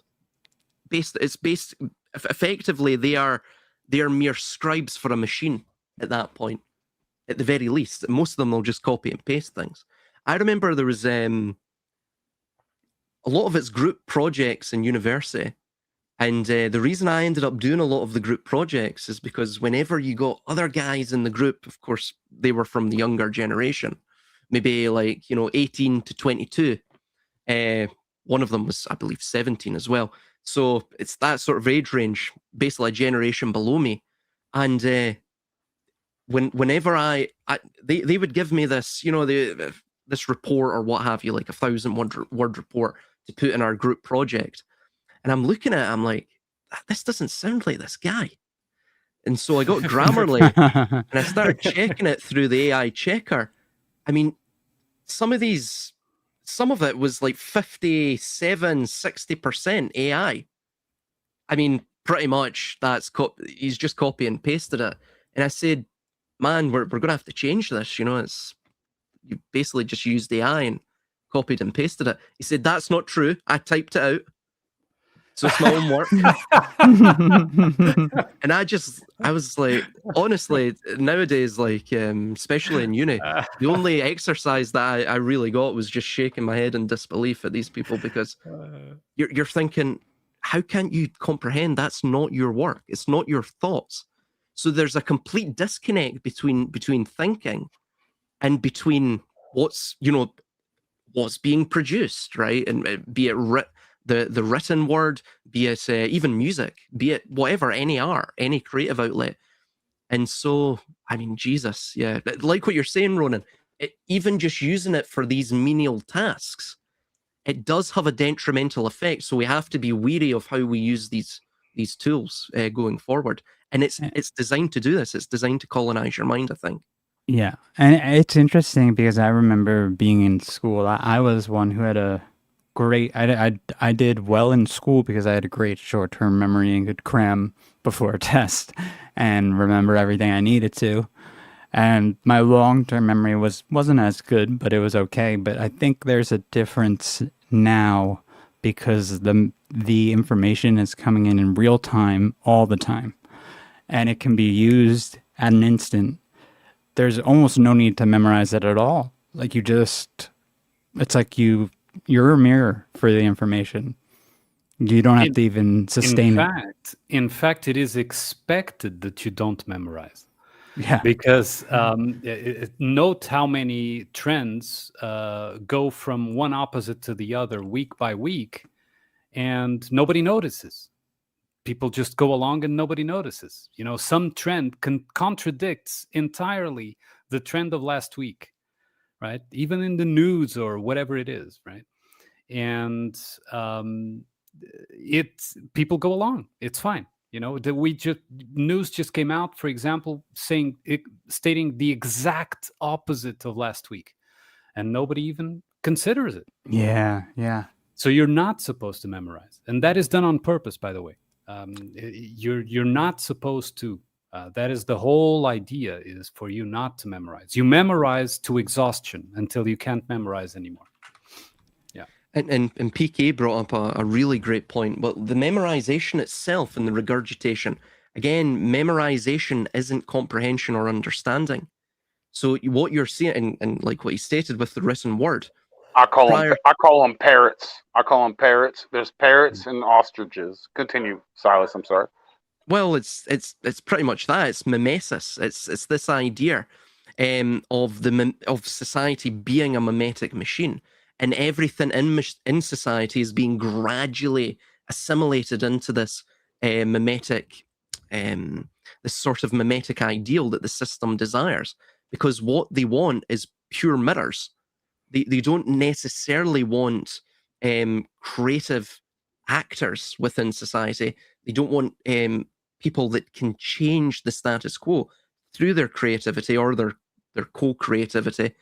Effectively, they are mere scribes for a machine at that point, at the very least. Most of them will just copy and paste things. I remember there was a lot of it's group projects in university. And the reason I ended up doing a lot of the group projects is because whenever you got other guys in the group, of course, they were from the younger generation, maybe 18 to 22. One of them was, I believe, 17 as well. So it's that sort of age range, basically a generation below me. And whenever they would give me this, this report or what have you, like a 1,000-word report to put in our group project. And I'm looking at it, I'm like, this doesn't sound like this guy. And so I got Grammarly and I started checking it through the AI checker. I mean, some of it was like 57, 60% AI. I mean, pretty much he's just copy and pasted it. And I said, man, we're going to have to change this. You basically just used AI and copied and pasted it. He said, that's not true. I typed it out. So it's my own work. And I was like, honestly, nowadays, especially in uni, the only exercise that I really got was just shaking my head in disbelief at these people, because you're thinking, how can't you comprehend? That's not your work. It's not your thoughts. So there's a complete disconnect between thinking and between what's being produced, right? And be it the written word, be it even music, be it whatever, any art, any creative outlet. And so, I mean, Jesus, yeah, like what you're saying, Ronin, even just using it for these menial tasks, it does have a detrimental effect. So we have to be wary of how we use these tools going forward. And it's designed to do this. It's designed to colonize your mind, I think. Yeah, and it's interesting because I remember being in school. I was one who had a great. I did well in school because I had a great short-term memory and could cram before a test and remember everything I needed to. And my long-term memory wasn't as good, but it was okay. But I think there's a difference now because the information is coming in real time all the time, and it can be used at an instant. There's almost no need to memorize it at all. Like it's like you're a mirror for the information. You don't have to even sustain it. In fact, it is expected that you don't memorize. Yeah. Because note how many trends go from one opposite to the other week by week, and nobody notices. People just go along and nobody notices. Some trend contradicts entirely the trend of last week, right? Even in the news or whatever it is, right? And people go along. It's fine. News just came out, for example, stating the exact opposite of last week, and nobody even considers it. Yeah, yeah. So you're not supposed to memorize, and that is done on purpose, by the way. You're not supposed to. That is the whole idea, is for you not to memorize. You memorize to exhaustion until you can't memorize anymore. Yeah. And PK brought up a really great point. Well, the memorization itself and the regurgitation, again, memorization isn't comprehension or understanding. So what you're seeing, and like what he stated with the written word, I call them parrots. I call them parrots. There's parrots and ostriches. Continue, Silas. I'm sorry. Well, it's pretty much that. It's mimesis. It's this idea of society being a mimetic machine, and everything in society is being gradually assimilated into this mimetic, this sort of mimetic ideal that the system desires. Because what they want is pure mirrors. They don't necessarily want creative actors within society. They don't want people that can change the status quo through their creativity or their co-creativity.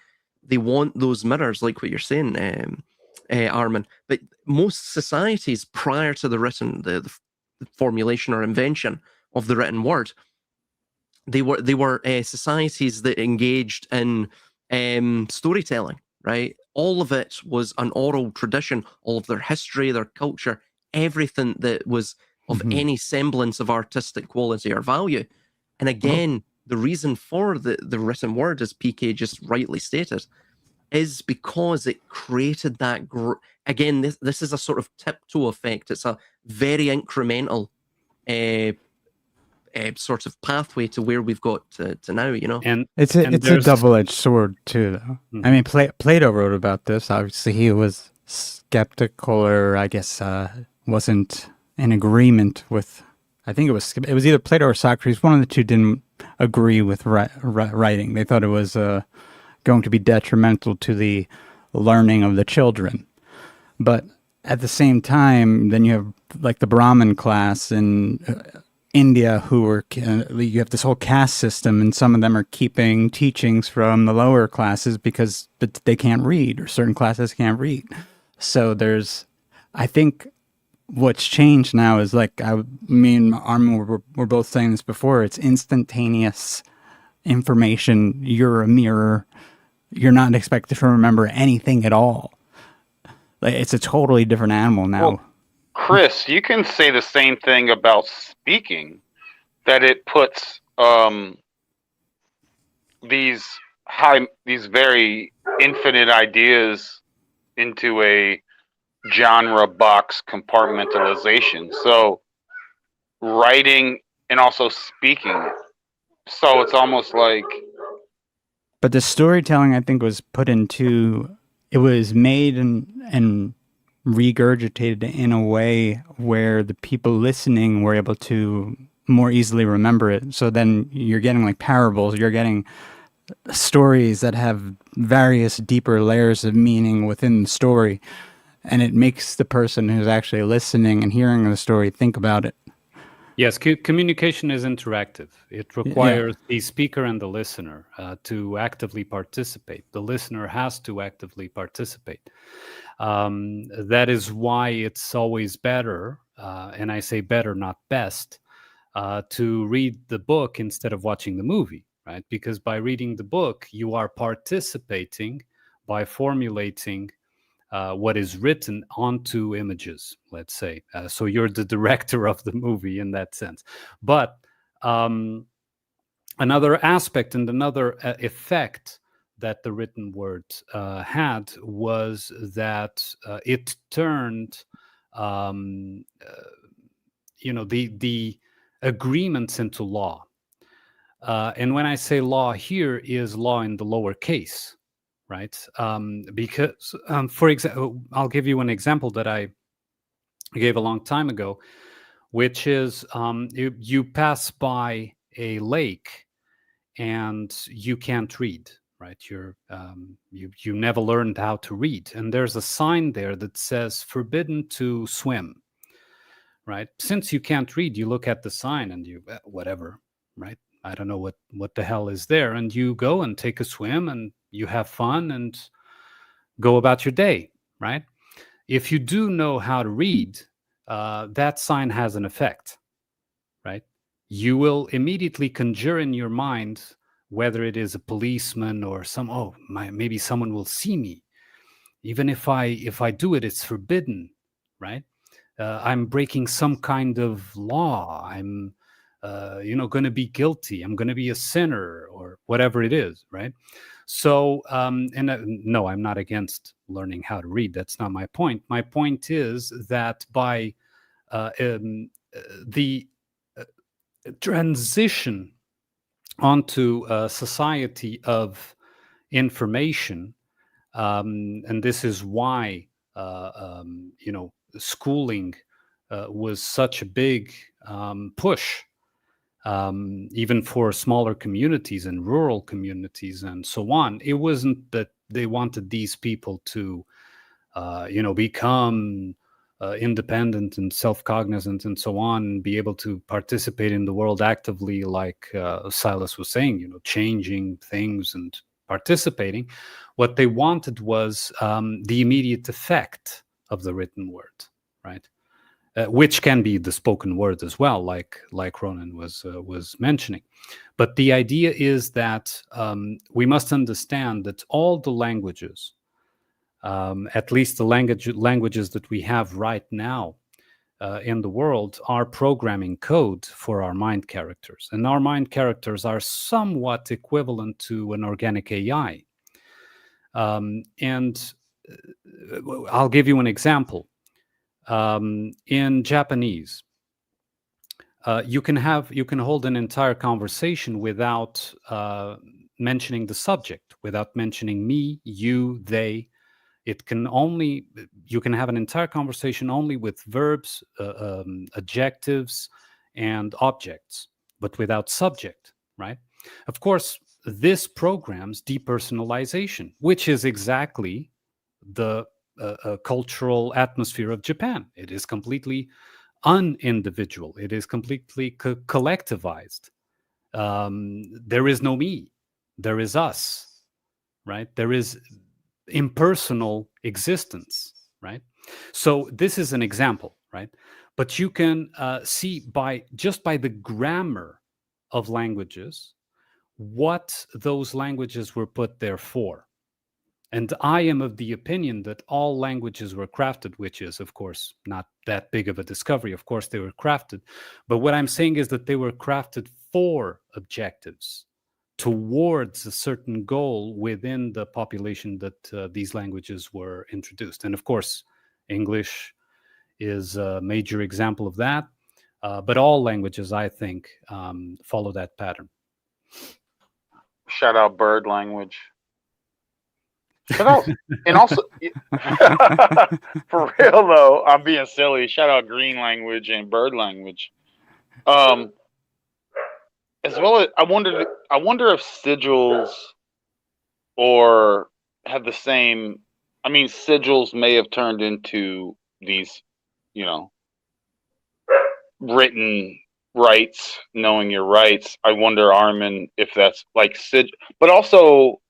They want those mirrors, like what you're saying, Armunn. But most societies prior to the formulation or invention of the written word, they were societies that engaged in storytelling. Right? All of it was an oral tradition, all of their history, their culture, everything that was of any semblance of artistic quality or value. And again, the reason for the written word, as PK just rightly stated, is because it created that... Again, this is a sort of tiptoe effect. It's a very incremental sort of pathway to where we've got to now, And it's a double-edged sword too, though. I mean, Plato wrote about this. Obviously, he was skeptical, or I guess wasn't in agreement with. I think it was either Plato or Socrates. One of the two didn't agree with writing. They thought it was going to be detrimental to the learning of the children. But at the same time, then you have like the Brahmin class in India, who were, you have this whole caste system, and some of them are keeping teachings from the lower classes because they can't read, or certain classes can't read. So I think what's changed now is, like, me and Armunn were both saying this before, it's instantaneous information. You're a mirror. You're not expected to remember anything at all. Like, it's a totally different animal now. Well, Chris, you can say the same thing about speaking, that it puts these very infinite ideas into a genre box compartmentalization. So writing and also speaking. So it's almost like... But the storytelling, I think, was put into... It was made and regurgitated in a way where the people listening were able to more easily remember it. So then you're getting like parables, you're getting stories that have various deeper layers of meaning within the story. And it makes the person who's actually listening and hearing the story think about it. Yes, communication is interactive. It requires the speaker and the listener to actively participate. The listener has to actively participate. That is why it's always better, and I say better, not best, to read the book instead of watching the movie, right? Because by reading the book, you are participating by formulating what is written onto images, let's say. So you're the director of the movie in that sense. But another aspect and another effect that the written word had was that it turned, the agreements into law. And when I say law here, is law in the lower case, right? Because, for example, I'll give you an example that I gave a long time ago, which is you pass by a lake and you can't read, right? You never learned how to read, and there's a sign there that says "forbidden to swim." Right? Since you can't read, you look at the sign and you whatever, right? I don't know what the hell is there, and you go and take a swim and you have fun and go about your day, right? If you do know how to read, that sign has an effect, right? You will immediately conjure in your mind whether it is a policeman or maybe someone will see me. Even if I do it, it's forbidden, right? I'm breaking some kind of law. I'm, going to be guilty. I'm going to be a sinner or whatever it is, right? So, no, I'm not against learning how to read. That's not my point. My point is that by the transition onto a society of information, and this is why schooling was such a big push, even for smaller communities and rural communities and so on. It wasn't that they wanted these people to become independent and self-cognizant and so on, and be able to participate in the world actively, like Silas was saying, changing things and participating. What they wanted was the immediate effect of the written word, right? Which can be the spoken word as well, like Ronin was mentioning. But the idea is that we must understand that all the languages, at least the languages that we have right now in the world, are programming code for our mind characters. And our mind characters are somewhat equivalent to an organic AI. And I'll give you an example. In Japanese, you can hold an entire conversation without mentioning the subject, without mentioning me, you, they. You can have an entire conversation only with verbs, adjectives, and objects, but without subject, right? Of course, this programs depersonalization, which is exactly the cultural atmosphere of Japan. It is completely unindividual. It is completely collectivized. There is no me. There is us, right? There is impersonal existence, right? So this is an example, right? But you can see by the grammar of languages what those languages were put there for. And I am of the opinion that all languages were crafted, which is, of course, not that big of a discovery. Of course, they were crafted. But what I'm saying is that they were crafted for objectives, towards a certain goal within the population that these languages were introduced. And of course, English is a major example of that. But all languages, I think, follow that pattern. Shout out bird language. Shout out, and also, for real though, I'm being silly. Shout out green language and bird language. As well as I wonder if sigils or have the same. I mean, sigils may have turned into these, written rights, knowing your rights. I wonder, Armunn, if that's like but also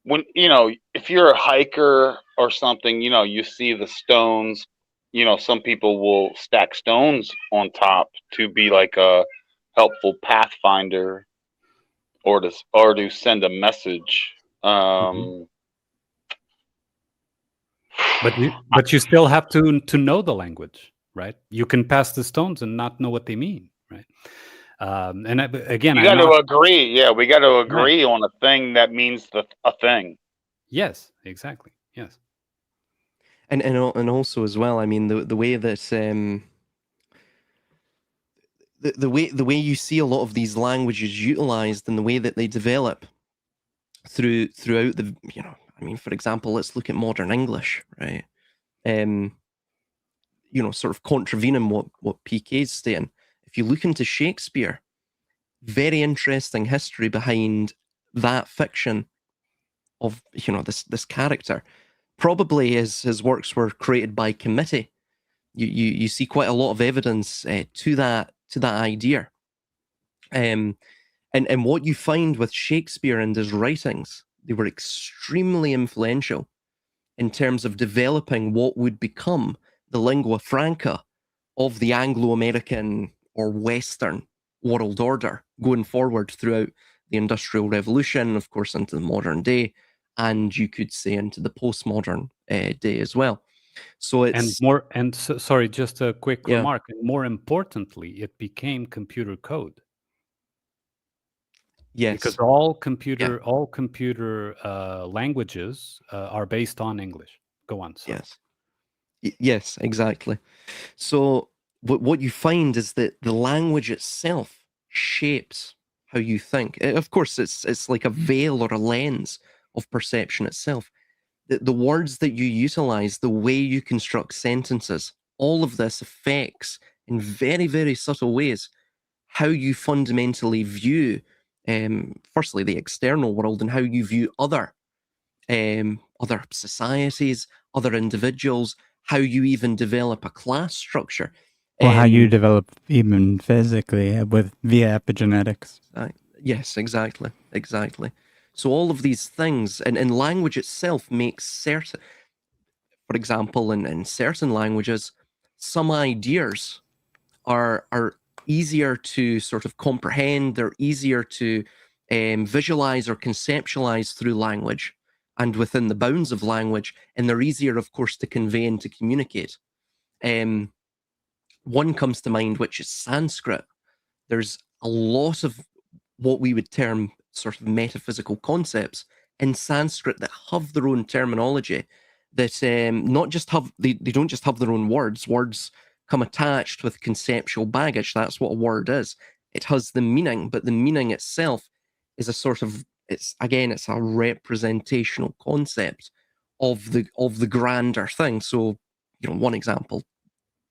when if you're a hiker or something, you see the stones. Some people will stack stones on top to be like a helpful pathfinder, or to send a message. But you still have to know the language, right? You can pass the stones and not know what they mean, right? Again, you got to agree. Yeah, we got to agree on a thing that means a thing. Yes, exactly. Yes. And also as well, I mean, the way that the way you see a lot of these languages utilized and the way that they develop throughout the, I mean, for example, let's look at modern English, right? Sort of contravening what PK's saying. If you look into Shakespeare, very interesting history behind that fiction of this character. Probably his works were created by committee. You see quite a lot of evidence to that idea. And what you find with Shakespeare and his writings, they were extremely influential in terms of developing what would become the lingua franca of the Anglo-American or Western world order going forward throughout the Industrial Revolution, of course, into the modern day, and you could say into the postmodern day as well. So it's sorry, just a quick Yeah. remark. And more importantly, it became computer code. Yes, because all computer languages are based on English. Go on. Sorry. Yes, exactly. So what you find is that the language itself shapes how you think. Of course, it's like a veil or a lens of perception itself. The words that you utilize, the way you construct sentences, all of this affects in very, very subtle ways how you fundamentally view, firstly, the external world and how you view other societies, other individuals, how you even develop a class structure. Or how you develop even physically via epigenetics. Yes, exactly. So all of these things, and language itself makes certain, for example, in certain languages, some ideas are easier to sort of comprehend, they're easier to visualize or conceptualize through language and within the bounds of language, and they're easier, of course, to convey and to communicate. One comes to mind, which is Sanskrit. There's a lot of what we would term sort of metaphysical concepts in Sanskrit that have their own terminology, that not just have, they don't just have their own words. Words come attached with conceptual baggage. That's what a word is. It has the meaning, but the meaning itself is a sort of, it's a representational concept of the grander thing. So, one example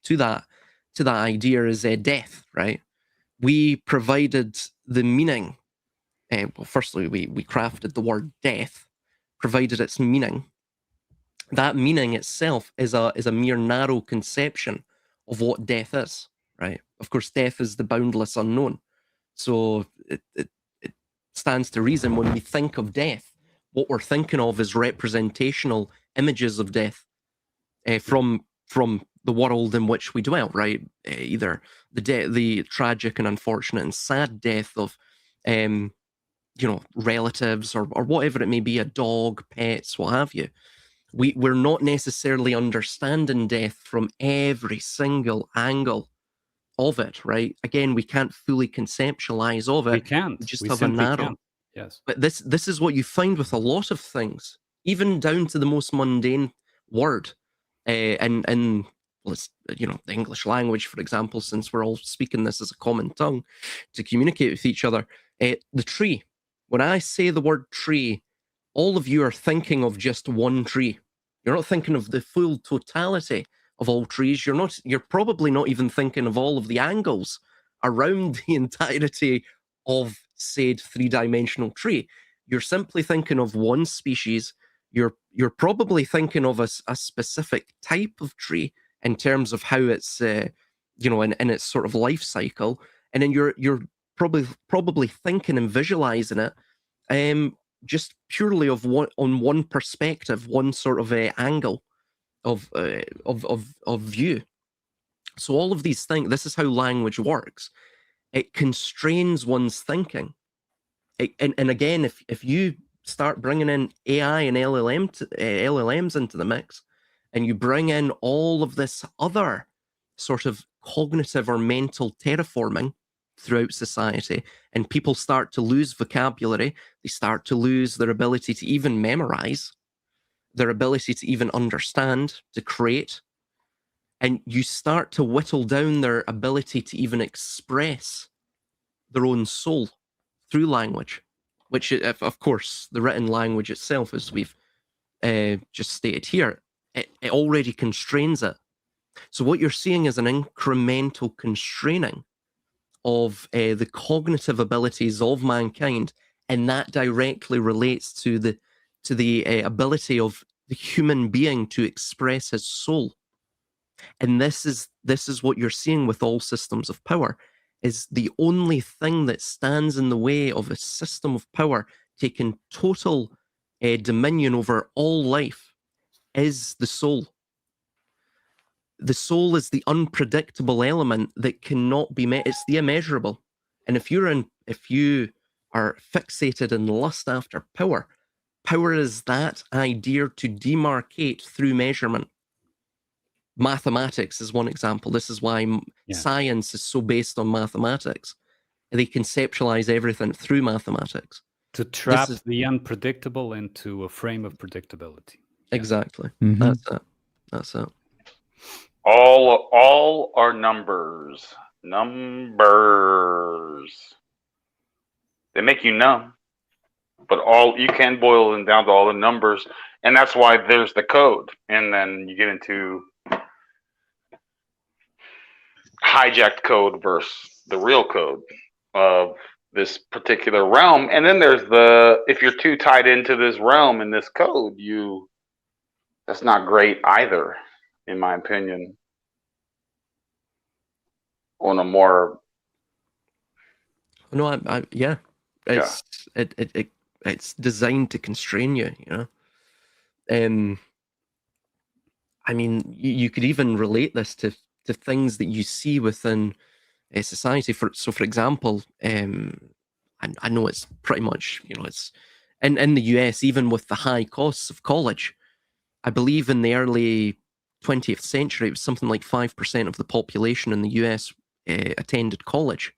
to that idea is death, right? We provided the meaning. Well, firstly, we crafted the word death, provided its meaning. That meaning itself is a mere narrow conception of what death is, right? Of course, death is the boundless unknown. So it stands to reason when we think of death, what we're thinking of is representational images of death from the world in which we dwell, right? Either the tragic and unfortunate and sad death of relatives or whatever it may be, a dog, pets, what have you. We're not necessarily understanding death from every single angle of it, right? Again, we can't fully conceptualize of it. We can't. We just we have a narrow. Can't. Yes. But this is what you find with a lot of things, even down to the most mundane word. And let's, the English language, for example, since we're all speaking this as a common tongue to communicate with each other. The tree. When I say the word tree, all of you are thinking of just one tree. You're not thinking of the full totality of all trees. You're probably not even thinking of all of the angles around the entirety of said three-dimensional tree. You're simply thinking of one species. You're probably thinking of a specific type of tree in terms of how it's in its sort of life cycle, and then you're probably thinking and visualizing it, just purely on one perspective, one sort of angle of view. So all of these things, this is how language works. It constrains one's thinking. And again, if you start bringing in AI and LLMs into the mix, and you bring in all of this other sort of cognitive or mental terraforming throughout society, and people start to lose vocabulary, they start to lose their ability to even memorize, their ability to even understand, to create, and you start to whittle down their ability to even express their own soul through language, which, of course, the written language itself, as we've just stated here, it already constrains it. So what you're seeing is an incremental constraining of the cognitive abilities of mankind, and that directly relates to the ability of the human being to express his soul. And this is what you're seeing with all systems of power, is the only thing that stands in the way of a system of power taking total dominion over all life is the soul. The soul is the unpredictable element that cannot be met. It's the immeasurable. And if you are fixated in lust after power, power is that idea to demarcate through measurement. Mathematics is one example. This is why science is so based on mathematics. They conceptualize everything through mathematics. To trap the unpredictable into a frame of predictability. Exactly. Mm-hmm. That's it. All are numbers. They make you numb, but you can boil them down to all the numbers, and that's why there's the code. And then you get into hijacked code versus the real code of this particular realm. And then there's if you're too tied into this realm and this code, that's not great either, in my opinion. On a more it's designed to constrain you, I mean, you could even relate this to things that you see within a society. For example, I know it's pretty much, it's in the US, even with the high costs of college. I believe in the early 20th century, it was something like 5% of the population in the US attended college.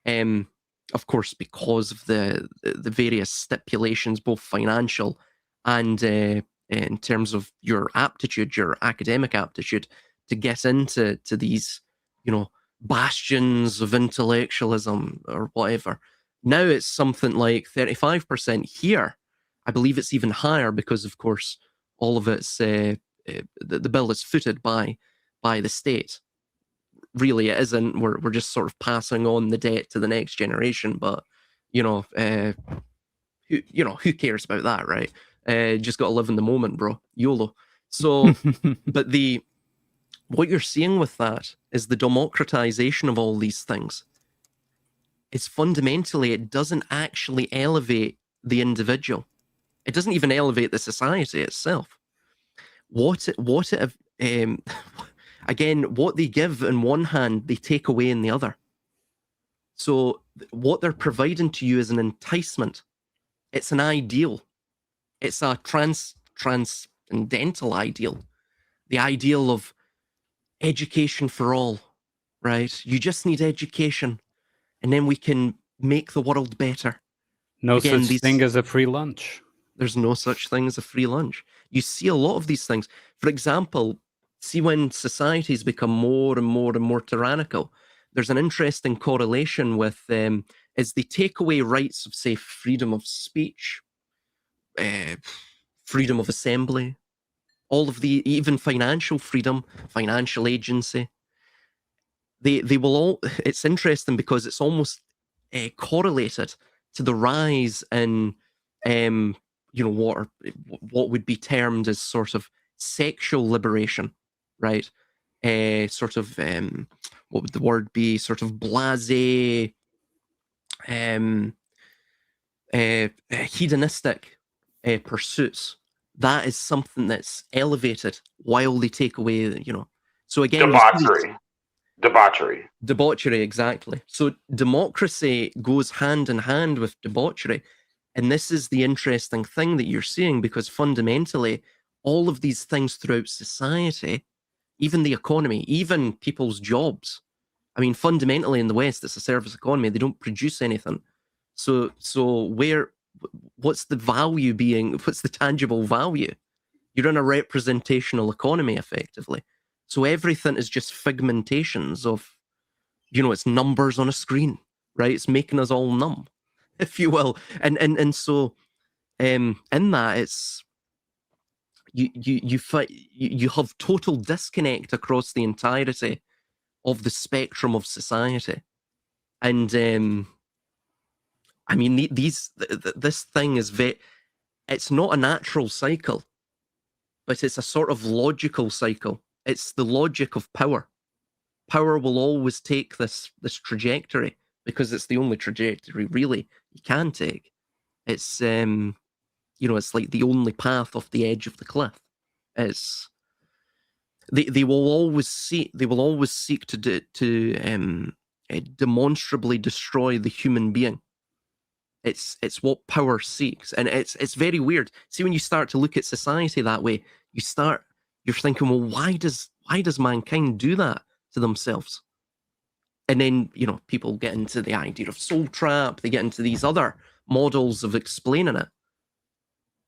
Of course, because of the various stipulations, both financial and in terms of your aptitude, your academic aptitude, to get into these, bastions of intellectualism or whatever. Now it's something like 35% here. I believe it's even higher because, of course, all of it's the bill is footed by the state. Really, it isn't. We're just sort of passing on the debt to the next generation. But who cares about that, right? Just got to live in the moment, bro. YOLO. So, but what you're seeing with that is the democratization of all these things. It's fundamentally, it doesn't actually elevate the individual. It doesn't even elevate the society itself. Again, what they give in one hand, they take away in the other. So what they're providing to you is an enticement. It's an ideal. It's a transcendental ideal. The ideal of education for all, right? You just need education, and then we can make the world better. No such thing as a free lunch. There's no such thing as a free lunch. You see a lot of these things. For example, see when societies become more and more and more tyrannical, there's an interesting correlation with as they take away rights of, say, freedom of speech, freedom of assembly, all of the, even financial freedom, financial agency. They will all, it's interesting because it's almost correlated to the rise in, what would be termed as sort of sexual liberation, right? sort of what would the word be? Sort of blasé, hedonistic pursuits. That is something that's elevated while they take away, So again, debauchery, exactly. So democracy goes hand in hand with debauchery. And this is the interesting thing that you're seeing, because fundamentally, all of these things throughout society, even the economy, even people's jobs, I mean, fundamentally in the West, it's a service economy. They don't produce anything. So what's the value being, what's the tangible value? You're in a representational economy, effectively. So everything is just figmentations of, it's numbers on a screen, right? It's making us all numb, if you will. And so in that, it's you have total disconnect across the entirety of the spectrum of society. And I mean, this thing is it's not a natural cycle, but it's a sort of logical cycle. It's the logic of power. Power will always take this trajectory, because it's the only trajectory really you can take. It's it's like the only path off the edge of the cliff. It's they will always seek to demonstrably destroy the human being. It's what power seeks, and it's very weird. See, when you start to look at society that way, you're thinking, well, why does mankind do that to themselves? And then people get into the idea of soul trap. They get into these other models of explaining it.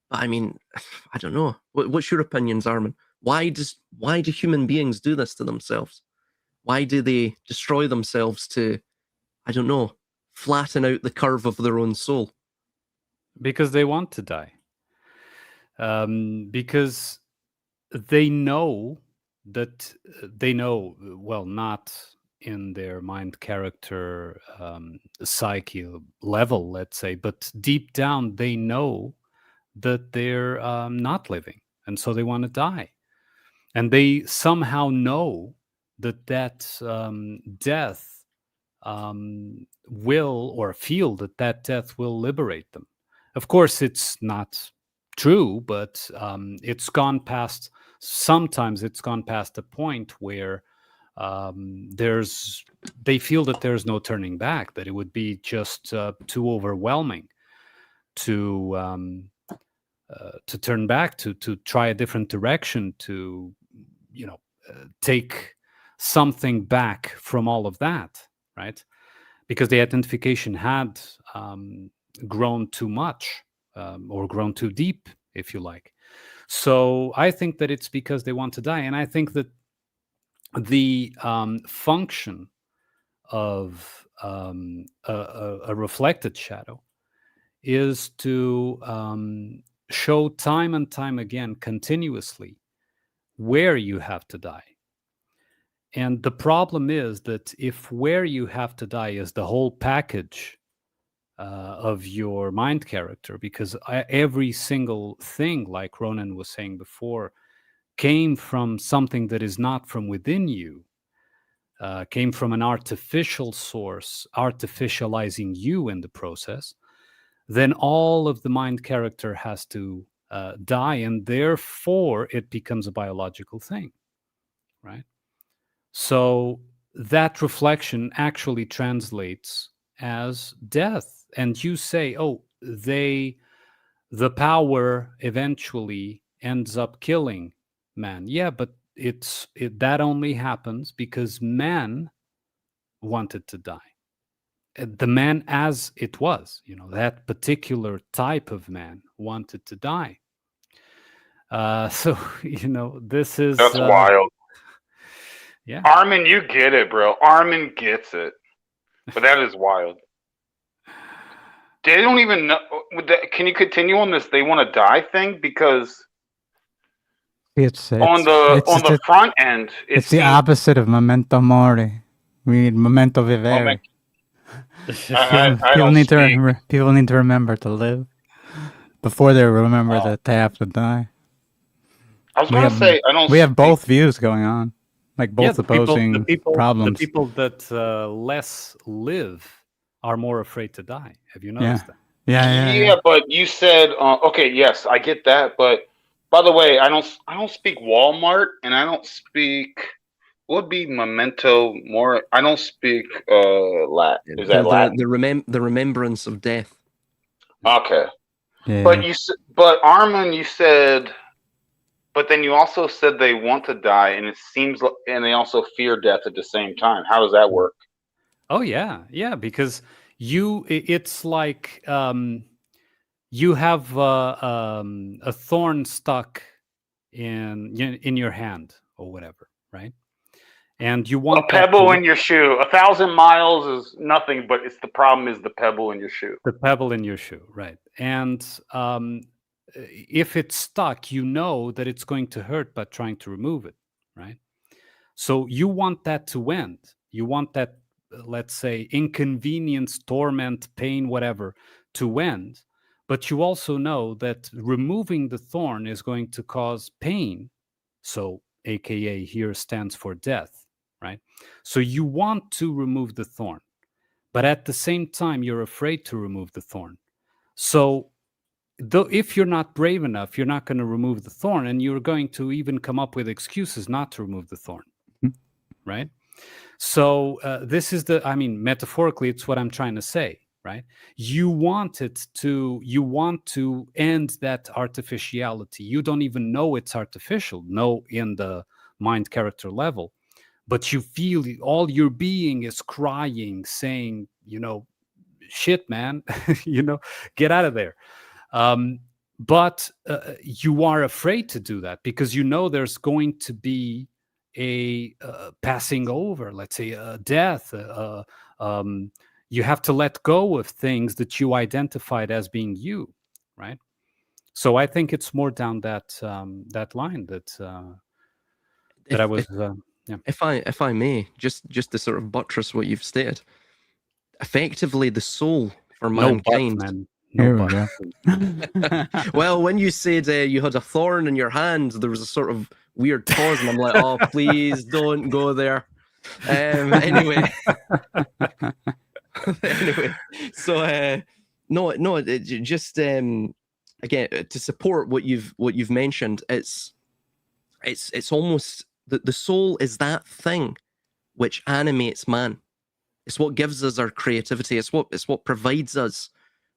But I mean, I don't know. What's your opinions, Armunn? Why do human beings do this to themselves? Why do they destroy themselves to, I don't know, flatten out the curve of their own soul? Because they want to die. Because they know, well, not in their mind, character, psyche level, let's say, but deep down they know that they're not living, and so they want to die. And they somehow know that death will, or feel that death will liberate them. Of course, it's not true, but sometimes it's gone past a point where they feel that there's no turning back, that it would be just too overwhelming to turn back, to try a different direction, to take something back from all of that, right? Because the identification had grown too much, or grown too deep, if you like. So I think that it's because they want to die. And I think that the function of a reflected shadow is to show time and time again, continuously, where you have to die. And the problem is that if where you have to die is the whole package of your mind character, because every single thing, like Ronin was saying before, came from something that is not from within you, came from an artificial source, artificializing you in the process, then all of the mind character has to die, and therefore it becomes a biological thing, right? So that reflection actually translates as death. And you say, oh, the power eventually ends up killing man. Yeah, but that only happens because man wanted to die. The man as it was, that particular type of man wanted to die. So, this is... That's wild. Yeah. Armunn, you get it, bro. Armunn gets it. But that is wild. They don't even know. Can you continue on this "they want to die" thing? Because it's on the front end, it's the opposite of memento mori. We need memento vivere. People need to remember to live before they remember that they have to die. I was going to say, we have both views going on. like both opposing the problems. people that less live are more afraid to die. Have you Yeah. noticed that? Yeah. But you said okay, yes, I get that. But by the way, I don't speak Walmart, and I don't speak. What would be memento more? I don't speak Latin. Is that Latin? The remembrance of death. Okay. Yeah. But Armunn, you said, but then you also said they want to die, and it seems, and they also fear death at the same time. How does that work? Oh yeah, because it's like you have a thorn stuck in your hand or whatever, right? And you want A pebble in your shoe. 1,000 miles is nothing, but it's the problem is the pebble in your shoe. the pebble in your shoe, right? And if it's stuck, you know that it's going to hurt by trying to remove it, right? So you want that to end. You want that, let's say, inconvenience, torment, pain, whatever, to end. But you also know that removing the thorn is going to cause pain. So, AKA here stands for death, right? So you want to remove the thorn, but at the same time, you're afraid to remove the thorn. So though if you're not brave enough, you're not going to remove the thorn, and you're going to even come up with excuses not to remove the thorn, right? So this is metaphorically, it's what I'm trying to say, right? You want to end that artificiality. You don't even know it's artificial, no, in the mind character level, but you feel all your being is crying, saying, shit, man, get out of there. But you are afraid to do that because there's going to be a passing over, let's say a death. You have to let go of things that you identified as being you, right? So I think it's more down that line that I was. If I may, just to sort of buttress what you've stated, effectively the soul for mankind. No buts, man. Here No we go. buts. Well, when you said you had a thorn in your hand, there was a sort of weird pause, and I'm like, oh, please don't go there. Anyway, so no, just again to support what you've mentioned, it's almost the soul is that thing which animates man. It's what gives us our creativity. It's what provides us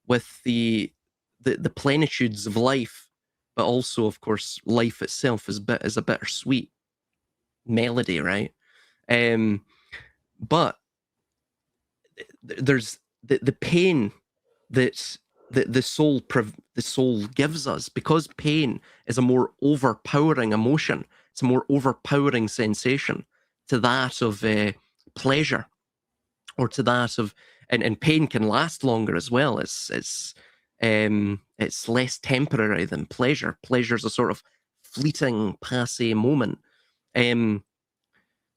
with the plenitudes of life, but also, of course, life itself is a bittersweet melody, right? But there's the pain that the soul gives us, because pain is a more overpowering emotion. It's a more overpowering sensation to that of pleasure, or to that of and pain can last longer as well. It's less temporary than pleasure. Pleasure's a sort of fleeting, passé moment.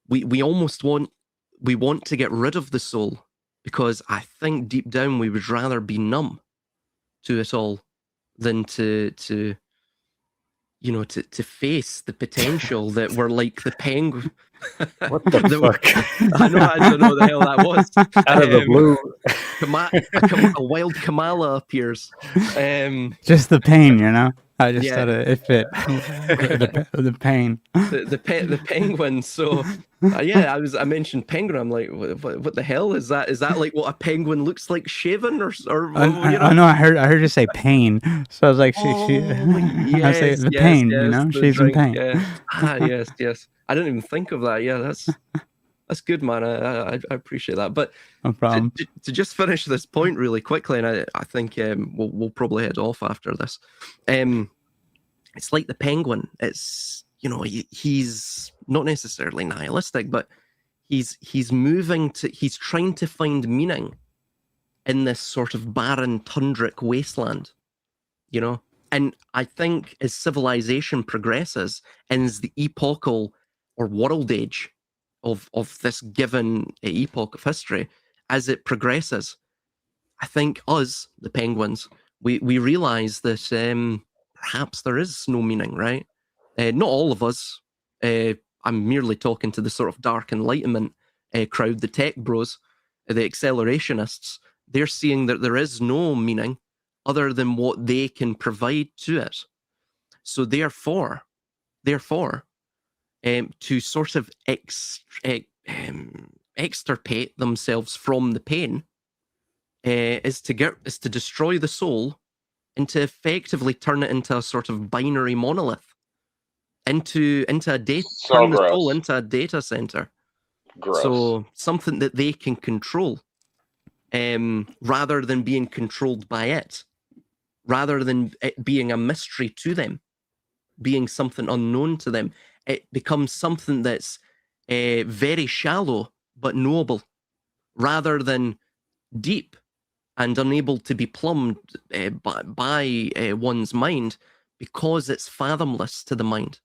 We almost want to get rid of the soul, because I think deep down we would rather be numb to it all than to face the potential that we're like the penguin. What the fuck? I don't know the hell that was. Out of the blue. A wild Kamala appears. Just the pain, I just thought it fit. the pain. The penguin. So I mentioned penguin. I'm like, what the hell is that? Is that like what a penguin looks like shaven, or I know. I heard you say pain, so I was like, yes, I say the pain. She's in pain. Yeah. Yes. I didn't even think of that. Yeah, that's good, man. I appreciate that. But no problem. To just finish this point really quickly, and I think we'll probably head off after this. It's like the penguin. It's he's not necessarily nihilistic, but he's trying to find meaning in this sort of barren tundric wasteland, And I think as civilization progresses, and as the epochal or world age of this given epoch of history, as it progresses, I think us, the penguins, we realize that perhaps there is no meaning, right? Not all of us. I'm merely talking to the sort of dark enlightenment crowd, the tech bros, the accelerationists. They're seeing that there is no meaning other than what they can provide to it. So therefore, to sort of extirpate themselves from the pain is to destroy the soul and to effectively turn it into a sort of binary monolith, into a data, So turn the gross. soul into a data center. Gross. So something that they can control, rather than being controlled by it, rather than it being a mystery to them, being something unknown to them. It becomes something that's very shallow but knowable, rather than deep and unable to be plumbed by one's mind, because it's fathomless to the mind.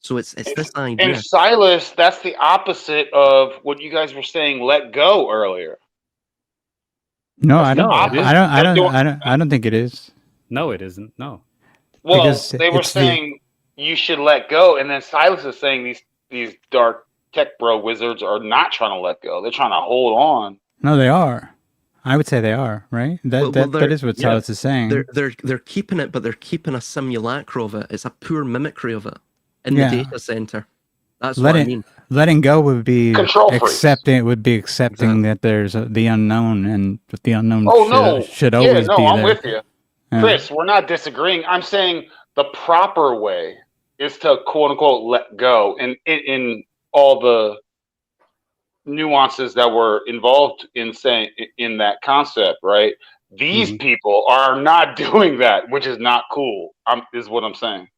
So it's this idea. And Silas, that's the opposite of what you guys were saying. Let go earlier. No, I don't. No, it isn't. I don't think it is. No, it isn't. No. Well, Because they were it's saying you should let go, and then Silas is saying these dark tech bro wizards are not trying to let go. They're trying to hold on. No, they are. I would say they are, right? That is what Silas is saying. They're keeping it, but they're keeping a simulacra of it. It's a pure mimicry of it in the data center. That's what I mean. Letting go would be Control freaks. accepting that there's the unknown, and the unknown should yeah, always no, be I'm there. with you. Chris, we're not disagreeing. I'm saying the proper way is to quote unquote let go, and in all the nuances that were involved in saying in that concept, right? These people are not doing that, which is not cool. Is what I'm saying.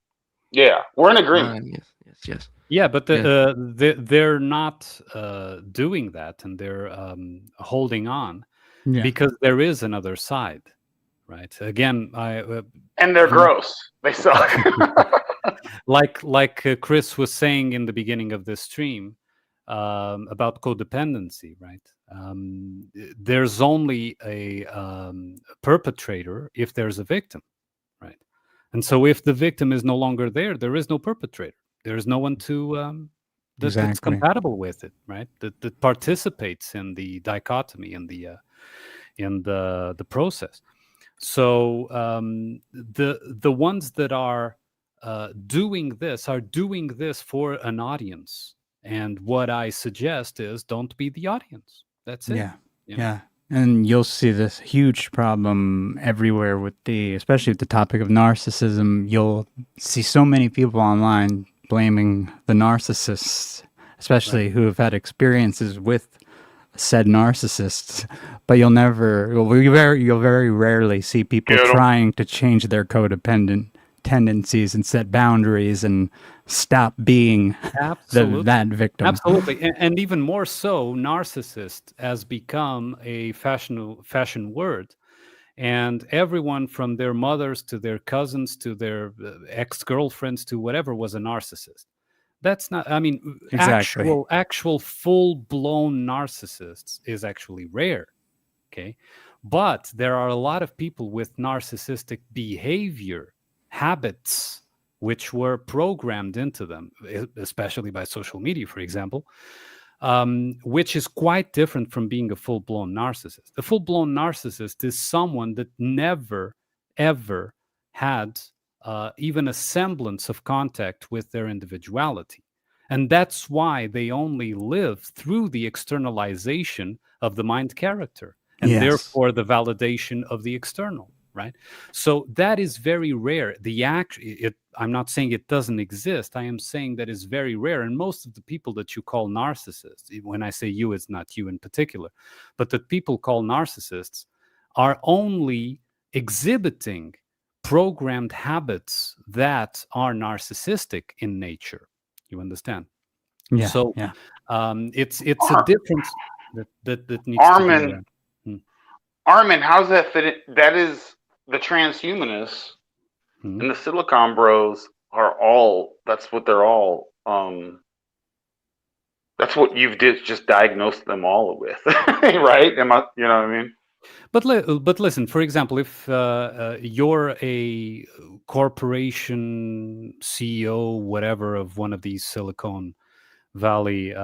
Yeah, we're in agreement. Yes. Yeah, but they're not doing that, and they're holding on because there is another side, right? Again, and they're gross. They suck. like Chris was saying in the beginning of this stream about codependency, right? There's only a perpetrator if there's a victim, right? And so if the victim is no longer there, there is no perpetrator. There's no one to that's compatible with it, right? That participates in the dichotomy and the process. So the ones that are doing this for an audience. And what I suggest is don't be the audience. That's it. Yeah. And you'll see this huge problem everywhere especially with the topic of narcissism. You'll see so many people online blaming the narcissists, especially who have had experiences with said narcissists. But you'll very rarely see people trying to change their codependent tendencies and set boundaries and stop being that victim. Absolutely. And even more so, narcissist has become a fashion word. And everyone from their mothers to their cousins to their ex-girlfriends to whatever was a narcissist. That's not, I mean, actual full-blown narcissists is actually rare. Okay. But there are a lot of people with narcissistic behavior, habits, which were programmed into them, especially by social media, for example, which is quite different from being a full-blown narcissist. A full-blown narcissist is someone that never, ever had even a semblance of contact with their individuality. And that's why they only live through the externalization of the mind character, and therefore the validation of the external. Right. So that is very rare. I'm not saying it doesn't exist. I am saying that is very rare. And most of the people that you call narcissists, when I say you, it's not you in particular, but that people call narcissists are only exhibiting programmed habits that are narcissistic in nature. You understand? Yeah. So it's a difference that needs to be. Armunn, how's that fit in? That is the transhumanists and the Silicon Bros are all. That's what they're all. That's what you've just diagnosed them all with, right? You know what I mean? But listen, for example, if you're a corporation CEO, whatever, of one of these Silicon Valley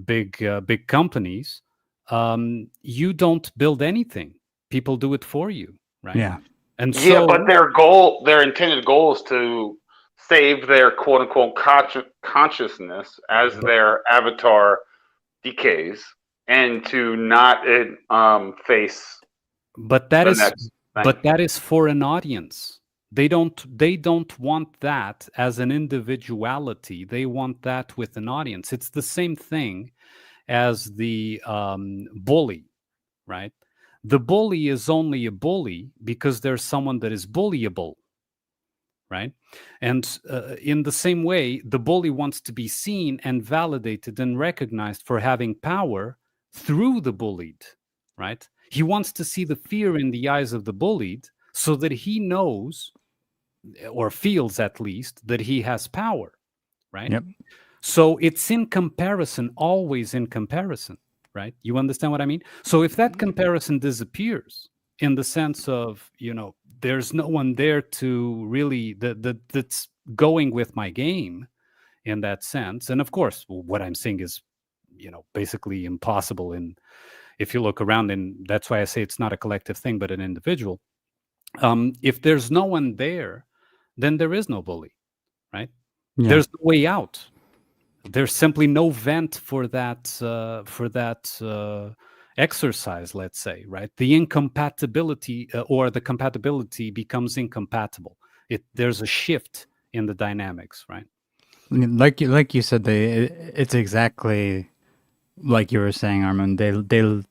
big companies, you don't build anything. People do it for you, right? Yeah. And Yeah, so, but their intended goal is to save their quote unquote consciousness as their avatar decays, and to not face but that the is next thing. but that is for an audience. They don't want that as an individuality. They want that with an audience. It's the same thing as the bully, right? The bully is only a bully because there's someone that is bullyable, right? And in the same way, the bully wants to be seen and validated and recognized for having power through the bullied, right? He wants to see the fear in the eyes of the bullied so that he knows, or feels at least, that he has power, right? Yep. So it's in comparison, always in comparison, right? You understand what I mean? So if that comparison disappears, in the sense of, there's no one there to really that's going with my game in that sense. And of course, what I'm saying is, basically impossible. And if you look around, and that's why I say it's not a collective thing, but an individual. If there's no one there, then there is no bully, right? Yeah. There's no way out. There's simply no vent for that exercise, let's say, right? The incompatibility or the compatibility becomes incompatible. There's a shift in the dynamics, right? Like you said, it's exactly like you were saying, Armunn.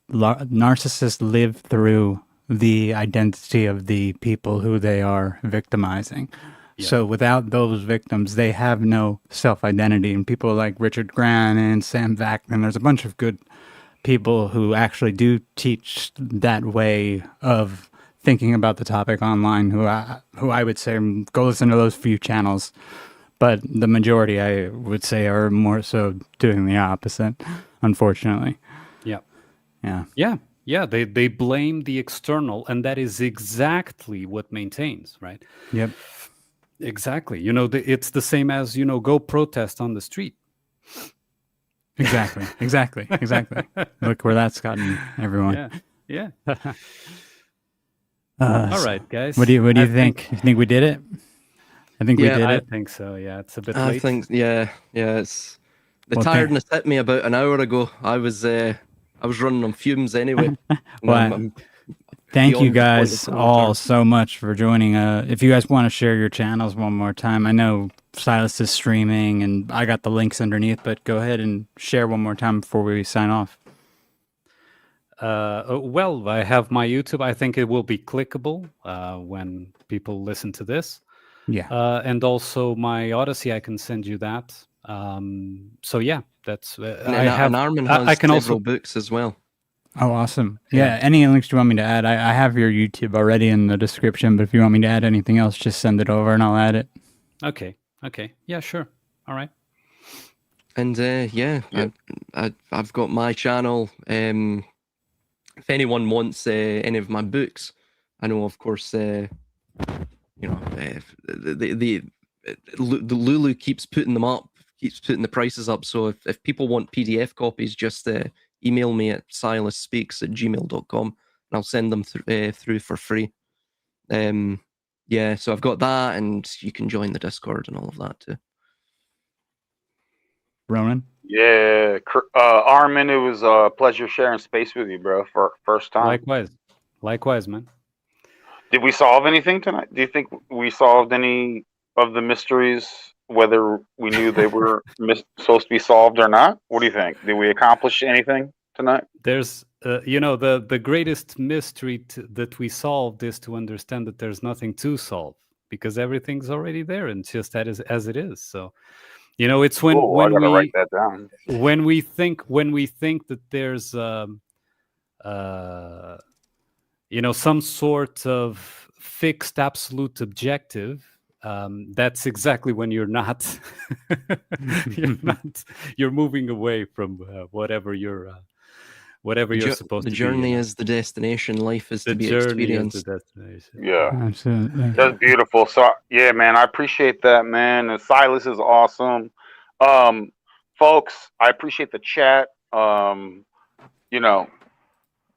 Narcissists live through the identity of the people who they are victimizing. Yeah. So without those victims, they have no self-identity. And people like Richard Grant and Sam Vaknin, there's a bunch of good people who actually do teach that way of thinking about the topic online, who I would say go listen to those few channels. But the majority, I would say, are more so doing the opposite, unfortunately. Yeah. Yeah. Yeah. Yeah. They blame the external, and that is exactly what maintains, right? Yep. Exactly. It's the same as, go protest on the street. Exactly. Look where that's gotten everyone. Yeah. All right, guys. What do you think? You think we did it? I think we did I it. think so. Yeah, it's a bit I late. think, it's the Well, tiredness hit me about an hour ago. I was running on fumes anyway. Well, I'm thank you beyond the point guys of no all return. so much for joining. If you guys want to share your channels one more time, I know Silas is streaming and I got the links underneath, but go ahead and share one more time before we sign off. Well, I have my YouTube. I think it will be clickable when people listen to this. Yeah. And also my Odyssey, I can send you that. So yeah, that's And Armunn I has can several also books as well. Oh, awesome. Yeah. Any links you want me to add? I have your YouTube already in the description, but if you want me to add anything else, just send it over and I'll add it. Okay. Yeah, sure. All right. And I've got my channel. If anyone wants any of my books, I know, of course, the Lulu keeps putting them up, keeps putting the prices up. So if people want PDF copies, just email me at silasspeaks@gmail.com and I'll send them through for free. So I've got that, and you can join the Discord and all of that too. Ronin? Yeah, Armunn, it was a pleasure sharing space with you, bro, for first time. Likewise, man. Did we solve anything tonight? Do you think we solved any of the mysteries, whether we knew they were supposed to be solved or not? What do you think? Did we accomplish anything tonight? There's, the greatest mystery that we solved is to understand that there's nothing to solve because everything's already there and just as it is. So, it's when I gotta write that down. when we think that there's some sort of fixed absolute objective, that's exactly when you're not you're moving away from whatever whatever you're supposed the to journey be. You know? is the destination. Life is The to be journey experienced. is the destination. Yeah. Absolutely. That's beautiful. So yeah, man, I appreciate that, man. And Silas is awesome. Folks, I appreciate the chat. You know,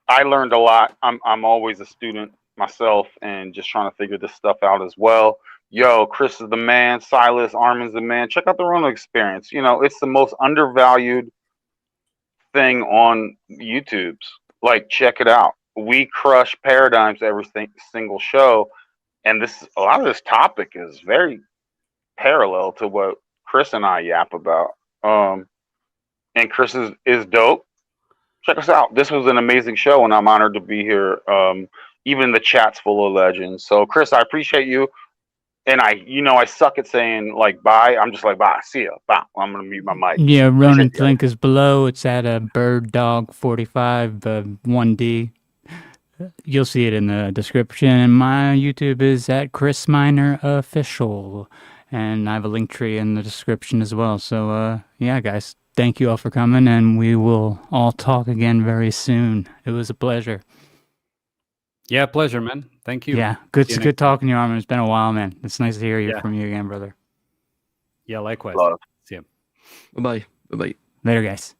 I learned a lot. I'm always a student myself and just trying to figure this stuff out as well. Yo, Chris is the man, Silas, Armunn's the man. Check out the Ronin experience. You know, it's the most undervalued thing on YouTube's. Like, check it out. We crush paradigms every single show, and a lot of this topic is very parallel to what Chris and I yap about. And Chris is dope. Check us out. This was an amazing show, and I'm honored to be here. Even the chat's full of legends. So, Chris, I appreciate you. And I suck at saying like bye. I'm just like bye. See ya. Bye. I'm gonna mute my mic. Yeah, Appreciate Ronin's you. link is below. It's at a Bird Dog 45 1D. You'll see it in the description. And my YouTube is at Chris Miner Official, and I have a link tree in the description as well. So yeah, guys, thank you all for coming, and we will all talk again very soon. It was a pleasure. Yeah, pleasure, man. Thank you. Yeah, good See you good next time. talking to you, Armin. It's been a while, man. It's nice to hear Yeah. from you again, brother. Yeah, likewise. Love. See ya. Bye bye. Bye bye. Later, guys.